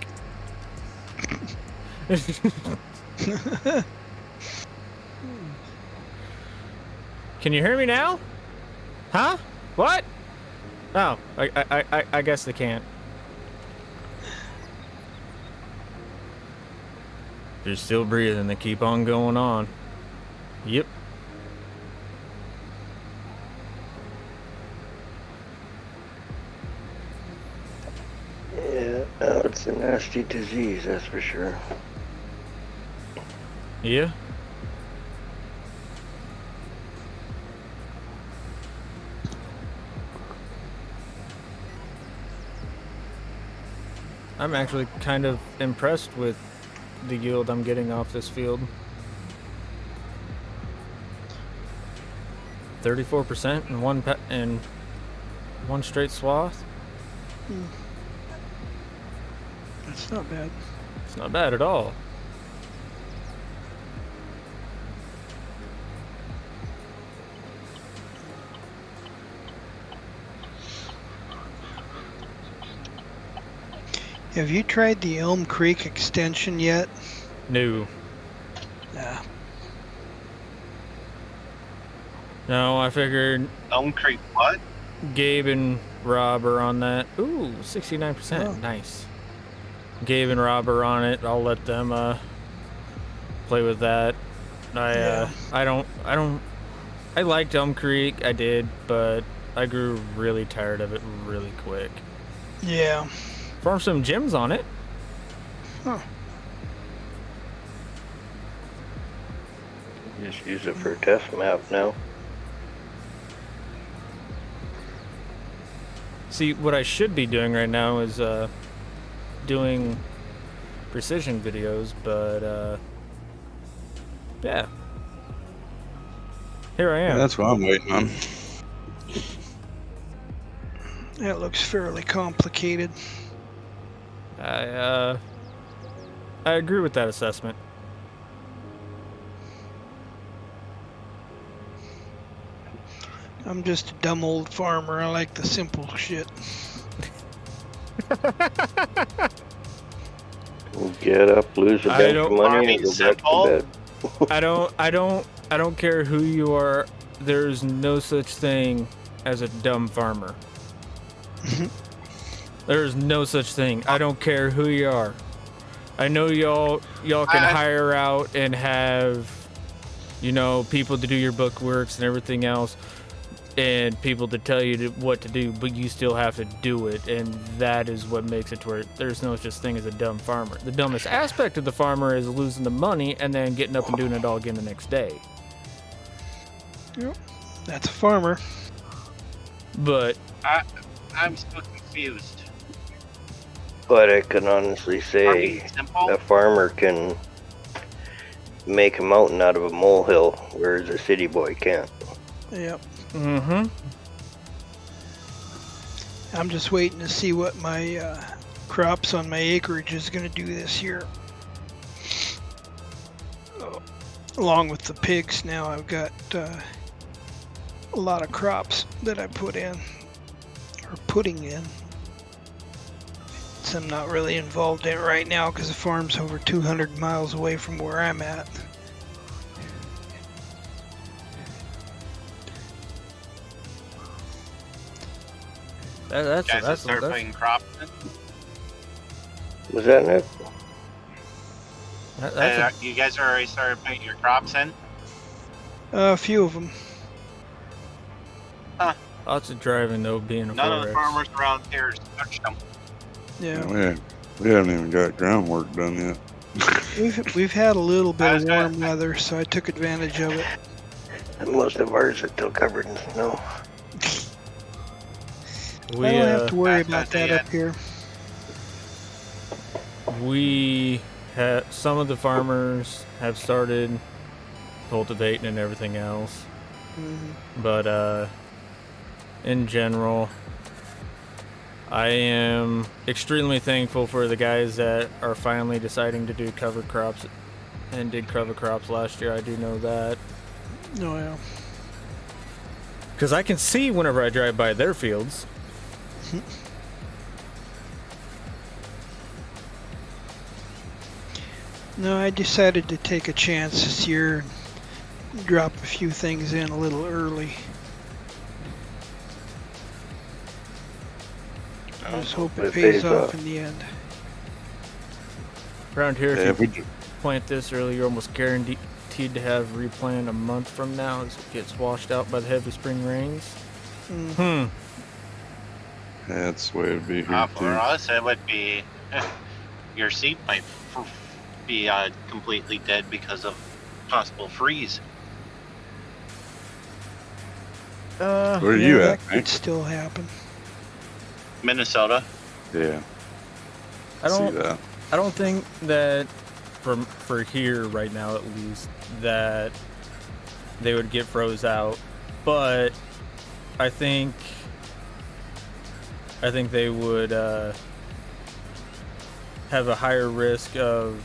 Can you hear me now? Huh? What? Oh, I guess they can't. They're still breathing. They keep on going on. Yep. Yeah, it's a nasty disease, that's for sure. Yeah. I'm actually kind of impressed with the yield I'm getting off this field. 34% in one straight swath. That's not bad. It's not bad at all. Have you tried the Elm Creek extension yet? No. Yeah. No, I figured Elm Creek, what? Gabe and Rob are on that. Ooh, 69%. Oh. Nice. Gabe and Rob are on it. I'll let them play with that. I liked Elm Creek, I did, but I grew really tired of it really quick. Yeah. Farmed some gems on it. Huh. Just use it for a test map now. See, what I should be doing right now is doing precision videos, but yeah. Here I am. That's what I'm waiting on. That looks fairly complicated. I agree with that assessment. I'm just a dumb old farmer. I like the simple shit. Get up, lose a I bunch of don't- money, and go back to bed. I don't care who you are. There's no such thing as a dumb farmer. There's no such thing. I don't care who you are. I know y'all can hire out and have, you know, people to do your book works and everything else, and people to tell you what to do, but you still have to do it, and that is what makes it to where there's no such thing as a dumb farmer. The dumbest aspect of the farmer is losing the money and then getting up and doing it all again the next day. Yep. That's a farmer. But I'm so confused. But I can honestly say Farming simple? a farmer can make a mountain out of a molehill, whereas a city boy can't. Yep. mm-hmm. I'm just waiting to see what my crops on my acreage is going to do this year. Along with the pigs, now I've got a lot of crops that I put in, or putting in. So I'm not really involved in it right now because the farm's over 200 miles away from where I'm at. You guys start putting crops in? Was that Nick? You guys already started putting your crops in? A few of them. Lots of driving though, being a None of the 4X. farmers around here has touched them. Yeah. We haven't even got groundwork done yet. We've had a little bit I of was gonna- warm weather, so I took advantage of it. And most of ours are still covered in snow. We I don't have to worry I was gonna about that say up here. we have some of the farmers have started cultivating and everything else, but in general, I am extremely thankful for the guys that are finally deciding to do cover crops and did cover crops last year. I do know that Oh yeah. because I can see whenever I drive by their fields. No, I decided to take a chance this year and drop a few things in a little early. I just hope it pays off in the end. Around here, Yeah, if you if we, plant this early, you're almost guaranteed to have replant a month from now as it gets washed out by the heavy spring rains. Mm. that's the way it'd be here For too. us, it would be your seed might be completely dead because of possible freeze. Where are you that at, could Nick? still happen. Minnesota. Yeah, I see don't. that. I don't think that for here right now at least that they would get froze out, but I think they would have a higher risk of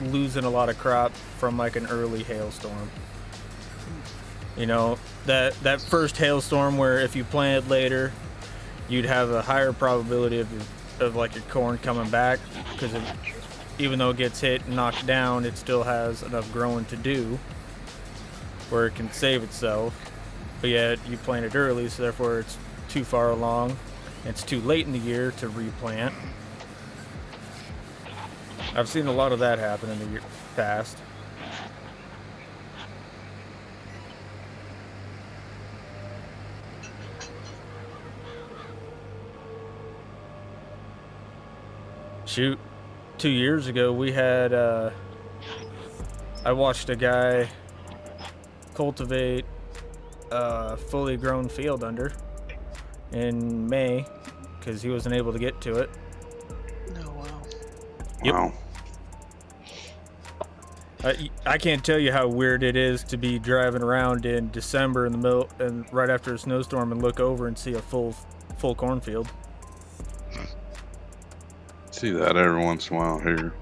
losing a lot of crop from like an early hailstorm. You know, that first hailstorm where if you planted later, you'd have a higher probability of like your corn coming back because even though it gets hit and knocked down, it still has enough growing to do where it can save itself. But yet you planted early, so therefore it's too far along. It's too late in the year to replant. I've seen a lot of that happen in the year past. Shoot, 2 years ago we had I watched a guy cultivate a fully grown field under in May because he wasn't able to get to it. Oh wow. Yep. Wow. I can't tell you how weird it is to be driving around in December in the middle and right after a snowstorm and look over and see a full cornfield. See that every once in a while here.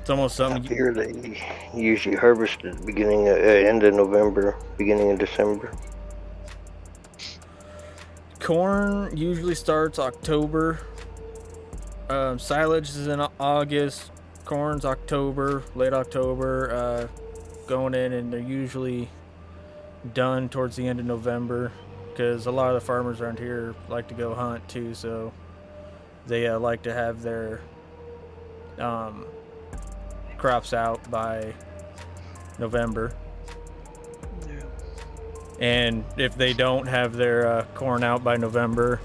It's almost something. Up here, they usually harvest at the beginning, end of November, beginning of December. Corn usually starts October. Silage is in August. Corn's October, late October, going in, and they're usually done towards the end of November because a lot of the farmers around here like to go hunt too, so they like to have their crops out by November. Yeah. And if they don't have their corn out by November,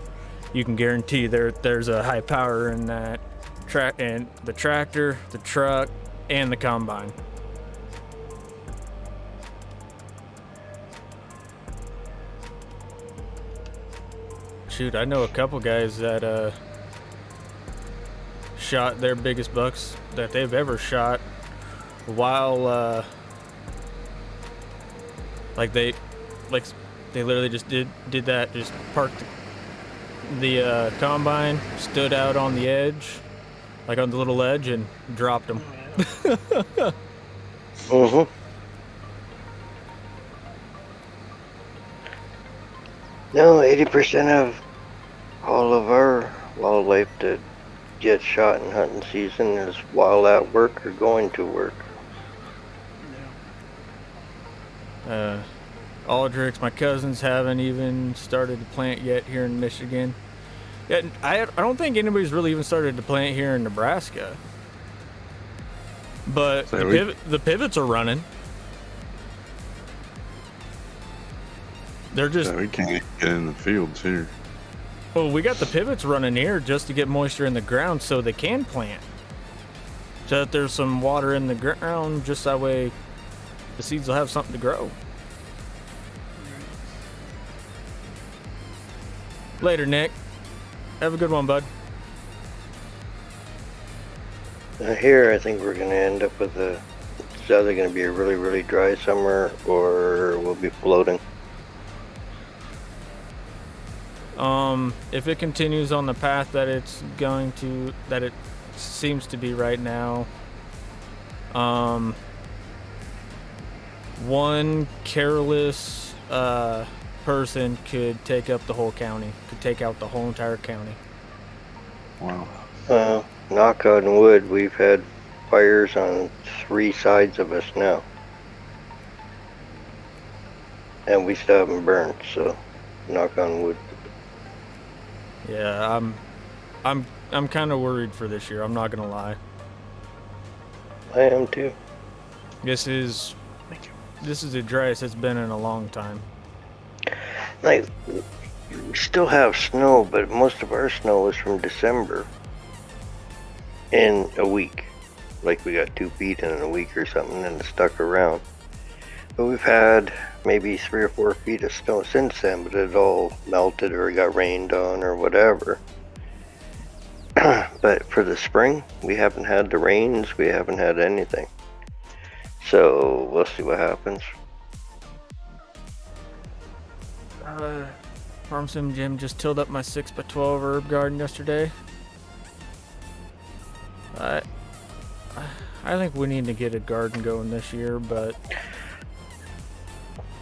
you can guarantee there's a high power in that and the tractor, the truck, and the combine. Shoot, I know a couple guys that shot their biggest bucks that they've ever shot while they literally just did that, just parked the combine, stood out on the edge, like on the little ledge, and dropped them. Mm-hmm. No, 80% of all of our wildlife that gets shot in hunting season is while at work or going to work. Aldrich's, my cousins haven't even started to plant yet here in Michigan. Yeah, I don't think anybody's really even started to plant here in Nebraska. But the pivots are running. They're just... So we can't get in the fields here. Well, we got the pivots running here just to get moisture in the ground so they can plant. So that there's some water in the ground, just that way the seeds will have something to grow. Later, Nick. Have a good one, bud. Here, I think we're going to end up with it's either going to be a really, really dry summer or we'll be floating. If it continues on the path that it seems to be right now, one careless person could take up the whole county, could take out the whole entire county. Wow. Knock on wood, we've had fires on 3 sides of us now. And we still haven't burned, so knock on wood. Yeah, I'm kind of worried for this year, I'm not gonna lie. I am too. This is the driest it's been in a long time. Like, we still have snow, but most of our snow is from December. In a week. Like, we got 2 feet in a week or something and it's stuck around. But we've had maybe 3 or 4 feet of snow since then, but it all melted or got rained on or whatever. But for the spring, we haven't had the rains, we haven't had anything. So, we'll see what happens. Farm Sim Jim just tilled up my 6x12 herb garden yesterday. I think we need to get a garden going this year, but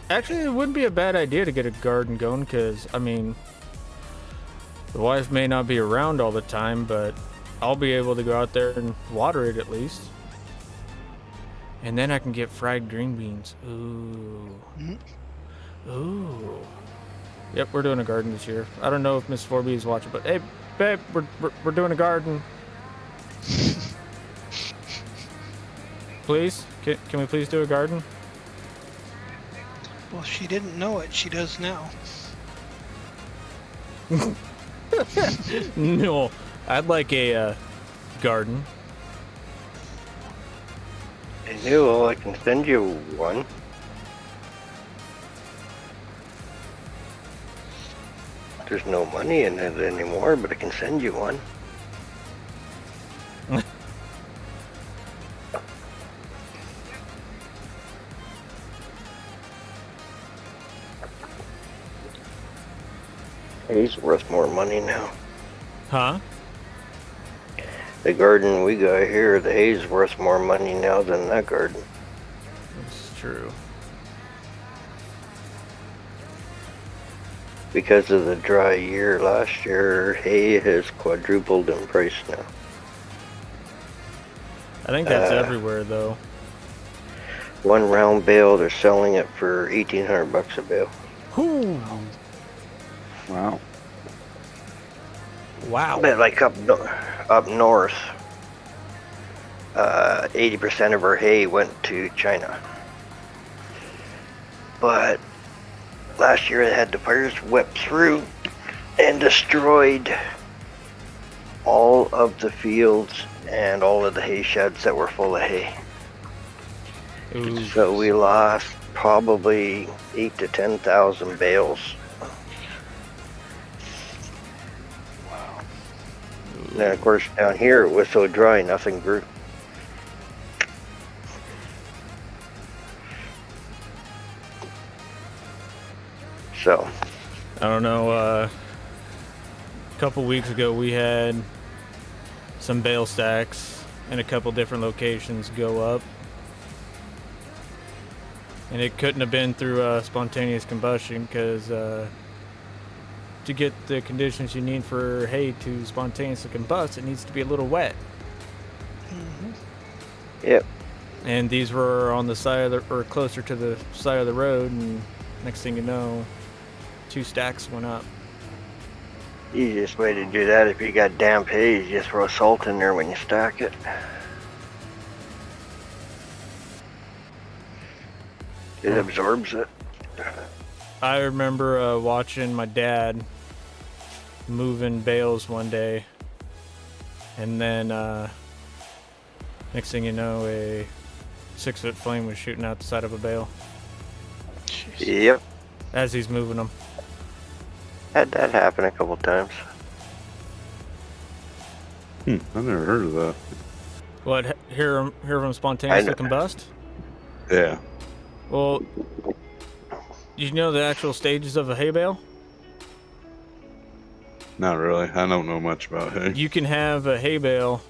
actually it wouldn't be a bad idea to get a garden going because, I mean, the wife may not be around all the time, but I'll be able to go out there and water it at least. And then I can get fried green beans. Ooh. Ooh. Yep, we're doing a garden this year. I don't know if Miss 4B is watching, but hey, babe, we're doing a garden. Please? Can we please do a garden? Well, she didn't know it. She does now. No, I'd like a garden. I knew, well, I can send you one. There's no money in it anymore, but I can send you one. Hay's worth more money now. Huh? The garden we got here, the hay's worth more money now than that garden. That's true. Because of the dry year last year, hay has quadrupled in price now. I think that's everywhere though. One round bale, they're selling it for $1,800 a bale. Whoo! Wow. Wow. But like up north, 80% of our hay went to China. But last year they had the fires whip through and destroyed all of the fields and all of the hay sheds that were full of hay. Ooh. So we lost probably 8,000 to 10,000 bales. And then of course down here it was so dry nothing grew. So I don't know, a couple weeks ago we had some bale stacks in a couple different locations go up. And it couldn't have been through spontaneous combustion because to get the conditions you need for hay to spontaneously combust, it needs to be a little wet. yep. And these were on the side of the, or closer to the side of the road, and next thing you know, 2 stacks went up. Easiest way to do that if you got damp hay is just throw salt in there when you stack it. It absorbs it. I remember watching my dad moving bales one day, and then next thing you know, a 6-foot flame was shooting out the side of a bale Yep. as he's moving them. Had that happen a couple times. I never heard of that. What, hear them spontaneously combust? Yeah. Well, do you know the actual stages of a hay bale? Not really. I don't know much about hay. You can have a hay bale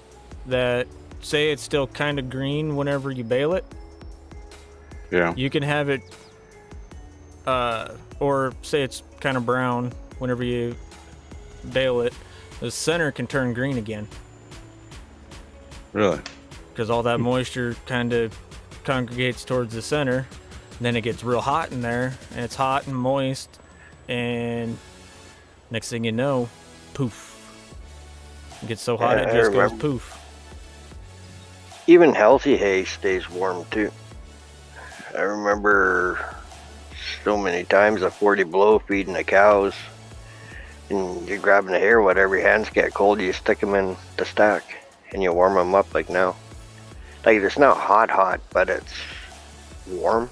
that, say it's still kind of green whenever you bale it. Yeah. You can have it, or say it's kind of brown whenever you bale it. The center can turn green again Really? because all that moisture kind of congregates towards the center. Then it gets real hot in there, and it's hot and moist, and next thing you know, poof. It gets so hot Yeah, it I just goes remember. poof. Even healthy hay stays warm too. I remember so many times a 40 below feeding the cows, and you're grabbing the hay or whatever, your hands get cold, you stick them in the stack, and you warm them up like now. Like it's not hot, but it's warm.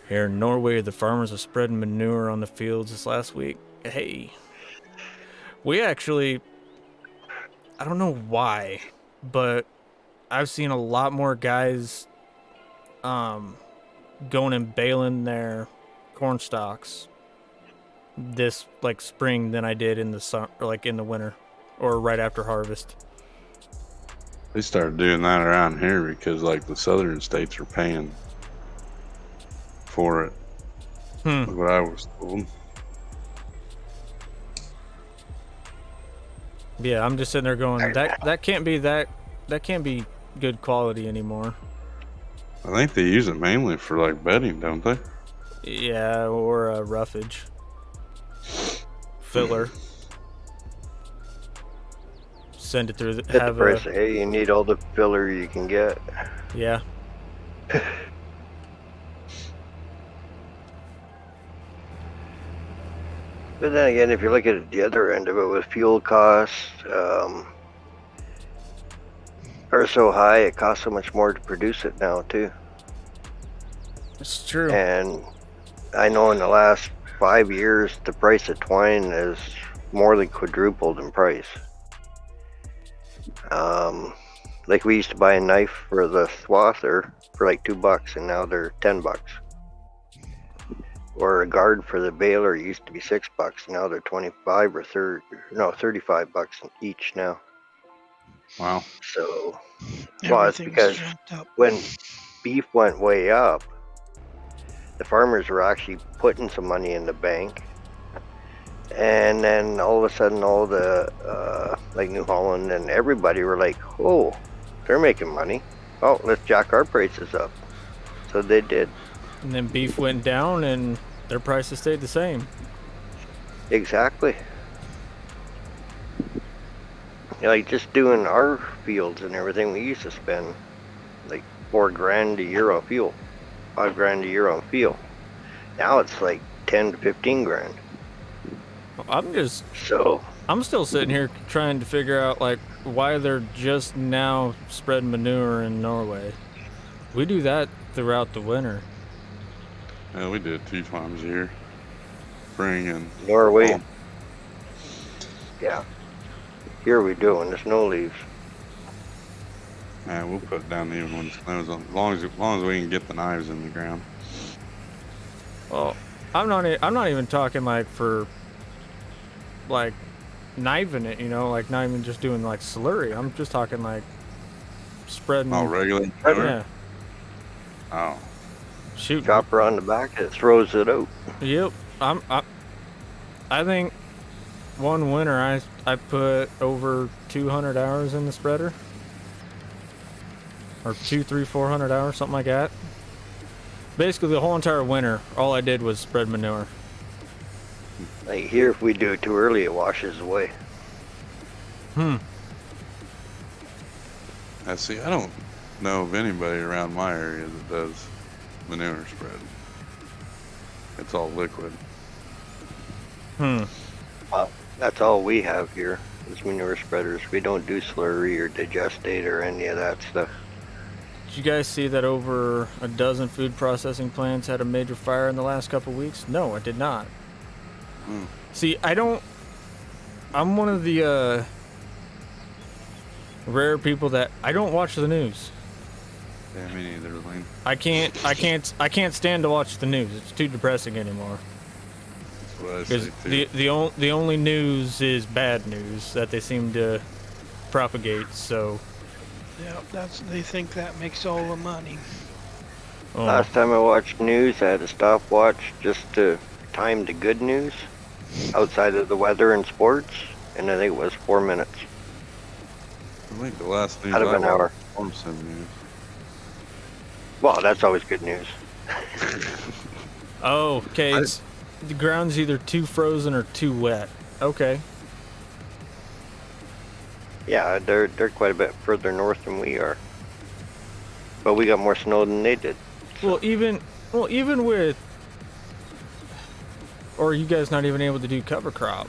Here in Norway, the farmers are spreading manure on the fields this last week. Hey, we actually, I don't know why, but I've seen a lot more guys going and baling their corn stalks this like spring than I did in the summer, or like in the winter, or right after harvest. They started doing that around here because like the southern states are paying for it. That's what I was told. Yeah, I'm just sitting there going, that can't be that can't be good quality anymore. I think they use it mainly for like bedding, don't they? Yeah, or roughage. Filler. Send it through the, At the have price a, of hay, you need all the filler you can get. yeah. But then again, if you look at the other end of it with fuel costs, are so high, it costs so much more to produce it now too. It's true. And I know in the last 5 years, the price of twine is more than quadrupled in price. Like we used to buy a knife for the swather for like $2, and now they're $10. or a guard for the baler used to be $6. Now they're 25 or 35 bucks each now. Wow. So, well, it's Everything's because jumped up. when beef went way up, the farmers were actually putting some money in the bank. And then all of a sudden, all the, like New Holland and everybody were like, oh, they're making money. Oh, let's jack our prices up. So they did. And then beef went down and their prices stayed the same. Exactly. Like just doing our fields and everything, we used to spend like $4,000 a year on fuel, $5,000 a year on fuel. Now it's like 10 to 15 grand. I'm still sitting here trying to figure out like why they're just now spreading manure in Norway. We do that throughout the winter. Yeah, we did 2 times a year. Spring and Norway. fall. Yeah. Here we do when the snow leaves. Yeah, we'll put it down even when it snows, as long as we can get the knives in the ground. Well, I'm not even talking like for like knifing it, you know, like not even just doing like slurry. I'm just talking like spreading. Oh, regular? Yeah. Oh. Shoot. Chopper on the back, it throws it out. Yep. I think one winter I put over 200 hours in the spreader. Or 400 hours, something like that. Basically the whole entire winter, all I did was spread manure. Like here, if we do it too early, it washes away. I see. I don't know of anybody around my area that does manure spread. It's all liquid. That's all we have here is manure spreaders. We don't do slurry or digestate or any of that stuff. Did you guys see that over a dozen food processing plants had a major fire in the last couple weeks? No, I did not. See, I'm one of the rare people that I don't watch the news. Yeah, me neither, Lane. I can't stand to watch the news. It's too depressing anymore. That's what I Because say too. the only news is bad news that they seem to propagate. So Yeah, they think that makes all the money. Last time I watched news, I had a stopwatch just to time the good news outside of the weather and sports, and I think it was 4 minutes. I think the last news out of I an hour. watched was news. Well, that's always good news. Oh, okay. The ground's either too frozen or too wet. Okay. Yeah, they're quite a bit further north than we are, but we got more snow than they did. Well, even with, or are you guys not even able to do cover crop?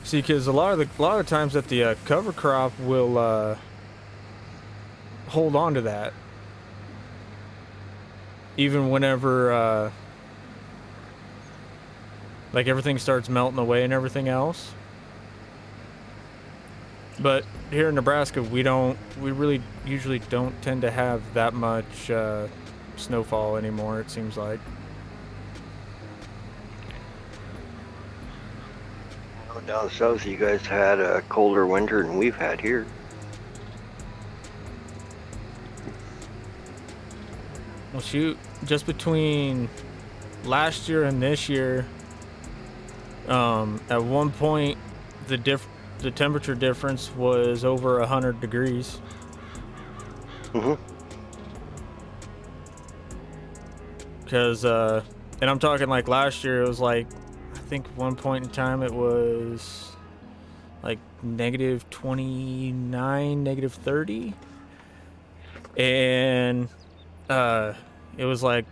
See, because a lot of times that the cover crop will hold on to that, even whenever like everything starts melting away and everything else. But here in Nebraska, we really usually don't tend to have that much snowfall anymore, it seems like. Down south, you guys had a colder winter than we've had here. Well, shoot, just between last year and this year, at one point, the temperature difference was over 100 degrees. Because, and I'm talking like last year, it was like, I think at one point in time it was like negative 29, negative 30. And it was like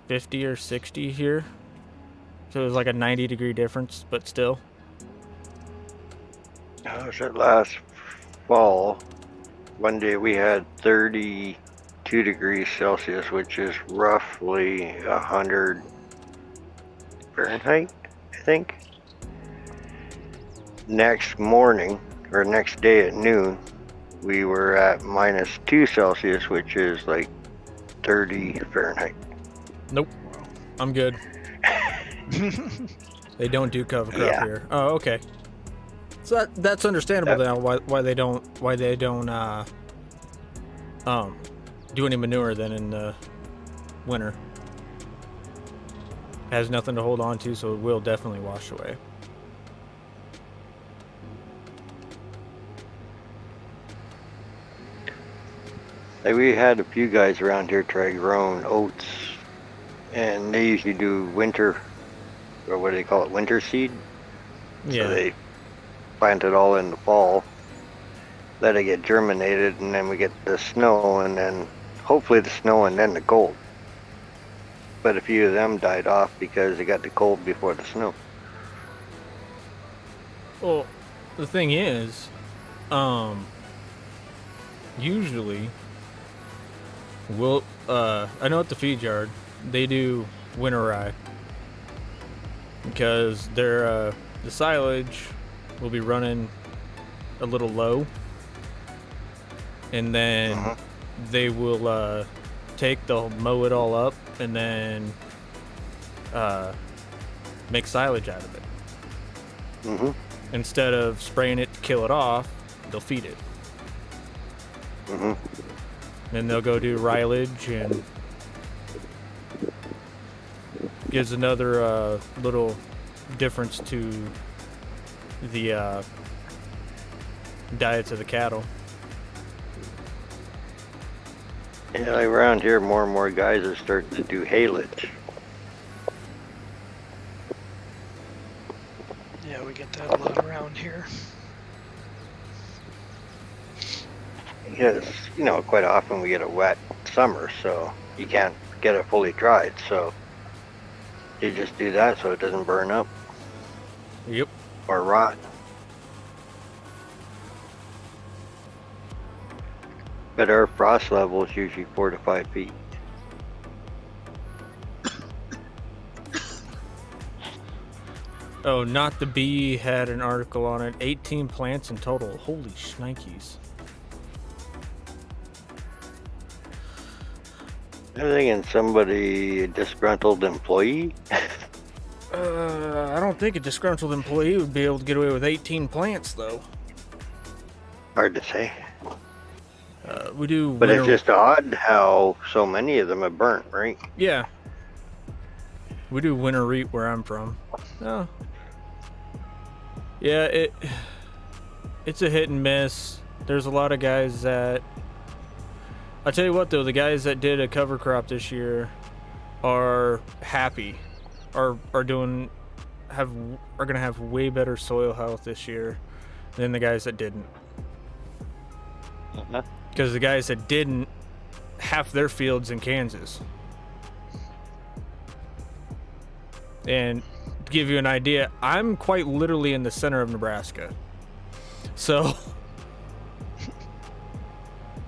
50 or 60 here. So it was like a 90-degree difference, but still. I was at last fall. One day we had 32 degrees Celsius, which is roughly 100 Fahrenheit, I think. Next morning, or next day at noon, we were at -2 Celsius, which is like 30 Fahrenheit. Nope. I'm good. They don't do cover crop Yeah. here. Oh, okay. So that's understandable now. Why they don't do any manure then in the winter. Has nothing to hold on to, so it will definitely wash away. Like we had a few guys around here try growing oats, and they usually do winter, or what do they call it, winter seed. Yeah. So they plant it all in the fall, let it get germinated, and then we get the snow, and then hopefully the snow and then the cold. But a few of them died off because they got the cold before the snow. Well, the thing is, usually, I know at the feed yard, they do winter rye. Because the silage will be running a little low. And then they will, they'll mow it all up and then, make silage out of it. Mm-hmm. Instead of spraying it to kill it off, they'll feed it. Mm-hmm. Then they'll go do rilage and gives another little difference to the diets of the cattle. Yeah, like around here, more and more guys are starting to do haylage. Yeah, we get that a lot around here. Because, quite often we get a wet summer, so you can't get it fully dried. So you just do that so it doesn't burn up Yep. or rot. But our frost level is usually 4 to 5 feet. Oh, Not the Bee had an article on it. 18 plants in total. Holy shnikes. I'm thinking somebody, a disgruntled employee. I don't think a disgruntled employee would be able to get away with 18 plants, though. Hard to say. We do. But it's just odd how so many of them have burnt, right? Yeah. We do winter wheat where I'm from. Oh. Yeah, it's a hit and miss. There's a lot of guys that. I tell you what, though, the guys that did a cover crop this year are happy, are gonna have way better soil health this year than the guys that didn't. Because the guys that didn't, half their fields in Kansas. And to give you an idea, I'm quite literally in the center of Nebraska. So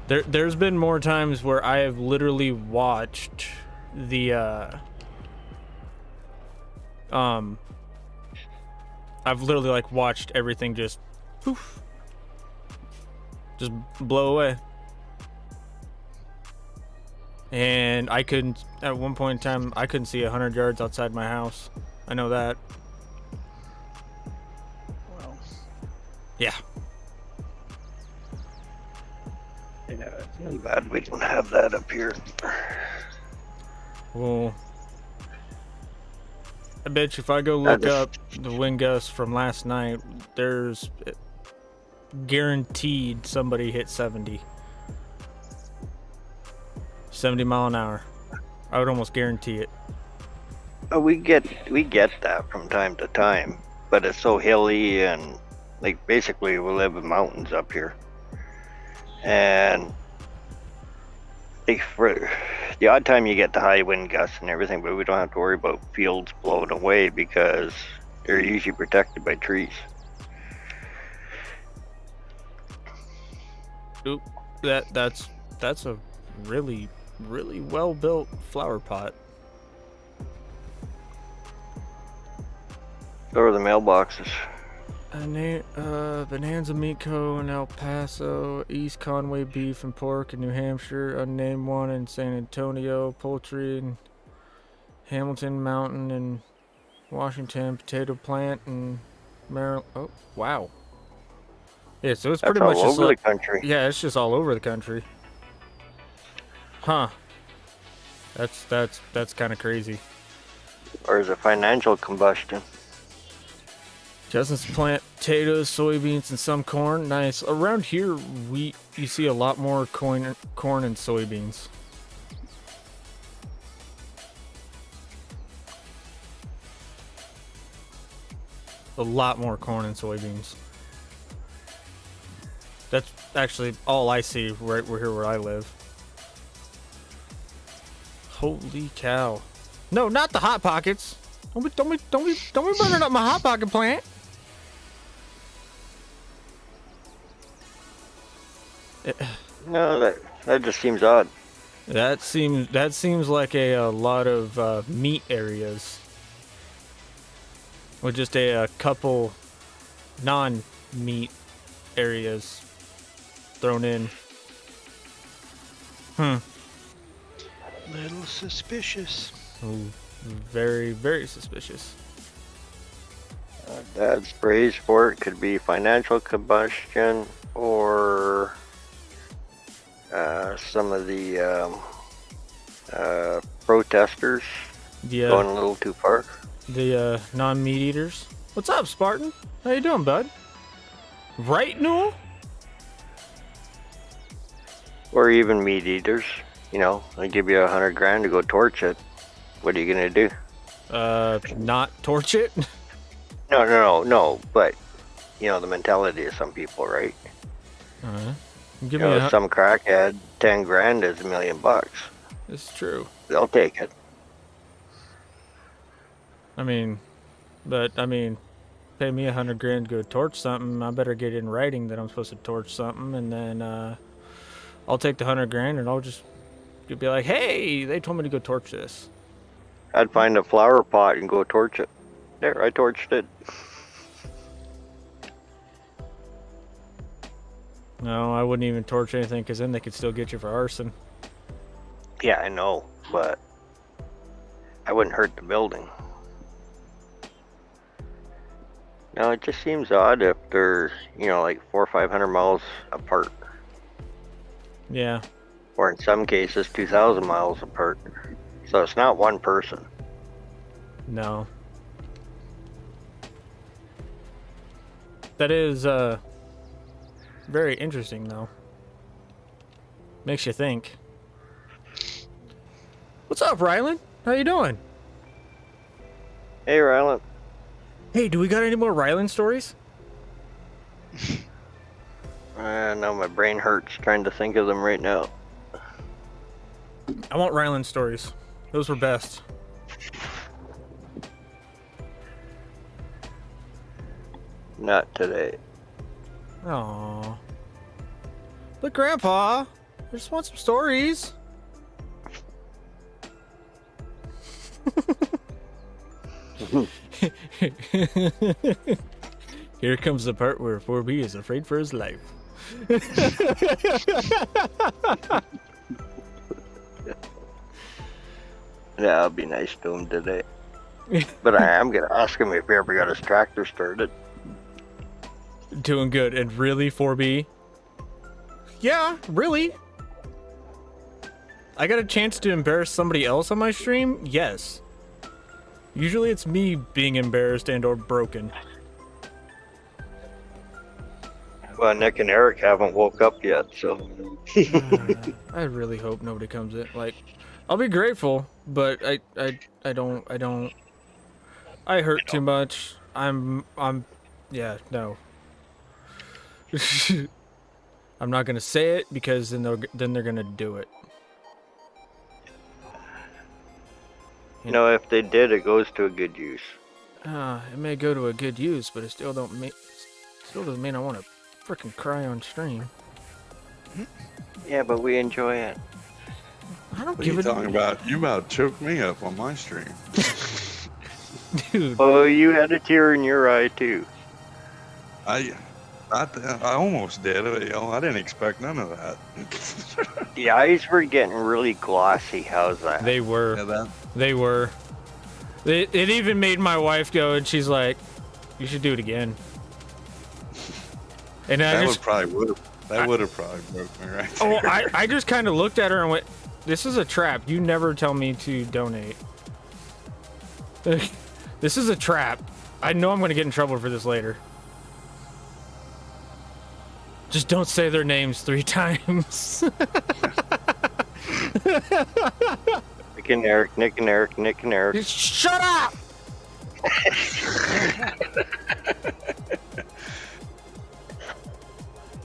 there's been more times where I have literally watched the I've literally watched everything just poof, just blow away. And at one point in time, I couldn't see 100 yards outside my house. I know that. Well, Yeah. Yeah, it's too bad we don't have that up here. Well, I bet you if I go look up the wind gusts from last night, there's guaranteed somebody hit 70 mile an hour. I would almost guarantee it. We get that from time to time, but it's so hilly and basically we live in mountains up here, and for the odd time you get the high wind gusts and everything, but we don't have to worry about fields blowing away because they're usually protected by trees. Oop, that's a really well built flower pot. So are the mailboxes. Bonanza Meat Co. in El Paso, East Conway Beef and Pork in New Hampshire, unnamed one in San Antonio, poultry in Hamilton Mountain and Washington potato plant and Maryland. Oh, wow. Yeah, so it's pretty That's much all just over like, the country. yeah, it's just all over the country. Huh. That's kind of crazy. Or is it financial combustion? Justin's plant potatoes, soybeans, and some corn. Nice. Around here, you see a lot more corn and soybeans. A lot more corn and soybeans. That's actually all I see right here where I live. Holy cow! No, not the Hot Pockets. Don't be burning up my Hot Pocket plant. No, that just seems odd. That seems like a lot of meat areas with just a couple non-meat areas thrown in. Little suspicious. Ooh, very, very suspicious. Dad's phrase for it could be financial combustion or some of the protesters going a little too far. The non-meat eaters. What's up, Spartan? How you doing, bud? Right, Newell? Or even meat eaters. You know, they give you $100 grand to go torch it. What are you gonna do? Not torch it? No. But you know the mentality of some people, right? Give You me know, some crackhead, 10 grand is $1 million. It's true. They'll take it. I mean, pay me $100 grand to go torch something. I better get it in writing that I'm supposed to torch something, and then I'll take the $100 grand and I'll just be like, hey, they told me to go torch this. I'd find a flower pot and go torch it. There, I torched it. No, I wouldn't even torch anything because then they could still get you for arson. Yeah, I know, but I wouldn't hurt the building. No, it just seems odd if they're, you know, like 400 or 500 miles apart. Yeah. Or in some cases, 2,000 miles apart. So it's not one person. No. That is very interesting, though. Makes you think. What's up, Rylan? How you doing? Hey, Rylan. Hey, do we got any more Rylan stories? No, my brain hurts trying to think of them right now. I want Rylan stories. Those were best. Not today. Aww. But Grandpa, I just want some stories. Here comes the part where 4B is afraid for his life. Yeah, I'll be nice to him today. But I am going to ask him if he ever got his tractor started. Doing good. And really, 4B? Yeah, really? I got a chance to embarrass somebody else on my stream? Yes. Usually it's me being embarrassed and or broken. Well, Nick and Eric haven't woke up yet, so... I really hope nobody comes in. Like, I'll be grateful, but I don't. I hurt too much. Yeah, no. I'm not gonna say it because then they're gonna do it. You know, if they did, it goes to a good use. It may go to a good use, but it still doesn't mean I want to freaking cry on stream. Yeah, but we enjoy it. I don't What are give you a talking about? You about choked me up on my stream. dude. Oh, you had a tear in your eye, too. I almost did. You know, I didn't expect none of that. The eyes were getting really glossy. How's that? They were. Yeah, They were. It even made my wife go, and she's like, "You should do it again." And That would probably broke me right there. Oh, I just kind of looked at her and went, "This is a trap. You never tell me to donate. This is a trap. I know I'm going to get in trouble for this later. Just don't say their names 3 times." Nick and Eric, Nick and Eric, Nick and Eric. Shut up!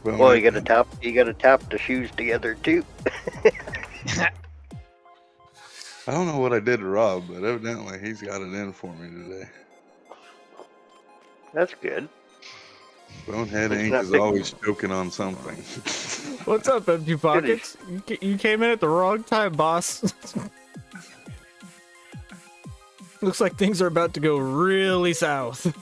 Well, you gotta tap the shoes together too. I don't know what I did to Rob, but evidently he's got it in for me today. That's good. Bonehead It's Inc. not is big. always choking on something. What's up, empty pockets? You came in at the wrong time, boss. Looks like things are about to go really south.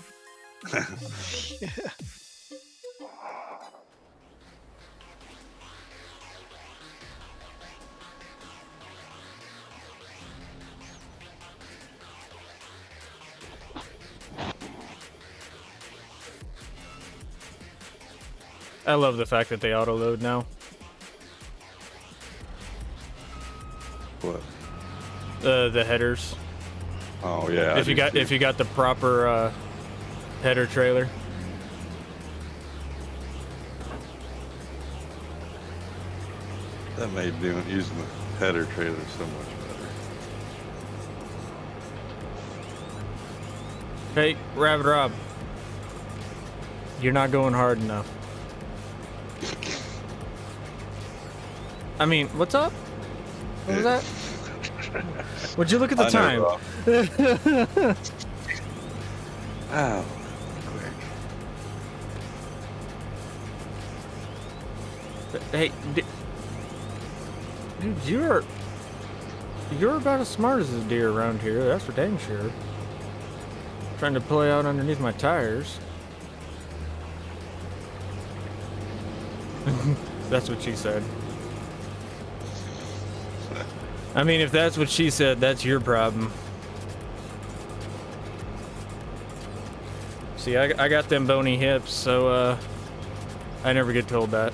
I love the fact that they auto load now. What? The headers. Oh yeah. If you got the proper header trailer. That made using the header trailer so much better. Hey, Rabbit Rob. You're not going hard enough. I mean, what's up? What was that? Would you look at the time? Ow. Hey, dude, you're about as smart as a deer around here. That's for dang sure. Trying to play out underneath my tires. That's what she said. I mean, if that's what she said, that's your problem. See, I got them bony hips, so I never get told that.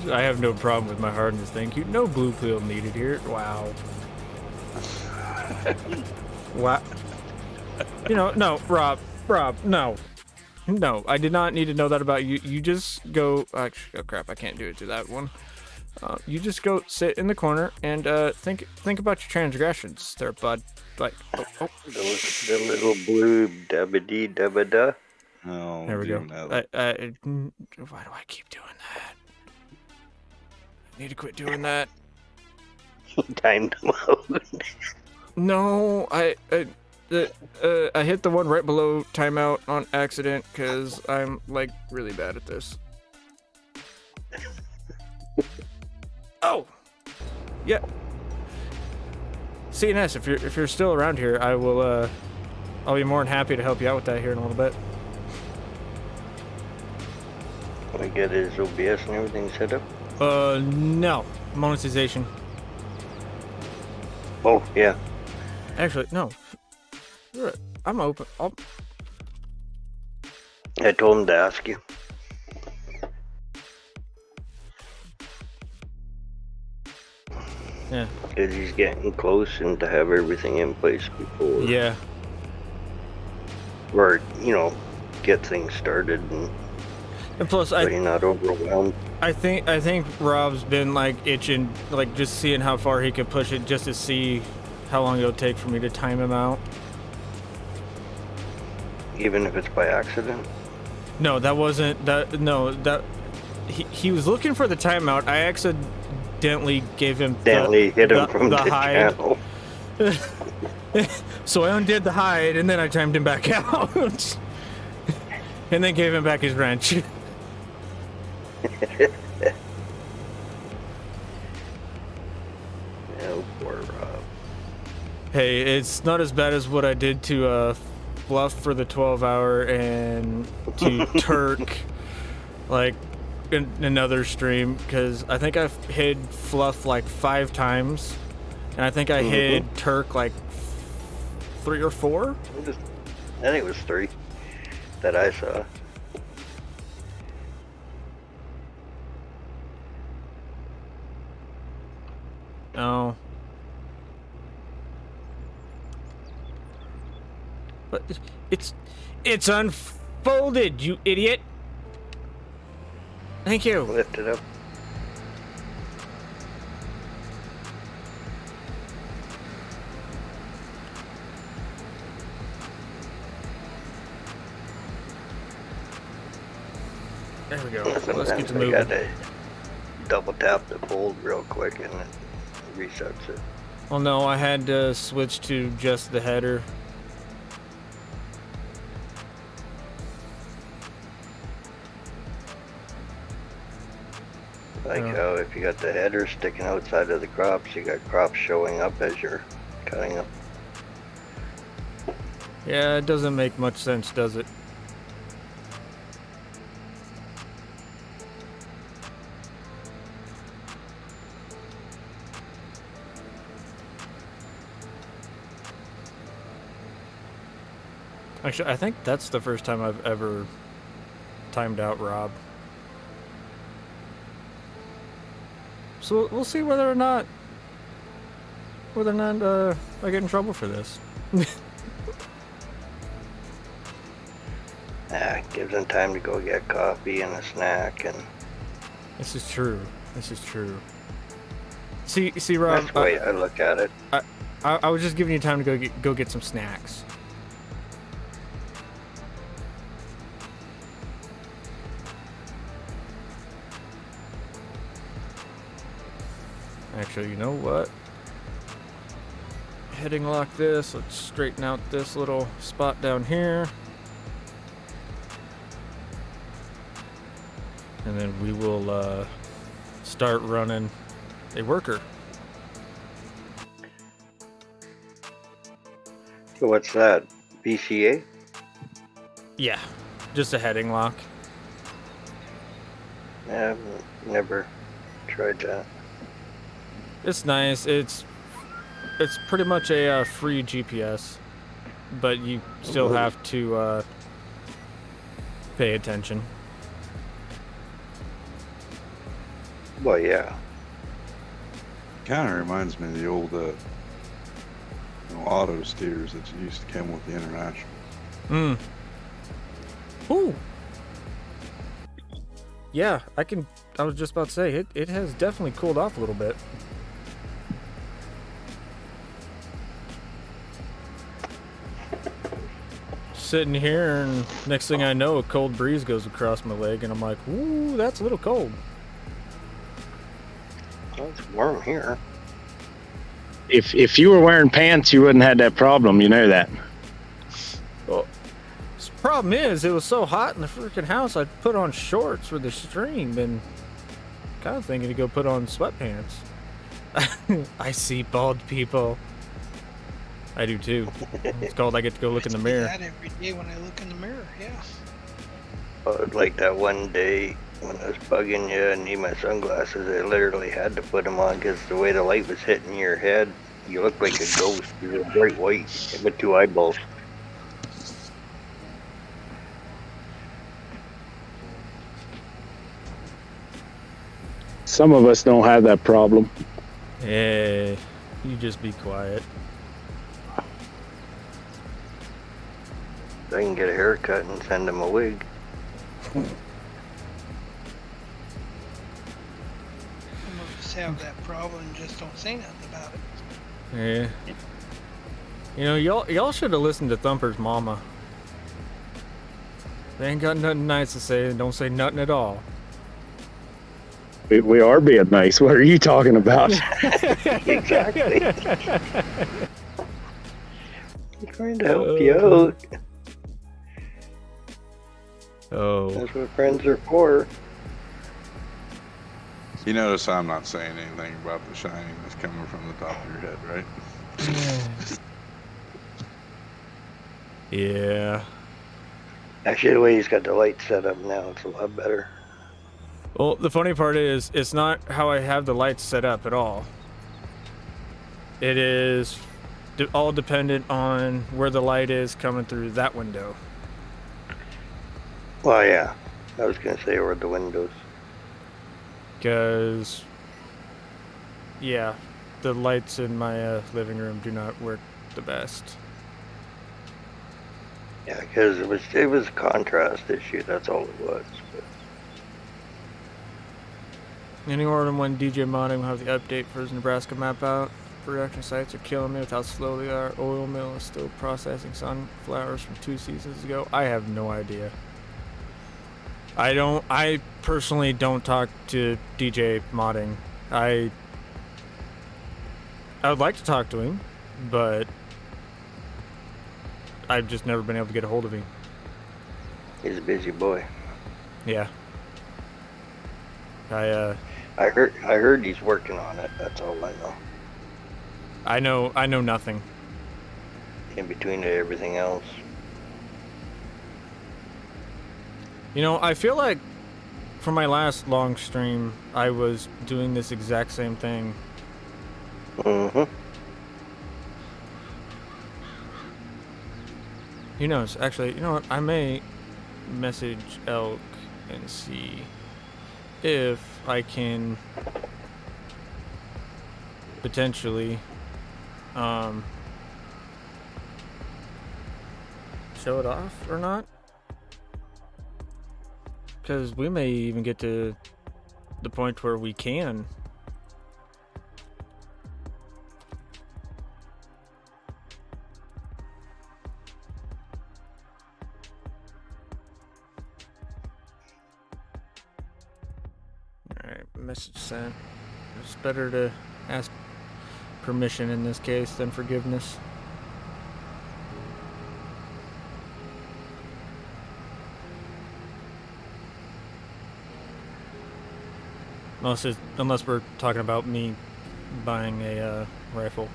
I have no problem with my hardness, thank you. No blue pill needed here. Wow. Wow. You know, no, Rob, no. No, I did not need to know that about you. You just go... oh crap, I can't do it to that one. You just go sit in the corner and think about your transgressions there, bud. Like, oh. The little blue dabba-dee dabba-da. No, There we go. no. Why do I keep doing that? I need to quit doing that. Timed them out. No, I hit the one right below timeout on accident because I'm like really bad at this. Oh, yeah. CNS, if you're still around here, I'll be more than happy to help you out with that here in a little bit. I get his OBS and everything set up. No, monetization. Oh yeah. Actually, no. I'm open. I told him to ask you. Yeah. Because he's getting close and to have everything in place before. Yeah. Or, get things started and And plus, so you're not overwhelmed. I think Rob's been like itching, like just seeing how far he could push it, just to see how long it'll take for me to time him out. Even if it's by accident. No, that wasn't that. No, that he was looking for the timeout. I accidentally gave him Hit him from the hide. channel. So I undid the hide and then I timed him back out, and then gave him back his wrench. Oh, poor Rob. Hey, it's not as bad as what I did to Fluff for the 12-hour and to Turk. Like, in another stream because I think I've hit Fluff like 5 times, and I think I hit Turk like 3 or 4. I think it was 3 that I saw. Oh. But it's unfolded, you idiot. Thank you. Lift it up. There we go. Let's Sometimes get to I moving. gotta double tap the fold real quick and it resets it. Well, no, I had to switch to just the header. Like how if you got the header sticking outside of the crops, you got crops showing up as you're cutting them. Yeah, it doesn't make much sense, does it? Actually, I think that's the first time I've ever timed out Rob. So we'll see whether or not I get in trouble for this. Gives them time to go get coffee and a snack, and This is true. This is true. See, Rob. that's the way I look at it. I was just giving you time to go get some snacks. Actually, you know what? Heading lock this. Let's straighten out this little spot down here. And then we will start running a worker. So what's that? BCA? Yeah, just a heading lock. I've never tried that. It's nice. It's pretty much a free GPS, but you still have to pay attention. Well, yeah. Kind of reminds me of the old auto steers that used to come with the International. Ooh. Yeah, I was just about to say, it has definitely cooled off a little bit. Sitting here, and next thing I know, a cold breeze goes across my leg, and I'm like, ooh, that's a little cold. Well, it's warm here. If you were wearing pants, you wouldn't have that problem. You know that. Well, the problem is, it was so hot in the freaking house, I put on shorts for the stream, and kind of thinking to go put on sweatpants. I see bald people. I do too. It's called I get to go look in the mirror. I do that every day when I look in the mirror, yeah. Like that one day when I was bugging you and need my sunglasses, I literally had to put them on because the way the light was hitting your head, you looked like a ghost. You were bright white with 2 eyeballs. Some of us don't have that problem. Yeah, you just be quiet. I can get a haircut and send them a wig. Some of us have that problem and just don't say nothing about it. Yeah. You know, y'all should have listened to Thumper's mama. They ain't got nothing nice to say, and don't say nothing at all. We are being nice. What are you talking about? Exactly. I'm trying to help you out. Oh. That's what friends are for. You notice I'm not saying anything about the shining that's coming from the top of your head, right? Yeah. Actually, the way he's got the light set up now, it's a lot better. Well, the funny part is, it's not how I have the lights set up at all. It is all dependent on where the light is coming through that window. Well, yeah. I was gonna say where the windows. Because, yeah, the lights in my living room do not work the best. Yeah, because it was a contrast issue. That's all it was. But Any more than when DJ Modding will have the update for his Nebraska map out? Production sites are killing me with how slowly our oil mill is still processing sunflowers from 2 seasons ago. I have no idea. I personally don't talk to DJ Modding. I would like to talk to him, but I've just never been able to get a hold of him. he's a busy boy. Yeah. I heard he's working on it. That's all I know. I know nothing. In between everything else. You know, I feel like for my last long stream, I was doing this exact same thing. Mm-hmm. Who knows? Actually, you know what? I may message Elk and see if I can potentially show it off or not. Because we may even get to the point where we can. Alright, message sent. It's better to ask permission in this case than forgiveness. Unless we're talking about me buying a rifle,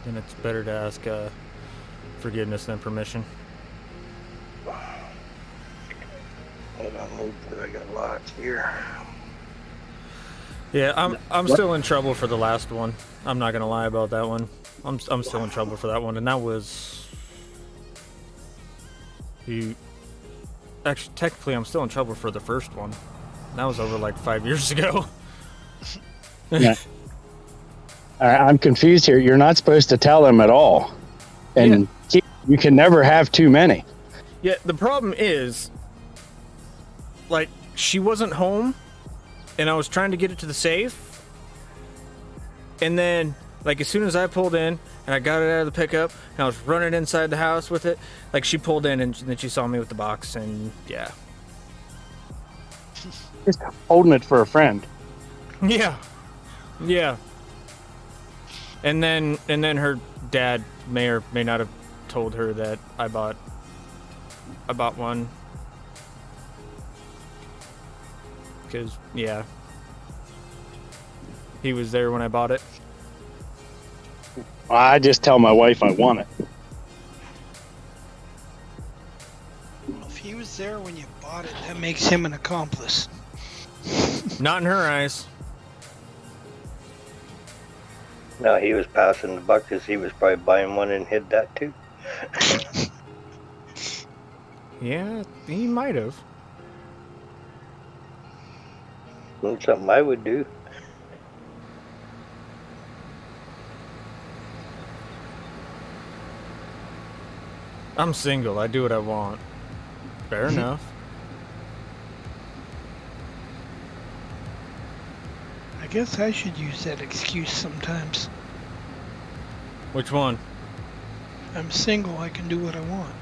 then it's better to ask forgiveness than permission. Hold on, move, 'cause I got lots here. Yeah, I'm still in trouble for the last one. I'm not gonna lie about that one. I'm still in trouble for that one, and that was actually technically I'm still in trouble for the first one. That was over like 5 years ago. Yeah. I'm confused here. You're not supposed to tell them at all, and you can never have too many. Yeah, the problem is, like, she wasn't home, and I was trying to get it to the safe, and then, like, as soon as I pulled in, and I got it out of the pickup, and I was running inside the house with it, like, she pulled in, and then she saw me with the box, and yeah. Just holding it for a friend. Yeah. Yeah. And then her dad may or may not have told her that I bought one. Cause yeah. He was there when I bought it. I just tell my wife I want it. Well, if he was there when you bought it, that makes him an accomplice. Not in her eyes. No, he was passing the buck because he was probably buying one and hid that too. Yeah, he might have. That's something I would do. I'm single. I do what I want. Fair enough. I guess I should use that excuse sometimes. Which one? I'm single, I can do what I want.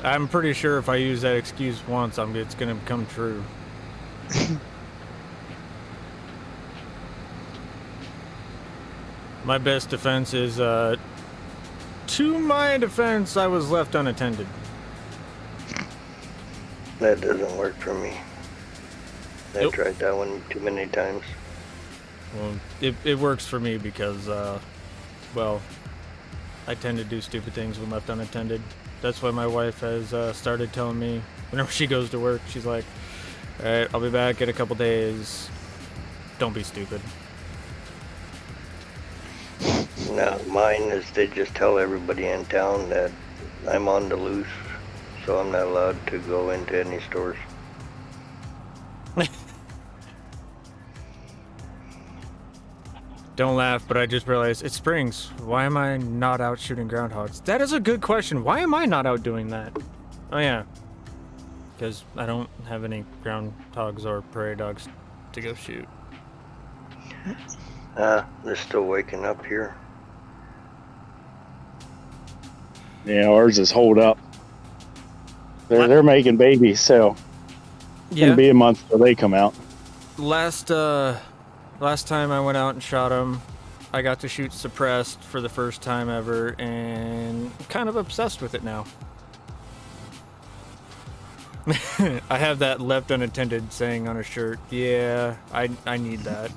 I'm pretty sure if I use that excuse once, it's gonna become true. My best defense is, to my defense, I was left unattended. That doesn't work for me. I've Nope. tried that one too many times. Well, it works for me because, well, I tend to do stupid things when left unattended. That's why my wife has started telling me whenever she goes to work, she's like, all right, I'll be back in a couple days. Don't be stupid. No, mine is they just tell everybody in town that I'm on the loose, so I'm not allowed to go into any stores. Don't laugh, but I just realized it's Springs. Why am I not out shooting groundhogs? That is a good question. Why am I not out doing that? Oh, yeah. Because I don't have any groundhogs or prairie dogs to go shoot. They're still waking up here. Yeah, ours is holed up. They're making babies, so it's gonna be a month till they come out. Last time I went out and shot them, I got to shoot suppressed for the first time ever, and I'm kind of obsessed with it now. I have that left unattended saying on a shirt. Yeah, I need that.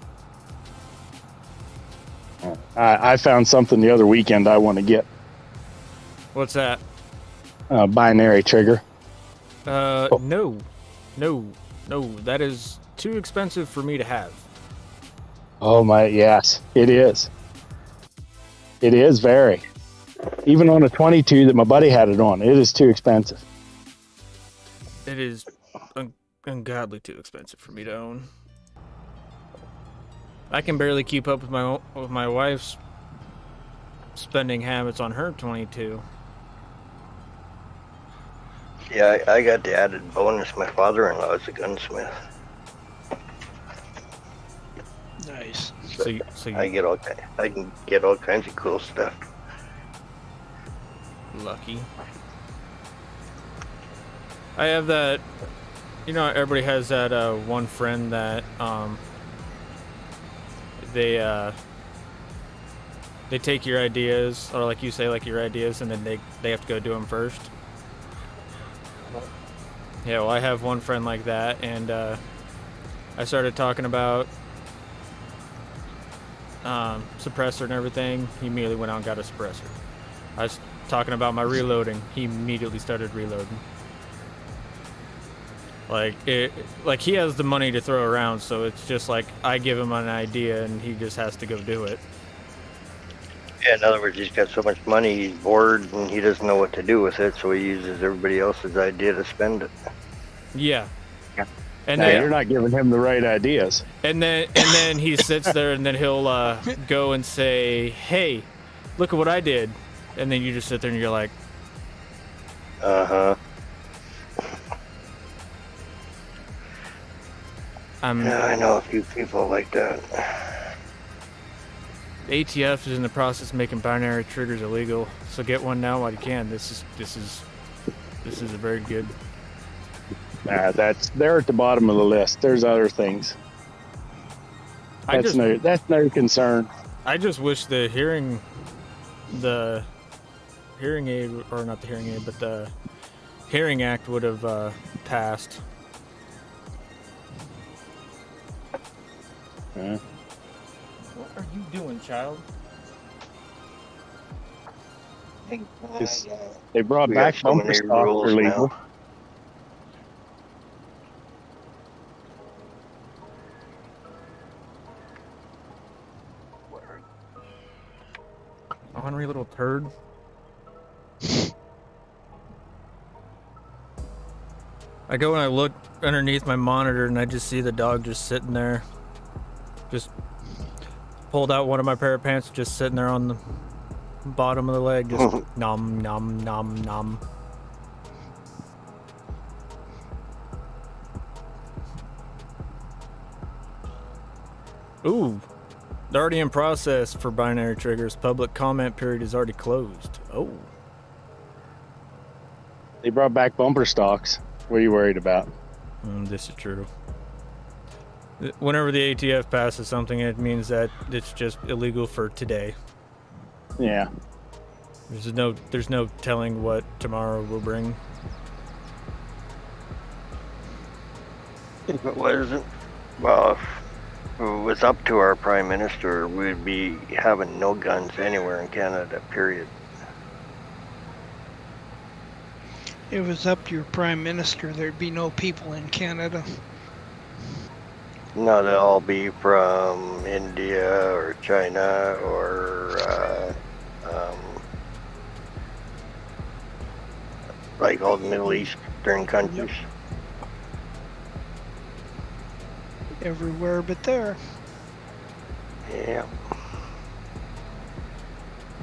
I found something the other weekend I want to get. What's that? Binary trigger. No. That is too expensive for me to have. Oh my, yes, it is. It is very. Even on a 22 that my buddy had it on, it is too expensive. It is ungodly too expensive for me to own. I can barely keep up with my wife's spending habits on her 22. Yeah, I got the added bonus. My father-in-law is a gunsmith. Nice. So you, I can get all kinds of cool stuff. lucky. I have that, you know, everybody has that one friend that they take your ideas, or like you say, like your ideas, and then they have to go do them first. Yeah, well, I have one friend like that, and I started talking about suppressor and everything. He immediately went out and got a suppressor. I was talking about my reloading. He immediately started reloading. Like he has the money to throw around, so it's just like I give him an idea and he just has to go do it. Yeah, in other words, he's got so much money, he's bored and he doesn't know what to do with it, so he uses everybody else's idea to spend it. Yeah. And now, then you're not giving him the right ideas. And then he sits there and then he'll go and say, "Hey, look at what I did," and then you just sit there and you're like, Uh-huh. Yeah, I know a few people like that. ATF is in the process of making binary triggers illegal, so get one now while you can. This is a very good. They're at the bottom of the list. There's other things. That's no concern. I just wish the hearing aid, or not the hearing aid, but the Hearing Act would have passed. What are you doing, child? They brought We back got so bumper many stock for rules legal. now. Ornery little turd. I go and I look underneath my monitor and I just see the dog just sitting there. Just pulled out one of my pair of pants, just sitting there on the bottom of the leg, just nom nom nom nom. Ooh, they're already in process for binary triggers. Public comment period is already closed. Oh. They brought back bumper stocks. What are you worried about? This is true. Whenever the ATF passes something, it means that it's just illegal for today. Yeah. There's no telling what tomorrow will bring. If it wasn't, well, if it was up to our Prime Minister, we'd be having no guns anywhere in Canada, period. It was up to your prime minister. There'd be no people in Canada. No, they'll all be from India or China or like all the Middle Eastern countries. Everywhere but there. Yeah.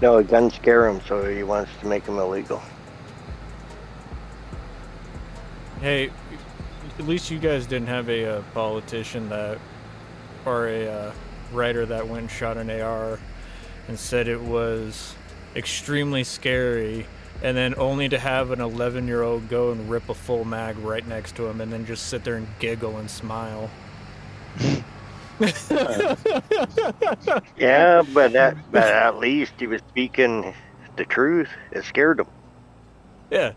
No, guns scare him, so he wants to make them illegal. Hey, at least you guys didn't have a politician that, or a writer that went and shot an AR and said it was extremely scary, and then only to have an 11-year-old go and rip a full mag right next to him and then just sit there and giggle and smile. Yeah, but at least he was speaking the truth. It scared him. Yeah.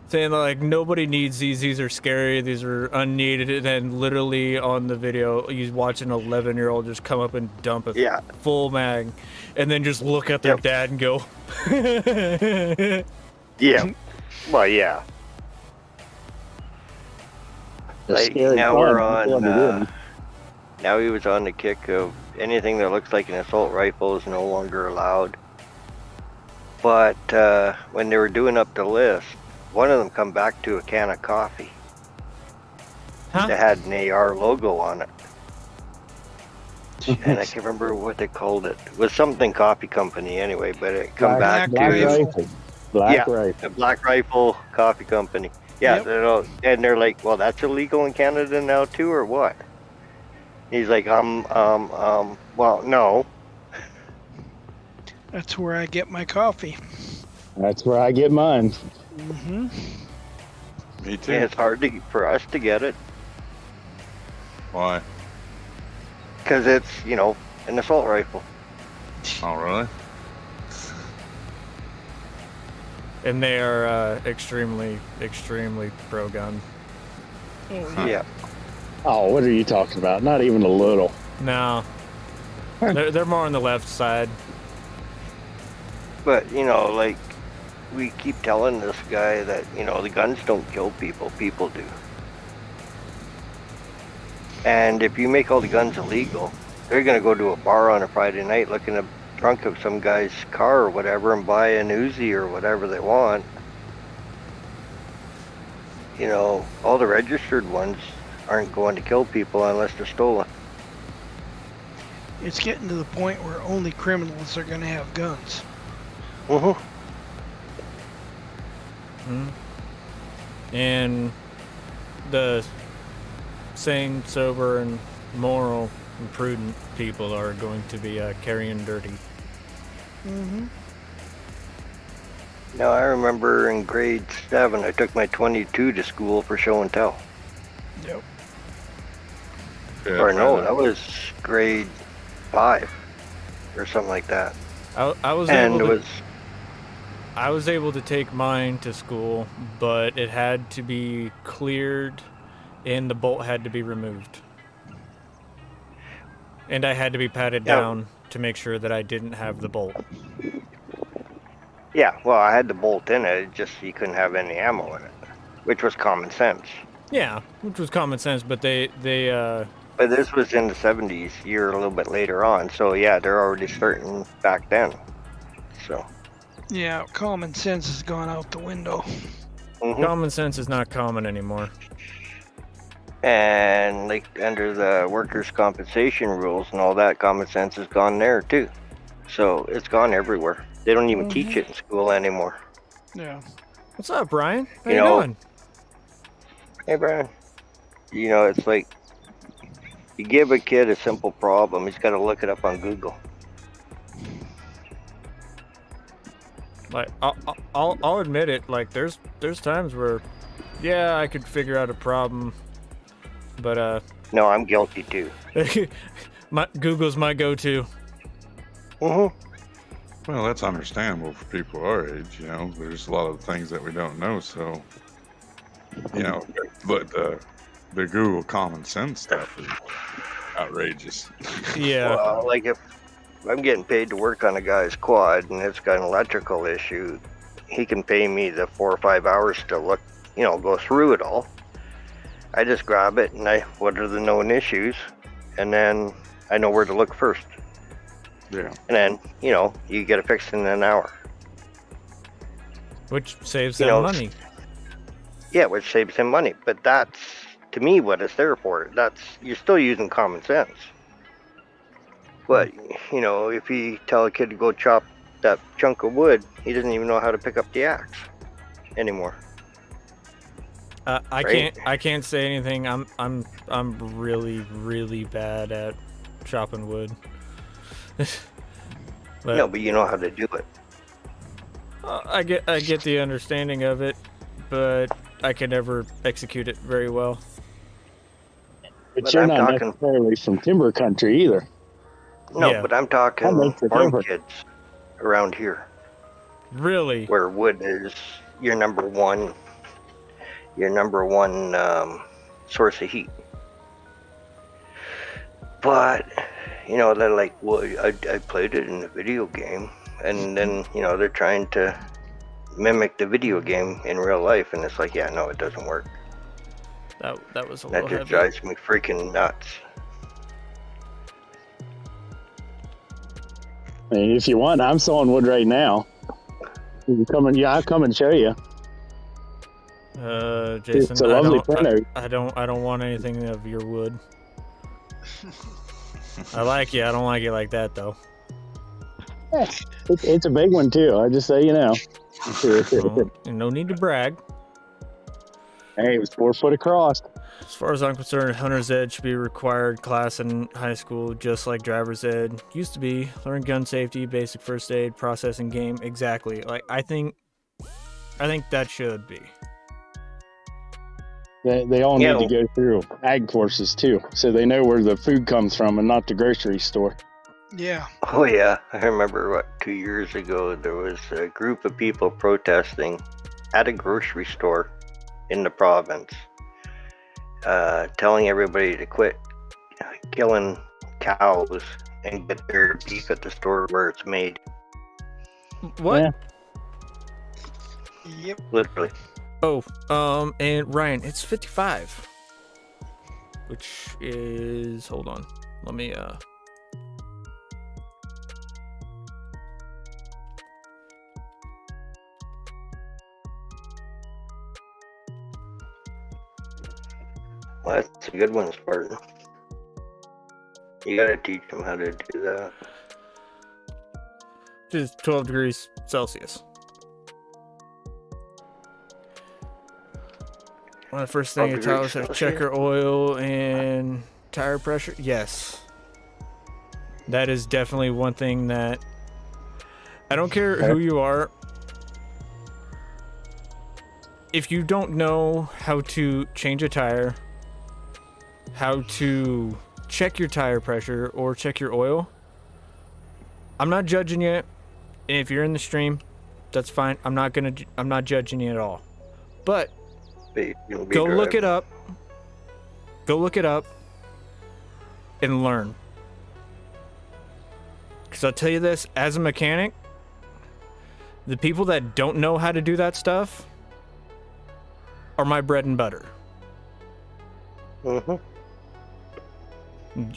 Saying like nobody needs these are scary, these are unneeded, and then literally on the video you watch an 11-year-old just come up and dump a full mag and then just look at their dad and go Yeah. Well, yeah. Like now we're on now he was on the kick of anything that looks like an assault rifle is no longer allowed. But when they were doing up the list, one of them come back to a can of coffee that had an AR logo on it. And I can't remember what they called it. It was something coffee company anyway, but it come back to Black Rifle. a Black Rifle Coffee Company. Yeah, and they're like, well, that's illegal in Canada now too, or what? He's like, well, no. That's where I get my coffee. That's where I get mine. Mm-hmm. Me too. Yeah, it's hard for us to get it Why? because it's, an assault rifle. Oh, really? and they are extremely pro-gun. Yeah. Oh, what are you talking about? Not even a little. No, they're more on the left side. But, like, we keep telling this guy that, the guns don't kill people, people do. And if you make all the guns illegal, they're going to go to a bar on a Friday night, look in the trunk of some guy's car or whatever and buy an Uzi or whatever they want. All the registered ones aren't going to kill people unless they're stolen. It's getting to the point where only criminals are going to have guns. Mm-hmm. And the sane, sober, and moral and prudent people are going to be carrying dirty. Mm-hmm. Now, I remember in grade 7, I took my 22 to school for show and tell. Yep. Yeah, Or no, that was grade 5 or something like that. I was able to take mine to school, but it had to be cleared and the bolt had to be removed. And I had to be patted down to make sure that I didn't have the bolt. Yeah, well, I had the bolt in it, just you couldn't have any ammo in it, which was common sense. Yeah, which was common sense, but they But this was in the 70s, year a little bit later on, so yeah, they're already starting back then. So. Yeah, common sense has gone out the window. Mm-hmm. Common sense is not common anymore. And like under the workers' compensation rules and all that, common sense has gone there too. So it's gone everywhere. They don't even teach it in school anymore. Yeah. What's up, Brian? How you doing? Hey, Brian. It's like you give a kid a simple problem, he's got to look it up on Google. Like I'll admit it. Like there's times where, yeah, I could figure out a problem, but No, I'm guilty too. Google's my go-to. Mm-hmm. Well, that's understandable for people our age. There's a lot of things that we don't know. So, but the Google common sense stuff is outrageous. Yeah. Well, like if I'm getting paid to work on a guy's quad and it's got an electrical issue, he can pay me the 4 or 5 hours to look, go through it all. I just grab it and what are the known issues, and then I know where to look first. Yeah. And then, you get it fixed in an hour. Which saves them money. Yeah, which saves him money. But that's, to me, what it's there for. You're still using common sense. But, if you tell a kid to go chop that chunk of wood, he doesn't even know how to pick up the axe anymore. I can't say anything. I'm really, really bad at chopping wood. But you know how to do it. I get the understanding of it, but I can never execute it very well. But you're not necessarily from timber country either. No, Yeah. but I'm talking farm kids around here. Really? Where wood is your number one source of heat. But, they're like, well, I played it in a video game. And then, they're trying to mimic the video game in real life. And it's like, yeah, no, it doesn't work. That was a That little just heavy. drives me freaking nuts. I mean, if you want, I'm sawing wood right now. I'll come and show you. Jason, It's a lovely printout. I don't want anything of your wood. I like you. I don't like it like that though. It's a big one too. I just say you know. Well, no need to brag. Hey, it was 4 foot across. As far as I'm concerned, Hunter's Ed should be a required class in high school, just like Driver's Ed used to be. Learn gun safety, basic first aid, processing game. Exactly. Like I think that should be. They all need to go through ag courses too, so they know where the food comes from and not the grocery store. Yeah. Oh yeah, I remember 2 years ago there was a group of people protesting at a grocery store in the province, telling everybody to quit killing cows and get their beef at the store where it's made. What? Yeah. Yep. Literally. Oh, and Ryan, it's 55. Which is, hold on. Let me, Well, that's a good one, Spartan. You gotta teach them how to do that. just 12 degrees Celsius. One of the first thing 12 you tell us degrees is check your oil and tire pressure. Yes. That is definitely one thing that I don't care who you are. If you don't know how to change a tire, how to check your tire pressure or check your oil, I'm not judging you. And if you're in the stream, that's fine. I'm not judging you at all. But go look it up. Go look it up and learn. Because I'll tell you this, as a mechanic, the people that don't know how to do that stuff are my bread and butter. Mm-hmm.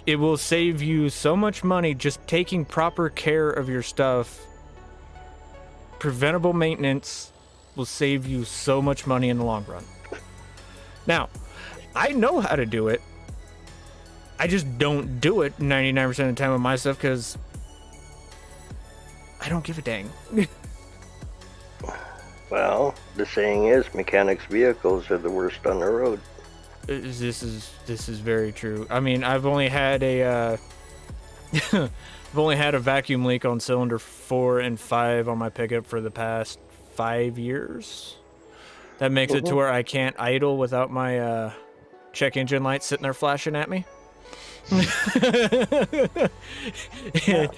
It will save you so much money just taking proper care of your stuff. Preventable maintenance will save you so much money in the long run. Now, I know how to do it. I just don't do it 99% of the time with my stuff because I don't give a dang. Well, the saying is mechanics' vehicles are the worst on the road. This is very true. I mean, I've only had a vacuum leak on cylinder 4 and 5 on my pickup for the past 5 years. That makes it to where I can't idle without my check engine light sitting there flashing at me.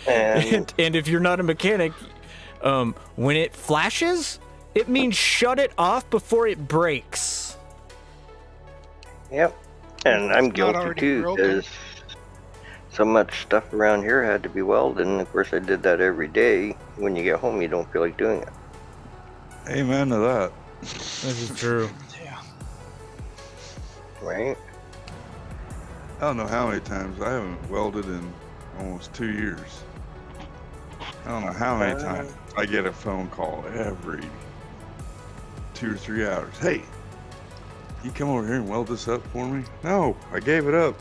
and if you're not a mechanic, when it flashes, it means shut it off before it breaks. Yep. And I'm It's not guilty already too, broken. because so much stuff around here had to be welded, and of course I did that every day. When you get home, you don't feel like doing it. Amen to that. This is true. Yeah. Right? I don't know how many times I haven't welded in almost 2 years. I don't know how many times I get a phone call every 2 or 3 hours. Hey, you come over here and weld this up for me? No, I gave it up.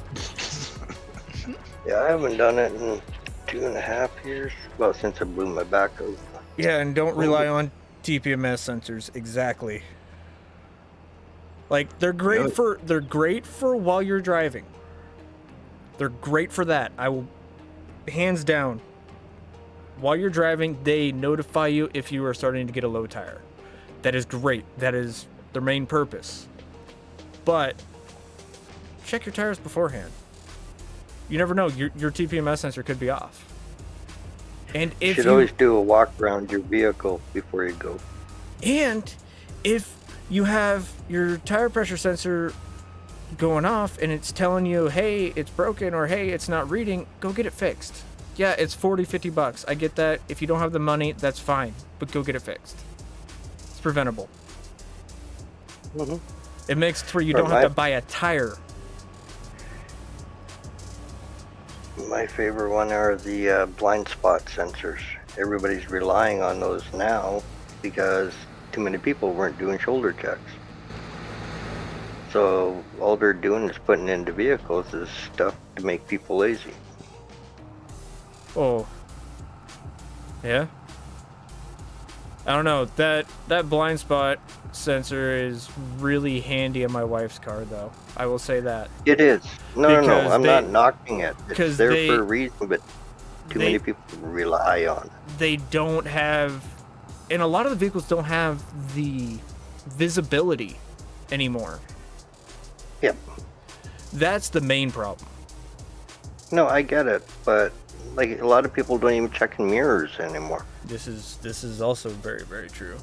Yeah, I haven't done it in 2.5 years. Well, since I blew my back out. Yeah, and don't rely on TPMS sensors. Exactly. Like they're great for while you're driving. They're great for that. I will, hands down. While you're driving, they notify you if you are starting to get a low tire. That is great. That is their main purpose. But check your tires beforehand. You never know. Your TPMS sensor could be off. And You if should always do a walk around your vehicle before you go. And if you have your tire pressure sensor going off and it's telling you, hey, it's broken, or hey, it's not reading, go get it fixed. Yeah, it's $40-$50. I get that. If you don't have the money, that's fine. But go get it fixed. It's preventable. Mm-hmm. It makes it where you Or don't have to buy a tire. My favorite one are the blind spot sensors. Everybody's relying on those now because too many people weren't doing shoulder checks. So all they're doing is putting into vehicles is stuff to make people lazy. Oh. Yeah? I don't know. That blind spot sensor is really handy in my wife's car, though. I will say that. It is. No, Because I'm they- not knocking it. It's 'cause there they- for a reason, but too many people rely on it. They don't have, and a lot of the vehicles don't have the visibility anymore. Yep. That's the main problem. No, I get it, but like a lot of people don't even check in mirrors anymore. This is also very, very true.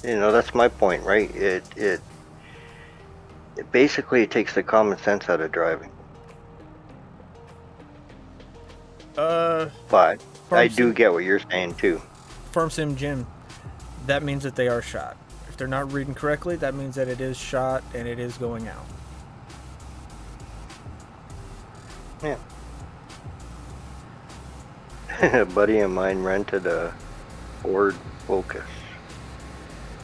You know, that's my point, right? It basically takes the common sense out of driving. But I do get what you're saying too. Farm Sim Gym, that means that they are shot. If they're not reading correctly, that means that it is shot and it is going out. Yeah. A buddy of mine rented a Ford Focus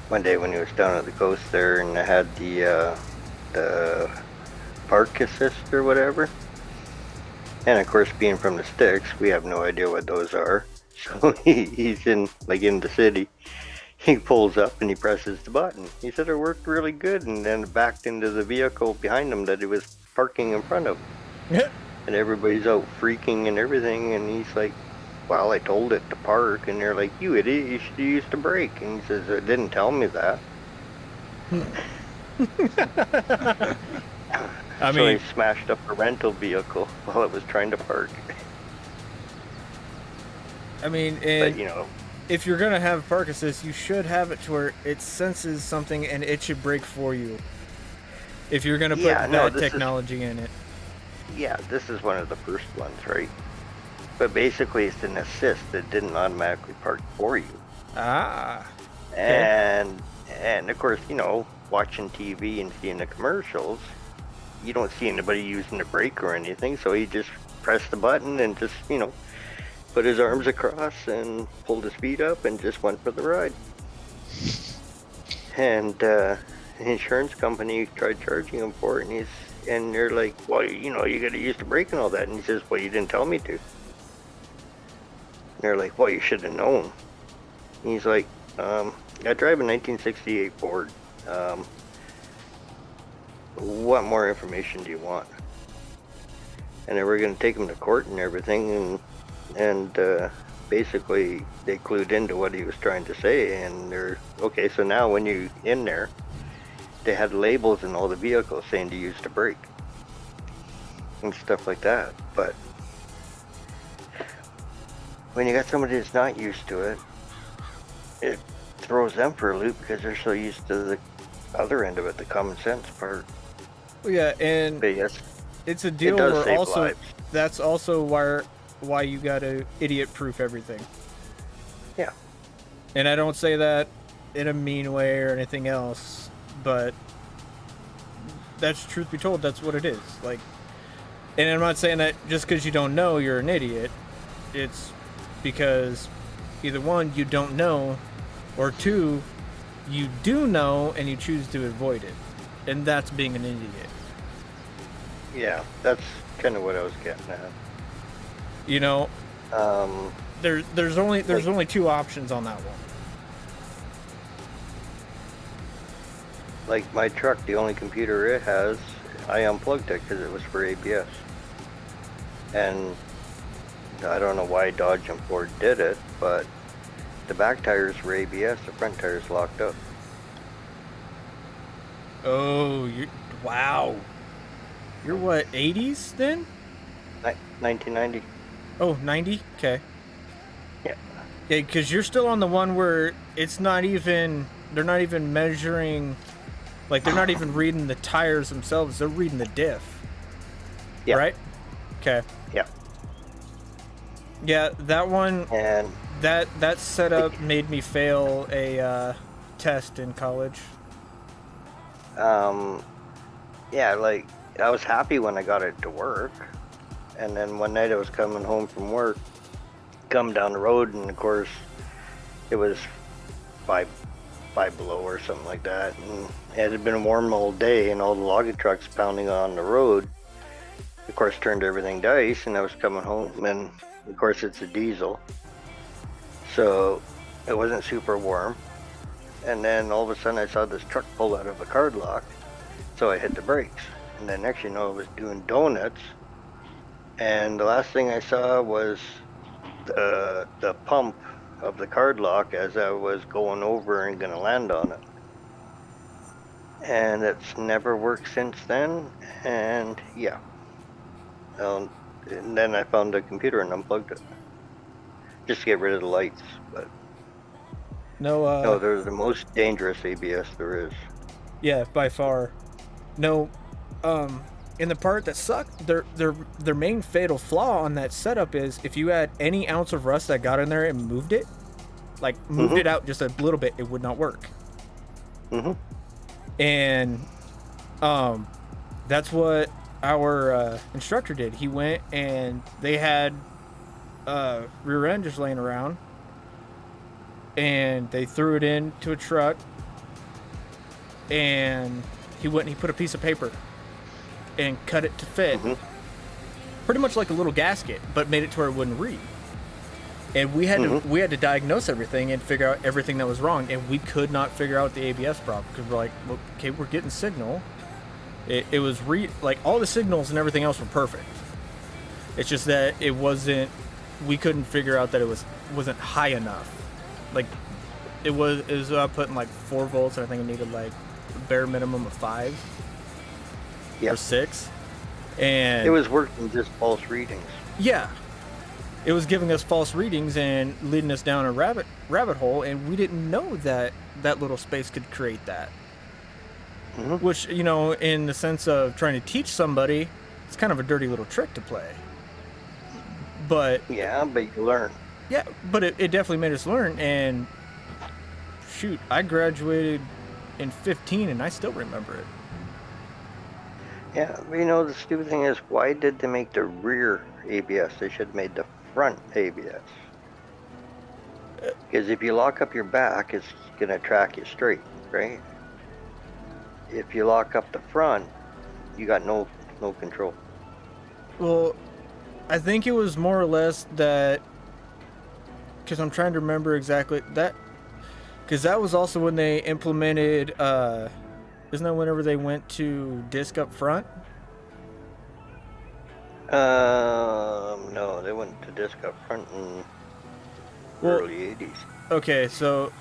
one day when he was down at the coast there, and I had the park assist or whatever. And of course, being from the sticks, we have no idea what those are. So he's in the city. He pulls up and he presses the button. He said it worked really good, and then backed into the vehicle behind him that he was parking in front of. Yeah. And everybody's out freaking and everything, and he's like, well, I told it to park, and they're like, you idiot, you should have used the brake. And he says, it didn't tell me that. I So mean, he smashed up a rental vehicle while it was trying to park. and But, you know, if you're gonna have park assist, you should have it to where it senses something and it should brake for you. If you're gonna put that technology in it. yeah, this is one of the first ones, right? But basically, it's an assist that didn't automatically park for you. Ah. And of course, you know, watching TV and seeing the commercials, you don't see anybody using the brake or anything, so he just pressed the button and just, you know, put his arms across and pulled his feet up and just went for the ride. And the insurance company tried charging him for it, and they're like, well, you know, you gotta use the brake and all that. And he says, well, you didn't tell me to. And they're like, well, you should have known. And he's like, I drive a 1968 Ford. What more information do you want? And they were going to take him to court and everything, and basically they clued into what he was trying to say, and they're okay. So now when you in there, they had labels in all the vehicles saying to use the brake and stuff like that. But when you got somebody that's not used to it, it throws them for a loop because they're so used to the other end of it, the common sense part. Well, yeah, and But yes, it's a deal it does where save also lives. that's also why you gotta idiot proof everything. Yeah. And I don't say that in a mean way or anything else, but that's, truth be told, that's what it is. Like, and I'm not saying that just because you don't know, you're an idiot. It's because either one, you don't know, or two, you do know and you choose to avoid it. And that's being an idiot. Yeah, that's kind of what I was getting at. You know, there's only two options on that one. Like my truck, the only computer it has, I unplugged it because it was for ABS. And I don't know why Dodge and Ford did it, but the back tires were ABS, the front tires locked up. Oh, wow. You're what, 80s then? 1990. Oh, 90? Okay. Yeah. Yeah, because you're still on the one where it's not even, they're not even measuring, like they're not even reading the tires themselves, they're reading the diff. Yeah. Right? Okay. Yeah. Yeah, that one, And that setup made me fail a test in college. yeah, like I was happy when I got it to work. And then one night I was coming home from work, come down the road, and of course it was five below or something like that. And it had been a warm all day, and all the logging trucks pounding on the road, of course, turned everything to ice. And I was coming home, and of course it's a diesel, so it wasn't super warm. And then all of a sudden I saw this truck pull out of a card lock, so I hit the brakes. And then next you know, I was doing donuts, and the last thing I saw was the pump of the card lock as I was going over and gonna land on it. And it's never worked since then. And yeah, and then I found the computer and unplugged it just to get rid of the lights. But no, they're the most dangerous ABS there is. Yeah, by far. No, and the part that sucked, their main fatal flaw on that setup is if you had any ounce of rust that got in there and moved it, like moved it out just a little bit, it would not work. And that's what our instructor did. He went and they had rear end just laying around, and they threw it into a truck, and he went and he put a piece of paper and cut it to fit, pretty much like a little gasket, but made it to where it wouldn't read. And we had to diagnose everything and figure out everything that was wrong, and we could not figure out the ABS problem because we're like, well, okay, we're getting signal. It was like all the signals and everything else were perfect. It's just that it wasn't. We couldn't figure out that it wasn't high enough. Like it was putting like 4 volts, and I think it needed like a bare minimum of 5 or 6. And it was working just false readings. Yeah, it was giving us false readings and leading us down a rabbit hole, and we didn't know that little space could create that. Which, you know, in the sense of trying to teach somebody, it's kind of a dirty little trick to play. But yeah, but you learn. Yeah, but it definitely made us learn. And shoot, I graduated in 15 and I still remember it. Yeah, you know, the stupid thing is, why did they make the rear ABS? They should have made the front ABS. Because if you lock up your back, it's going to track you straight, right? If you lock up the front, you got no control. Well, I think it was more or less that, because I'm trying to remember exactly that, because that was also when they implemented, isn't that whenever they went to disc up front? No, they went to disc up front in early 80s. Okay, so,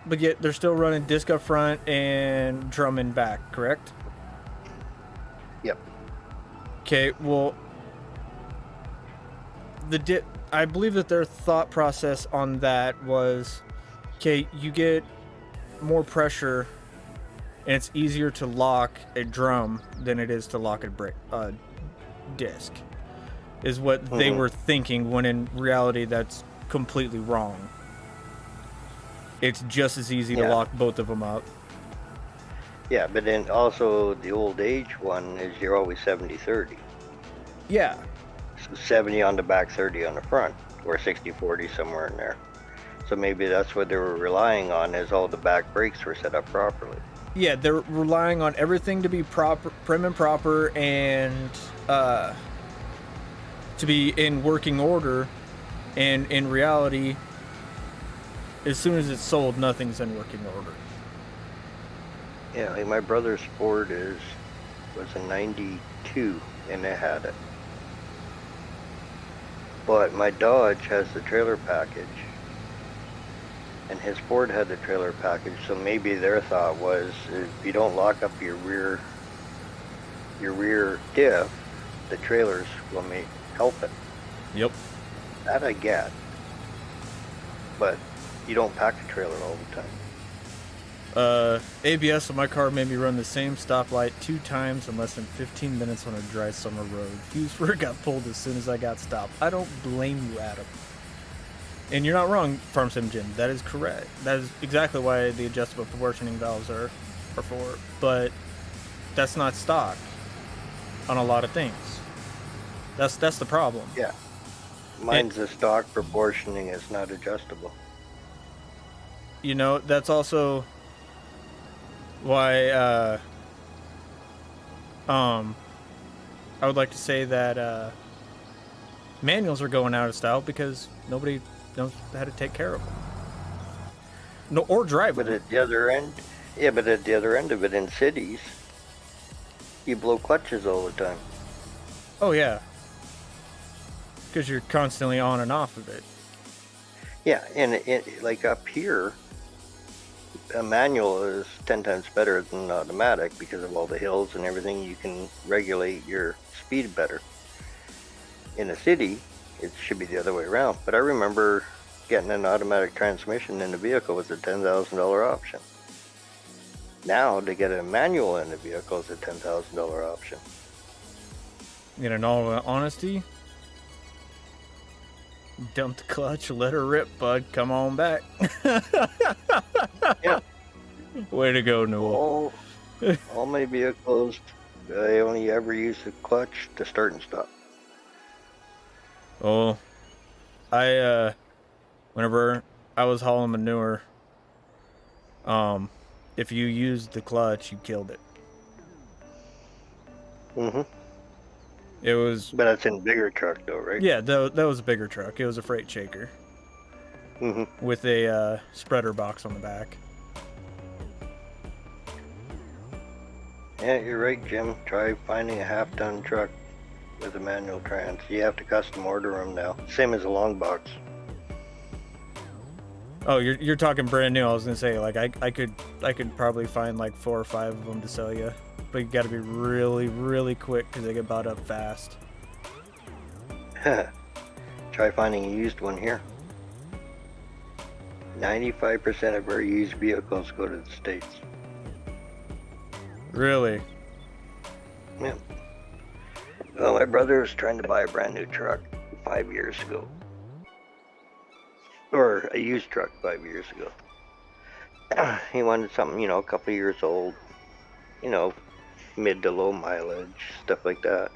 but yet they're still running disc up front and drum in back, correct? Yep. Okay, well, I believe that their thought process on that was, okay, you get more pressure and it's easier to lock a drum than it is to lock a disc, is what they were thinking, when in reality that's completely wrong. it's just as easy to Yeah. lock both of them up. Yeah, but then also the old age one is you're always 70-30. Yeah. So 70 on the back, 30 on the front, or 60-40 somewhere in there. So maybe that's what they were relying on, is all the back brakes were set up properly. Yeah, they're relying on everything to be proper, prim and proper, and to be in working order. And in reality, as soon as it's sold, nothing's in working order. Yeah, like my brother's Ford was a 92, and it had it. But my Dodge has the trailer package, and his Ford had the trailer package, so maybe their thought was, if you don't lock up your rear diff, the trailers will help it. Yep. That I get. But you don't pack a trailer all the time. ABS on my car made me run the same stoplight 2 times in less than 15 minutes on a dry summer road. Fuse for it got pulled as soon as I got stopped. I don't blame you, Adam. And you're not wrong, Farm Sim Jim. That is correct. That is exactly why the adjustable proportioning valves are for. But that's not stock on a lot of things. That's the problem. Yeah. Mine's a stock proportioning, it's not adjustable. You know, that's also why I would like to say that manuals are going out of style because nobody knows how to take care of them. No, or drive But them. at the other end, of it, in cities, you blow clutches all the time. Oh yeah, because you're constantly on and off of it. Yeah, and it, like up here, a manual is 10 times better than an automatic because of all the hills and everything. You can regulate your speed better. In a city, it should be the other way around. But I remember getting an automatic transmission in the vehicle was a $10,000 option. Now, to get a manual in the vehicle is a $10,000 option. In all honesty, dump the clutch, let her rip, bud. Come on back. Yeah. Way to go, Newell. All my vehicles, I only ever use the clutch to start and stop. Oh, whenever I was hauling manure, if you used the clutch, you killed it. Mm-hmm. It was, But that's in bigger truck though, right? yeah, that was a bigger truck. It was a freight shaker Mm-hmm. with a spreader box on the back. Yeah, you're right, Jim. Try finding a half-ton truck with a manual trans. You have to custom order them now. Same as a long box. Oh, you're talking brand new. I was gonna say, like, I could probably find like 4 or 5 of them to sell you, but you got to be really, really quick because they get bought up fast. Try finding a used one here. 95% of our used vehicles go to the States. Really? Yeah. Well, my brother was trying to buy a brand new truck 5 years ago. Or a used truck 5 years ago. He wanted something, a couple of years old, mid to low mileage, stuff like that.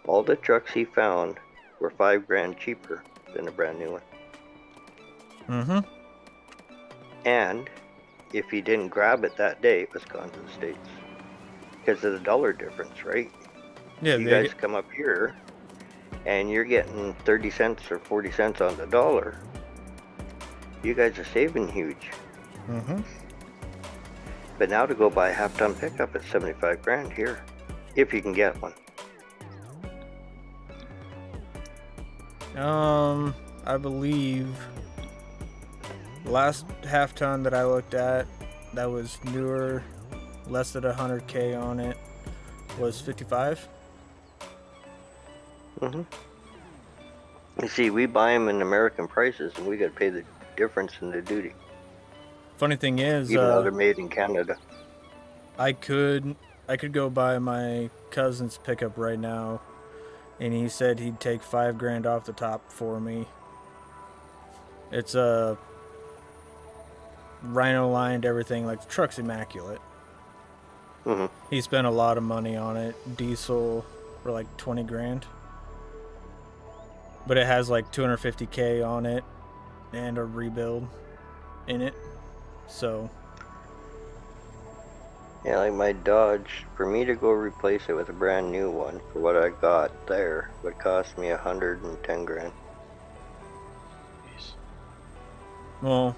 All the trucks he found were $5,000 cheaper than a brand new one. Mm-hmm. And if he didn't grab it that day, it was gone to the States. Because of the dollar difference, right? Yeah, You guys come up here and you're getting 30 cents or 40 cents on the dollar. You guys are saving huge. Mm-hmm. But now to go buy a half-ton pickup at $75,000 here, if you can get one. I believe last half ton that I looked at that was newer, less than 100K on it, was 55. Mm-hmm. You see, we buy them in American prices, and we got to pay the difference in the duty, Funny thing is, even though they're made in Canada. I could go buy my cousin's pickup right now, and he said he'd take $5,000 off the top for me. It's rhino lined, everything. Like, the truck's immaculate. Hmm. He spent a lot of money on it. Diesel for like 20 grand. But it has like 250K on it and a rebuild in it. So, Yeah, like my Dodge, for me to go replace it with a brand new one for what I got there would cost me 110 grand. well,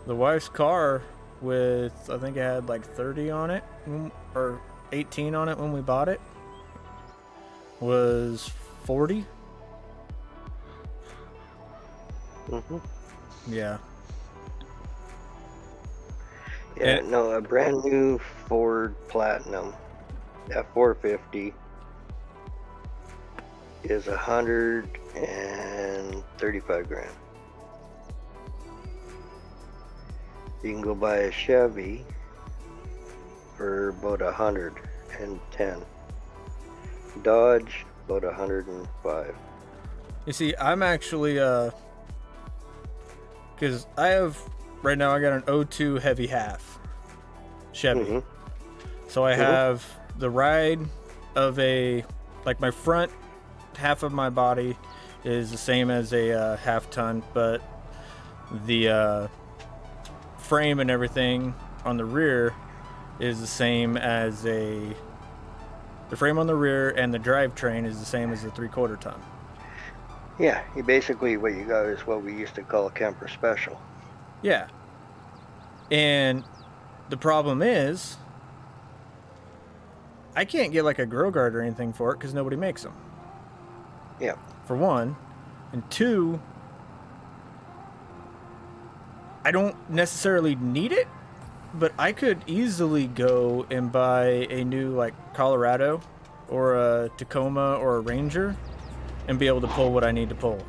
the wife's car with, I think it had like 30 on it, or 18 on it when we bought it, was 40. Hmm. Yeah. Yeah, And- no, a brand new Ford Platinum F450 is 135 grand. You can go buy a Chevy for about 110. Dodge about 105. You see, I'm actually, because I have, right now I got an 02 heavy half Chevy. Mhm. So I have the ride of like my front half of my body is the same as a half ton, but the frame and everything on the rear is the same as the frame on the rear, and the drivetrain is the same as the 3/4 ton. Yeah, you basically what you got is what we used to call a camper special. Yeah. And the problem is, I can't get like a grill guard or anything for it because nobody makes them. Yeah. For one. And two, I don't necessarily need it, but I could easily go and buy a new like Colorado or a Tacoma or a Ranger and be able to pull what I need to pull.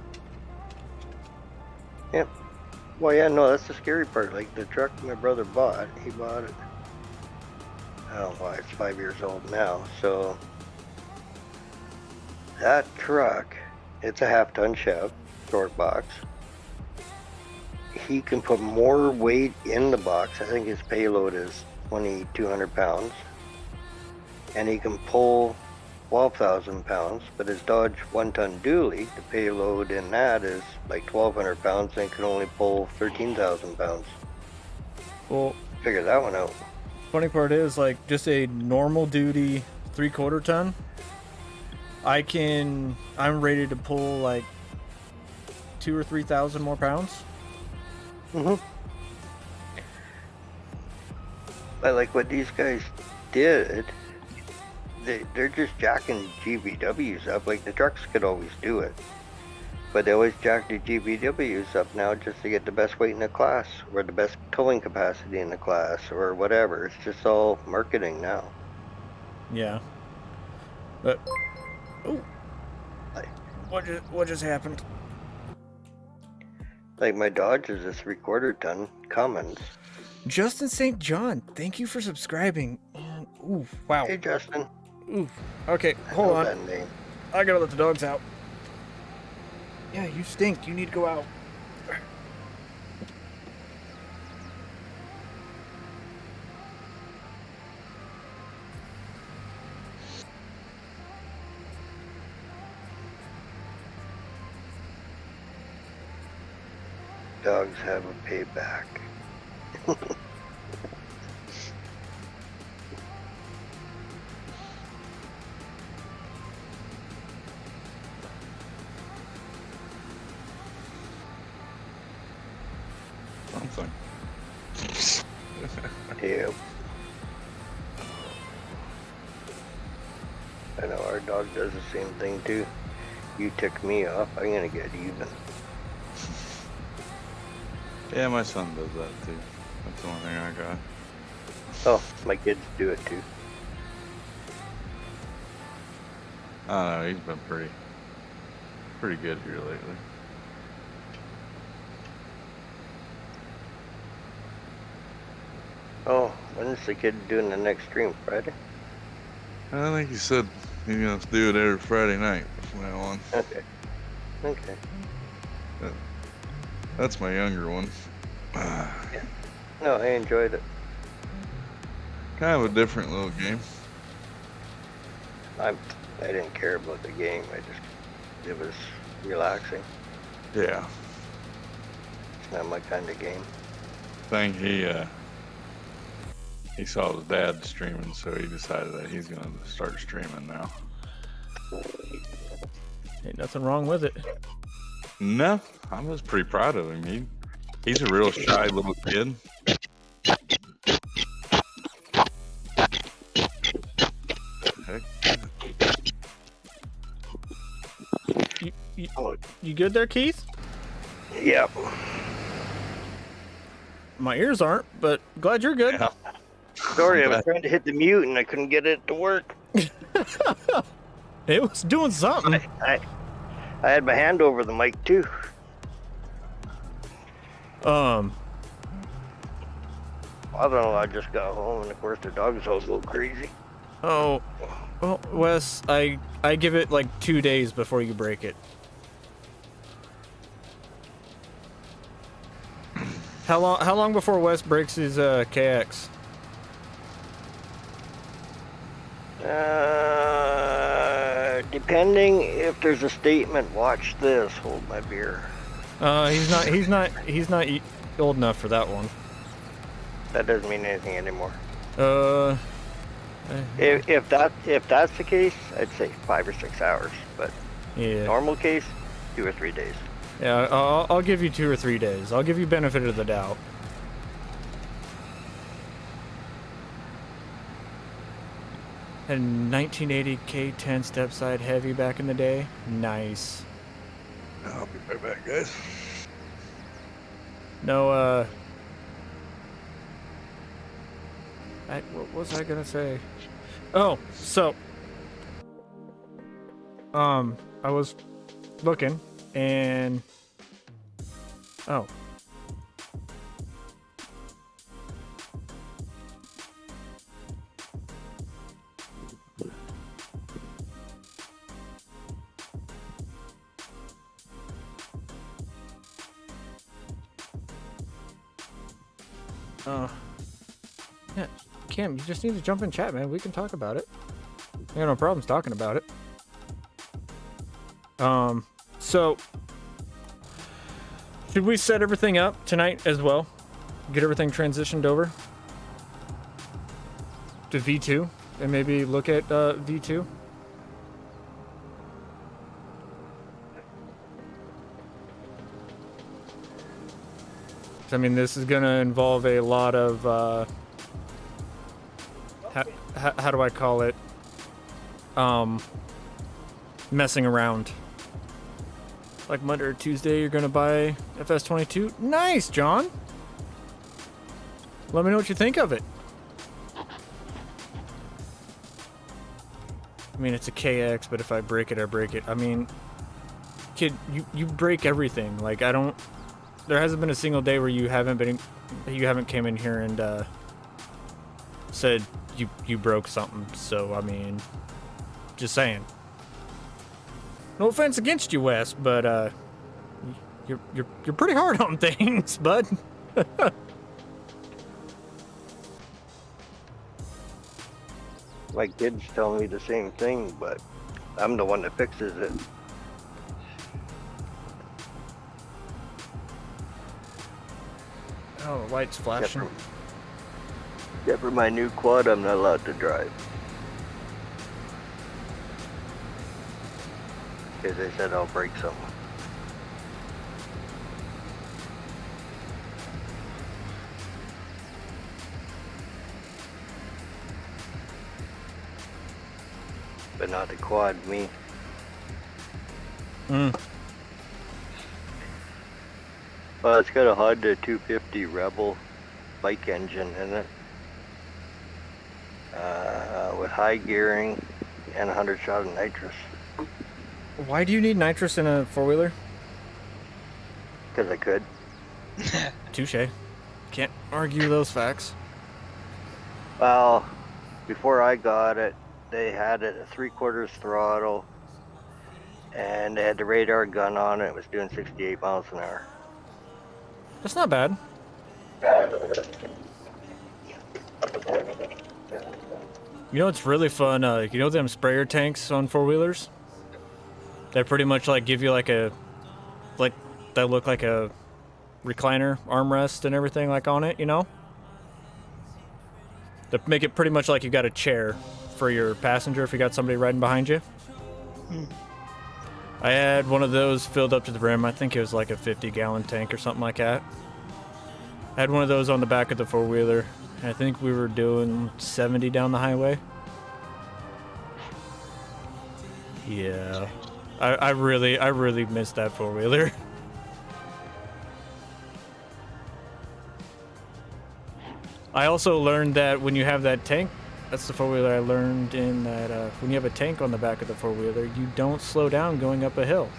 Yep. Well, yeah, no, that's the scary part. Like the truck my brother bought, he bought it. I don't know why it's 5 years old now. So that truck, it's a half-ton Chev, short box. He can put more weight in the box. I think his payload is 2,200 pounds, and he can pull 12,000 pounds. But his Dodge 1-ton dually, the payload in that is like 1,200 pounds and can only pull 13,000 pounds. Well, Figure that one out. funny part is, like, just a normal duty 3/4 ton, I'm rated to pull like 2,000 or 3,000 more pounds. Mm-hmm. But like what these guys did, they're just jacking GVWs up. Like the trucks could always do it, but they always jack the GVWs up now just to get the best weight in the class or the best towing capacity in the class or whatever. It's just all marketing now. Yeah. But oh, Like, what just happened? like my Dodge is a 3/4 ton Cummins. Justin St. John, thank you for subscribing. And, ooh, wow. Hey Justin, Ooh. Okay, I hold know on. that name. I gotta let the dogs out. Yeah, you stink. You need to go out. Dogs have a payback. Something. Yep. I know our dog does the same thing too. You tick me off, I'm gonna get even. Yeah, my son does that too. That's the only thing I got. Oh, my kids do it too. I don't know, he's been pretty good here lately. Oh, when's the kid doing the next stream? Friday? I think he said he's gonna do it every Friday night from now on. Okay. Okay. That's my younger one. No, I enjoyed it. Kind of a different little game. I didn't care about the game. It was relaxing. Yeah. It's not my kind of game. I think he saw his dad streaming, so he decided that he's gonna start streaming now. Ain't nothing wrong with it. No, I was pretty proud of him. He's a real shy little kid. Heck, You good there, Keith? Yep. My ears aren't, but glad you're good. yeah. Sorry, I was trying to hit the mute and I couldn't get it to work. It was doing something. I had my hand over the mic too. Um, I don't know. I just got home and of course the dogs all go crazy. oh, well, Wes, I give it like 2 days before you break it. How long before Wes breaks his KX? Depending if there's a statement, watch this. Hold my beer. He's not old enough for that one. That doesn't mean anything anymore. If that's the case, I'd say 5 or 6 hours. But Yeah. normal case, 2 or 3 days. Yeah, I'll give you 2 or 3 days. I'll give you benefit of the doubt. Had a 1980 K10 step side heavy back in the day. Nice. I'll be right back, guys. No, what was I gonna say? Oh, so, I was looking and, oh. Yeah, Kim, you just need to jump in chat, man. We can talk about it. I got no problems talking about it. So should we set everything up tonight as well? Get everything transitioned over to V2 and maybe look at V2? I mean, this is gonna involve a lot of how do I call it? Messing around. Like Monday or Tuesday, you're gonna buy FS22. Nice, John. Let me know what you think of it. I mean, it's a KX, but if I break it, I break it. I mean, kid, you break everything. Like, I don't. There hasn't been a single day where you haven't came in here and said you broke something. So I mean, just saying. No offense against you, Wes, but you're pretty hard on things, bud. My kids tell me the same thing, but I'm the one that fixes it. Oh, the light's flashing. Except for my new quad, I'm not allowed to drive. Because they said I'll break something. But not the quad, me. Well, it's got a Honda 250 Rebel bike engine in it. With high gearing and 100 shot of nitrous. Why do you need nitrous in a four-wheeler? Because I could. Touche. Can't argue those facts. Well, before I got it, they had it at 3/4 throttle, and they had the radar gun on it. It was doing 68 miles an hour. That's not bad. You know it's really fun? You know them sprayer tanks on 4-wheelers? They pretty much like give you like a, like, that look like a recliner armrest and everything like on it, you know? They make it pretty much like you got a chair for your passenger if you got somebody riding behind you. I had one of those filled up to the rim. I think it was like a 50-gallon tank or something like that. I had one of those on the back of the 4-wheeler. I think we were doing 70 down the highway. Yeah. I really missed that 4-wheeler. I also learned that when you have that tank, that's the 4-wheeler I learned in that when you have a tank on the back of the 4-wheeler, you don't slow down going up a hill.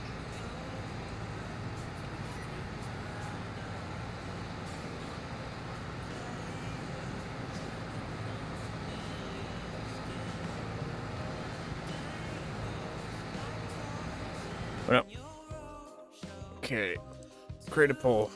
Well, okay, create a poll.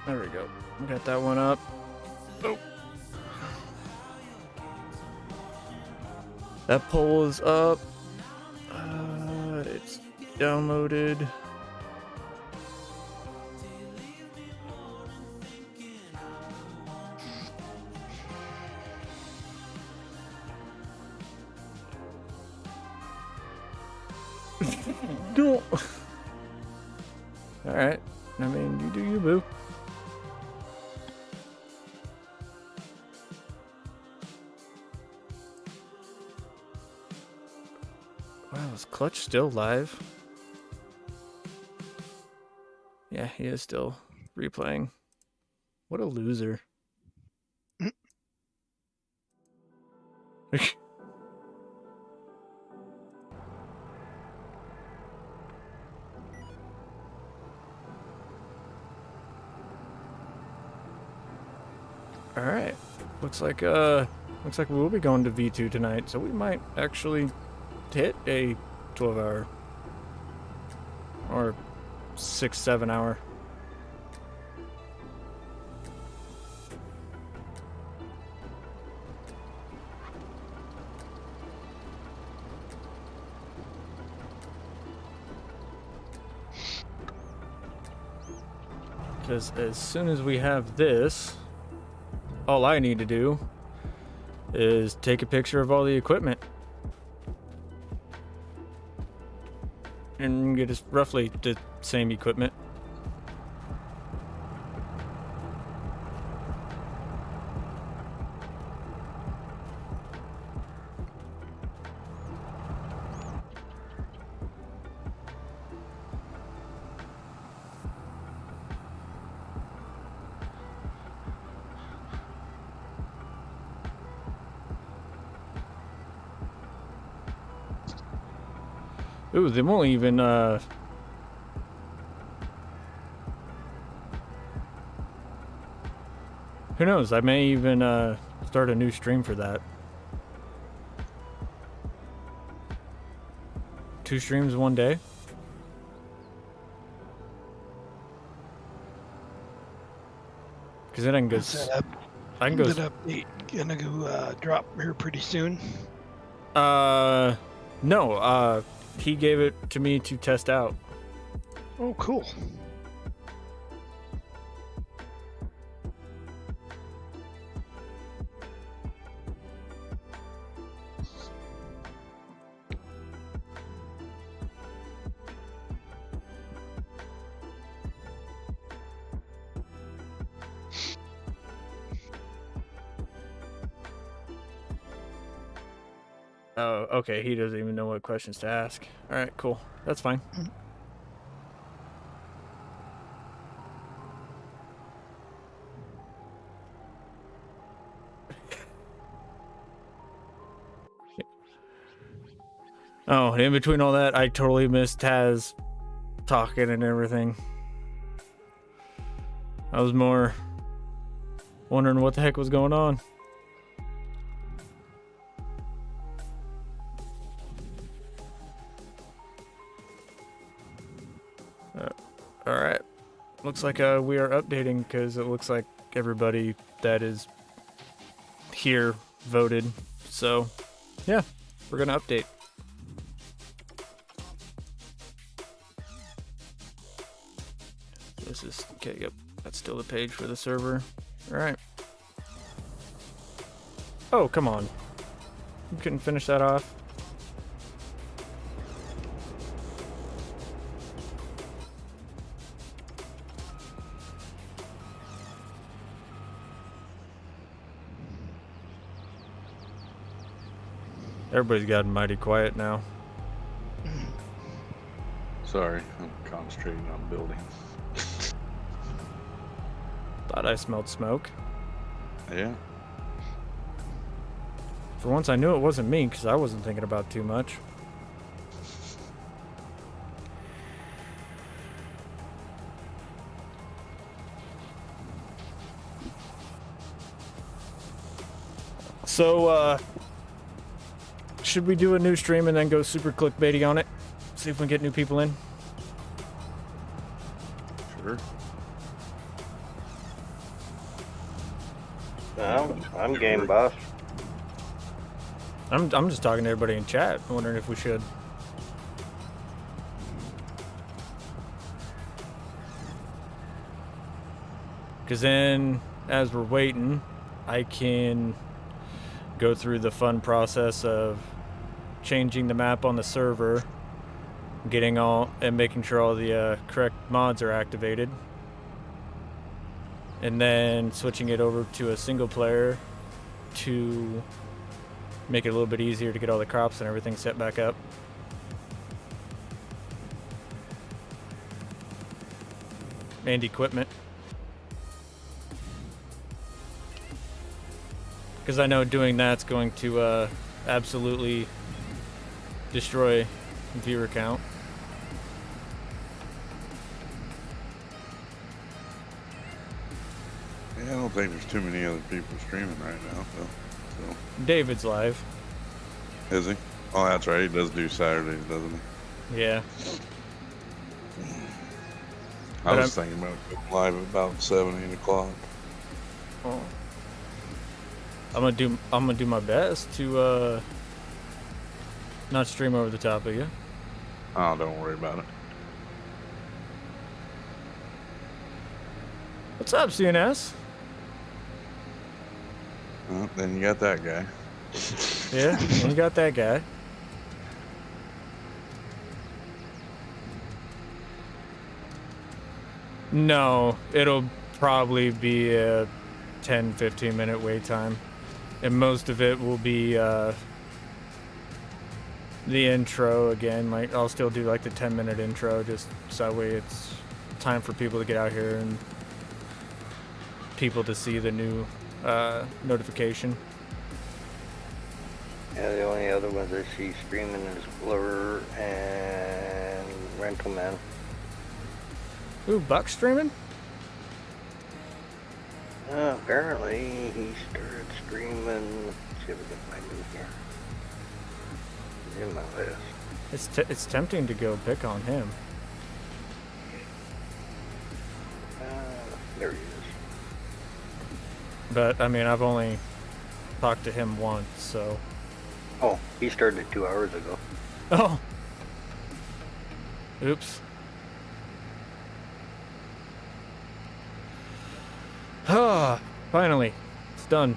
There we go. We got that one up. Oh. That poll is up. It's downloaded. No. All right. I mean, you do you, boo. Wow, is Clutch still live? Yeah, he is still replaying. What a loser. All right. Looks like we will be going to V2 tonight, so we might actually hit a 12-hour or 6-7 hour. Because as soon as we have this, all I need to do is take a picture of all the equipment and get us roughly the same equipment. Ooh, they won't even, who knows, I may even, start a new stream for that. 2 streams one day? Because then I can go... I can go... That update gonna go, drop here pretty soon? No, he gave it to me to test out. Oh, cool. Oh, okay, he doesn't even know what questions to ask. Alright, cool. That's fine. Oh, and in between all that, I totally missed Taz talking and everything. I was more Wondering what the heck was going on. Alright. Looks like we are updating because it looks like everybody that is here voted. So, yeah, we're going to update. This is, okay, yep, that's still the page for the server. Alright. Oh, come on. You couldn't finish that off? Everybody's gotten mighty quiet now. Sorry, I'm concentrating on building. Thought I smelled smoke. Yeah. For once, I knew it wasn't me because I wasn't thinking about too much. So, should we do a new stream and then go super clickbaity on it? See if we can get new people in? Sure. Well, I'm game, boss. I'm just talking to everybody in chat, wondering if we should. Because then, as we're waiting, I can go through the fun process of changing the map on the server, getting all and making sure all the correct mods are activated, and then switching it over to a single player to make it a little bit easier to get all the crops and everything set back up. And equipment. Because I know doing that's going to absolutely destroy viewer count. Yeah, I don't think there's too many other people streaming right now, though. So. David's live. Is he? Oh, that's right. He does do Saturdays, doesn't he? Yeah. I was thinking about going live at about 7, 8 o'clock. Oh. I'm gonna do my best to not stream over the top of you. Oh, don't worry about it. What's up, CNS? Well, then you got that guy. Yeah, and you got that guy. No, it'll probably be a 10-15 minute wait time. And most of it will be the intro again. Like, I'll still do like the 10-minute intro, just so that way it's time for people to get out here and people to see the new notification. Yeah, the only other ones I see streaming is Blur and Rental Man. Ooh, Buck streaming? Apparently he started streaming. Let's see if we can find him here. He's in my list. It's tempting to go pick on him. There he is. But, I mean, I've only talked to him once, so... Oh, he started 2 hours ago. Oh! Oops. Ah, finally. It's done.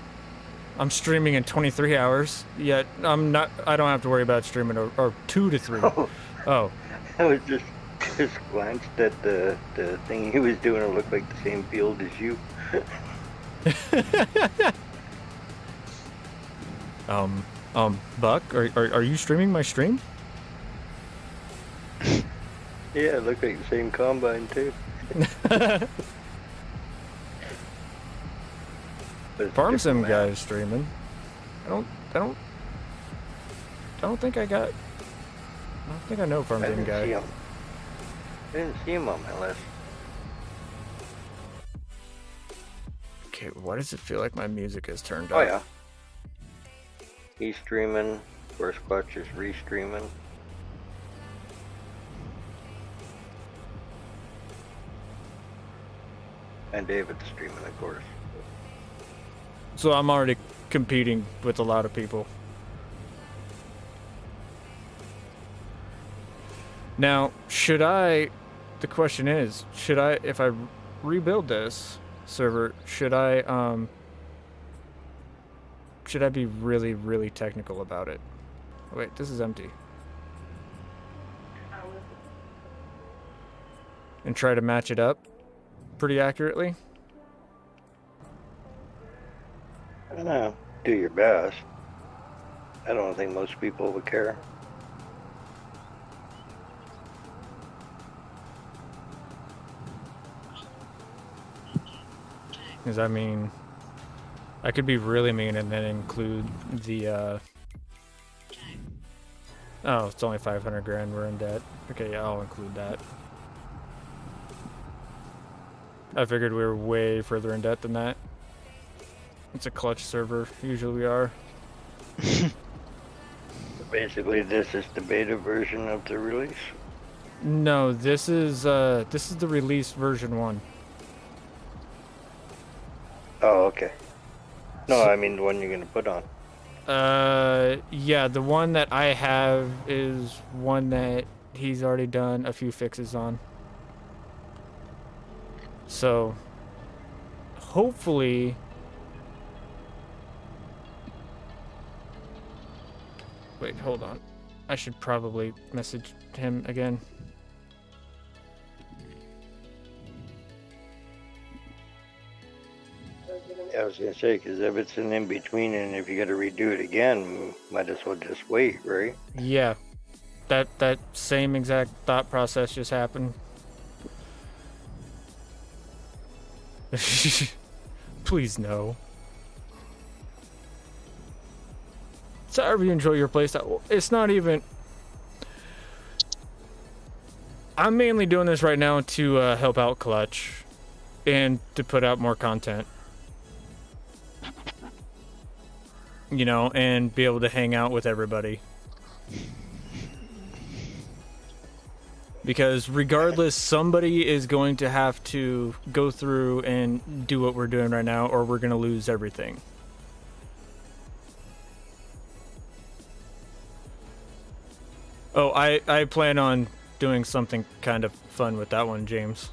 I'm streaming in 23 hours, yet I don't have to worry about streaming or 2 to 3. Oh. I was just glanced at the thing he was doing. It looked like the same field as you. Buck, are you streaming my stream? Yeah, it looked like the same combine too. Farm Sim guy is streaming. I don't think I know Farm Sim guy. I didn't see him on my list. Okay, why does it feel like my music is turned Oh up? yeah. He's streaming. Of course, Clutch is restreaming. And David's streaming, of course. So I'm already competing with a lot of people. Now, the question is, if I rebuild this server, should I be really, really technical about it? Wait, this is empty. And try to match it up pretty accurately? I don't know. Do your best. I don't think most people would care. Because, I mean, I could be really mean and then include the, oh, it's only 500 grand, we're in debt. Okay, yeah, I'll include that. I figured we were way further in debt than that. It's a Clutch server, usually we are. Basically, this is the beta version of the release. No, this is the release version 1. Oh, okay. No, I mean the one you're gonna put on. Yeah, the one that I have is one that he's already done a few fixes on. So, hopefully... Wait, hold on. I should probably message him again. I was gonna say, because if it's an in-between and if you gotta redo it again, might as well just wait, right? Yeah, that same exact thought process just happened. Please no. So however you enjoy your playstyle, it's not even... I'm mainly doing this right now to help out Clutch and to put out more content. You know, and be able to hang out with everybody. Because regardless, somebody is going to have to go through and do what we're doing right now, or we're going to lose everything. Oh, I plan on doing something kind of fun with that one, James.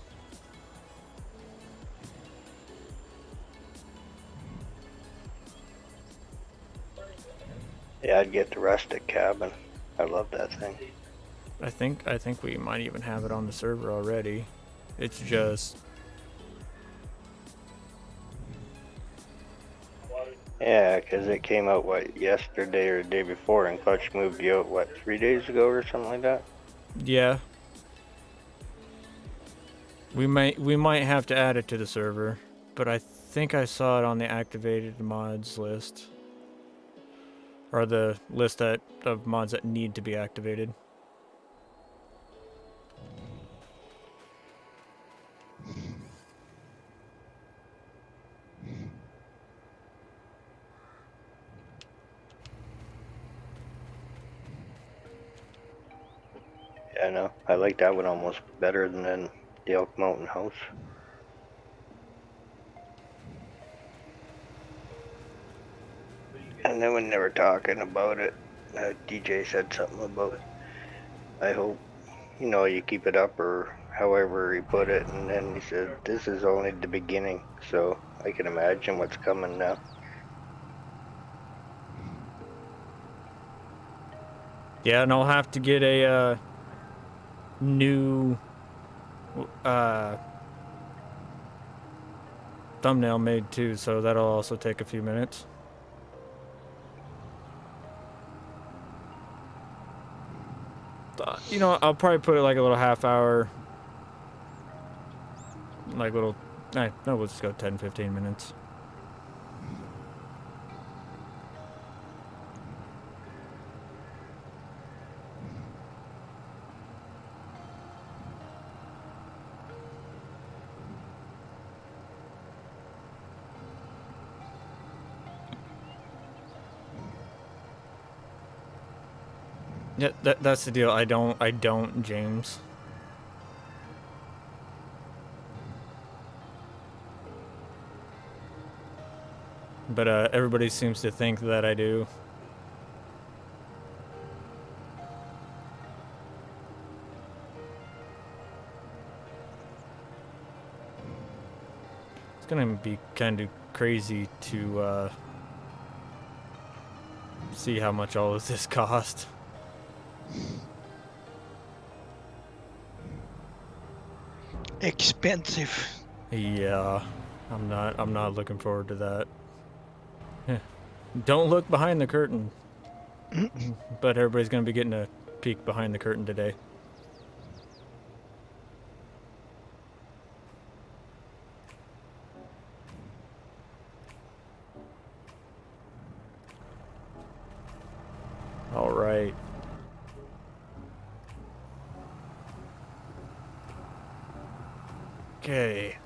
Yeah, I'd get the rustic cabin. I love that thing. I think we might even have it on the server already. It's just... Yeah, because it came out, what, yesterday or the day before, and Clutch moved you out, what, 3 days ago or something like that? Yeah. We might have to add it to the server, but I think I saw it on the activated mods list. Or the list of mods that need to be activated. Yeah, I know. I like that one almost better than the Elk Mountain House. And then when they were talking about it, DJ said something about, I hope, you know, you keep it up, or however he put it, and then he said, this is only the beginning, so I can imagine what's coming now. Yeah, and I'll have to get a new thumbnail made too, so that'll also take a few minutes. You know, I'll probably put it like a little half hour, like little, no, we'll just go 10-15 minutes. Yeah, that's the deal. I don't, James. But everybody seems to think that I do. It's gonna be kind of crazy to see how much all of this cost. Expensive. Yeah, I'm not looking forward to that. Don't look behind the curtain. But everybody's gonna be getting a peek behind the curtain today. All right. Okay.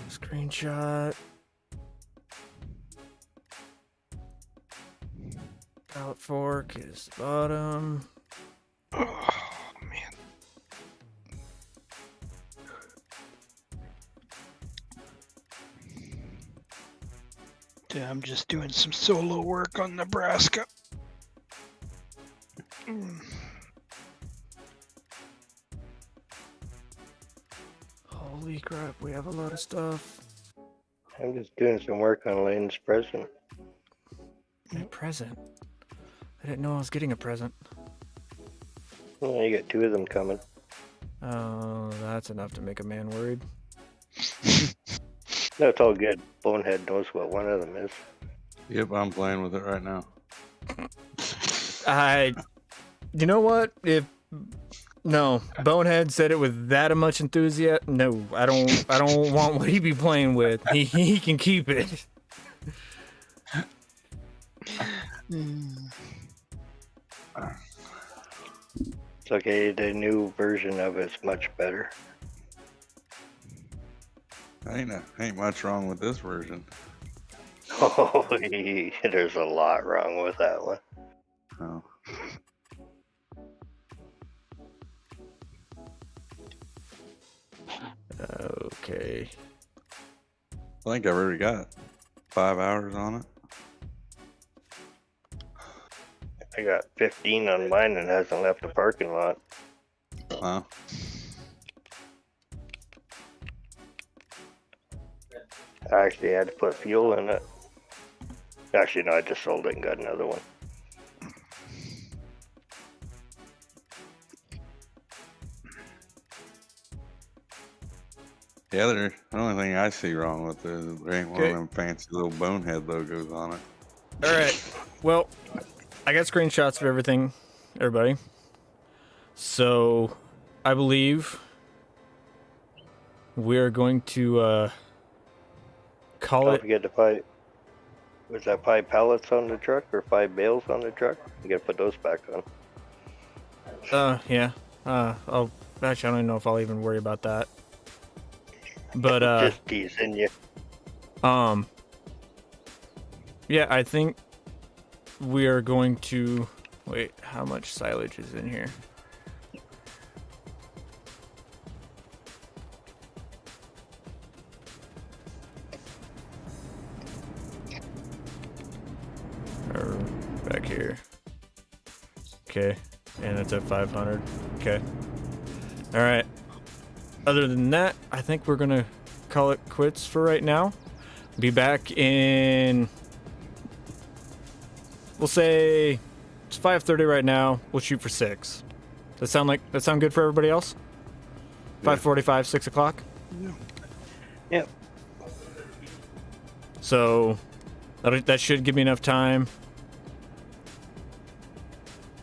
Screenshot. Pallet fork is bottom. Oh, man. Yeah, I'm just doing some solo work on Nebraska. Holy crap, we have a lot of stuff. I'm just doing some work on Lane's present. A present? I didn't know I was getting a present. Well, you got 2 of them coming. Oh, that's enough to make a man worried. No, it's all good. Bonehead knows what one of them is. Yep, I'm playing with it right now. You know what? No, Bonehead said it with that much enthusiasm. No, I don't want what he be playing with. He can keep it. It's okay, the new version of it's much better. Ain't much wrong with this version. Oh, there's a lot wrong with that one. Oh. Okay. I think I've already got 5 hours on it. I got 15 on mine and hasn't left the parking lot. Wow. I actually had to put fuel in it. Actually, no, I just sold it and got another one. Yeah, the only thing I see wrong with it is there ain't one Okay. of them fancy little bonehead logos on it. All right. Well, I got screenshots of everything, everybody. So, I believe we're going to call Don't it. forget to buy. Was that 5 pallets on the truck or 5 bales on the truck? You gotta put those back on. Yeah. I'll actually, I don't even know if I'll even worry about that. But Just teasing you. yeah, I think we are going to wait. How much silage is in here? Or back here. Okay, and it's at 500. Okay. All right. Other than that, I think we're gonna call it quits for right now. Be back in. We'll say it's 5:30 right now. We'll shoot for 6. That sound good for everybody else? Yeah. 5:45, 6 o'clock. Yep. So that should give me enough time.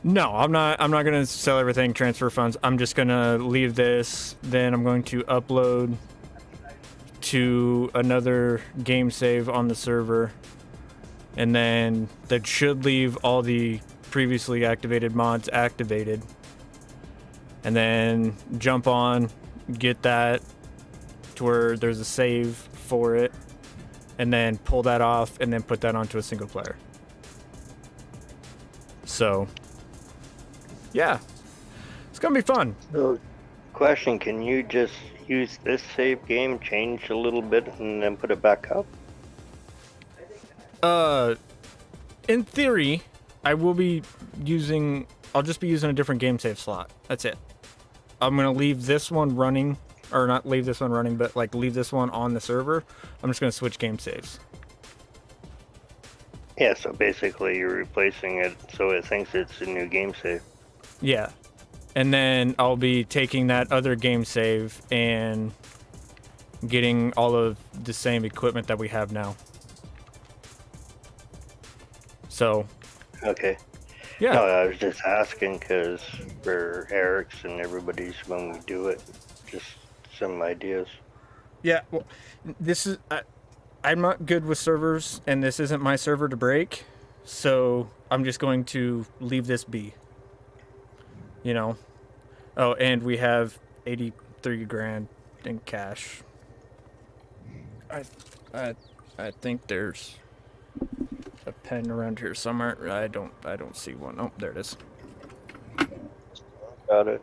No, I'm not gonna sell everything, transfer funds. I'm just gonna leave this. Then I'm going to upload to another game save on the server. And then that should leave all the previously activated mods activated. And then jump on, get that to where there's a save for it, and then pull that off and then put that onto a single player. So, yeah, it's gonna be fun. So, question: can you just use this save game, change a little bit, and then put it back up? In theory, I'll just be using a different game save slot. That's it. I'm gonna leave this one running, or not leave this one running, but like leave this one on the server. I'm just gonna switch game saves. Yeah, so basically you're replacing it so it thinks it's a new game save. Yeah. And then I'll be taking that other game save and getting all of the same equipment that we have now. So, Okay. yeah. No, I was just asking because for Eric's and everybody's when we do it, just some ideas. Yeah, well, this is... I'm not good with servers, and this isn't my server to break, so I'm just going to leave this be. You know? Oh, and we have 83 grand in cash. I think there's a pen around here somewhere. I don't see one. Oh, there it is. Got it.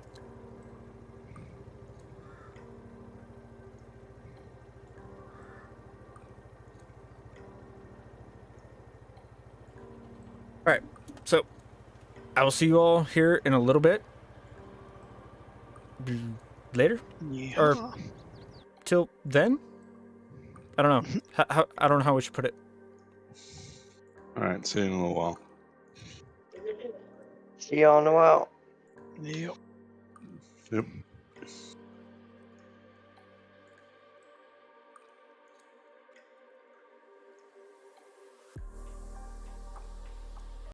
All right, so I will see you all here in a little bit. Later? Yeah. Or till then? I don't know. I don't know how we should put it. All right, see you in a little while. See y'all in a while. Yep. Yep.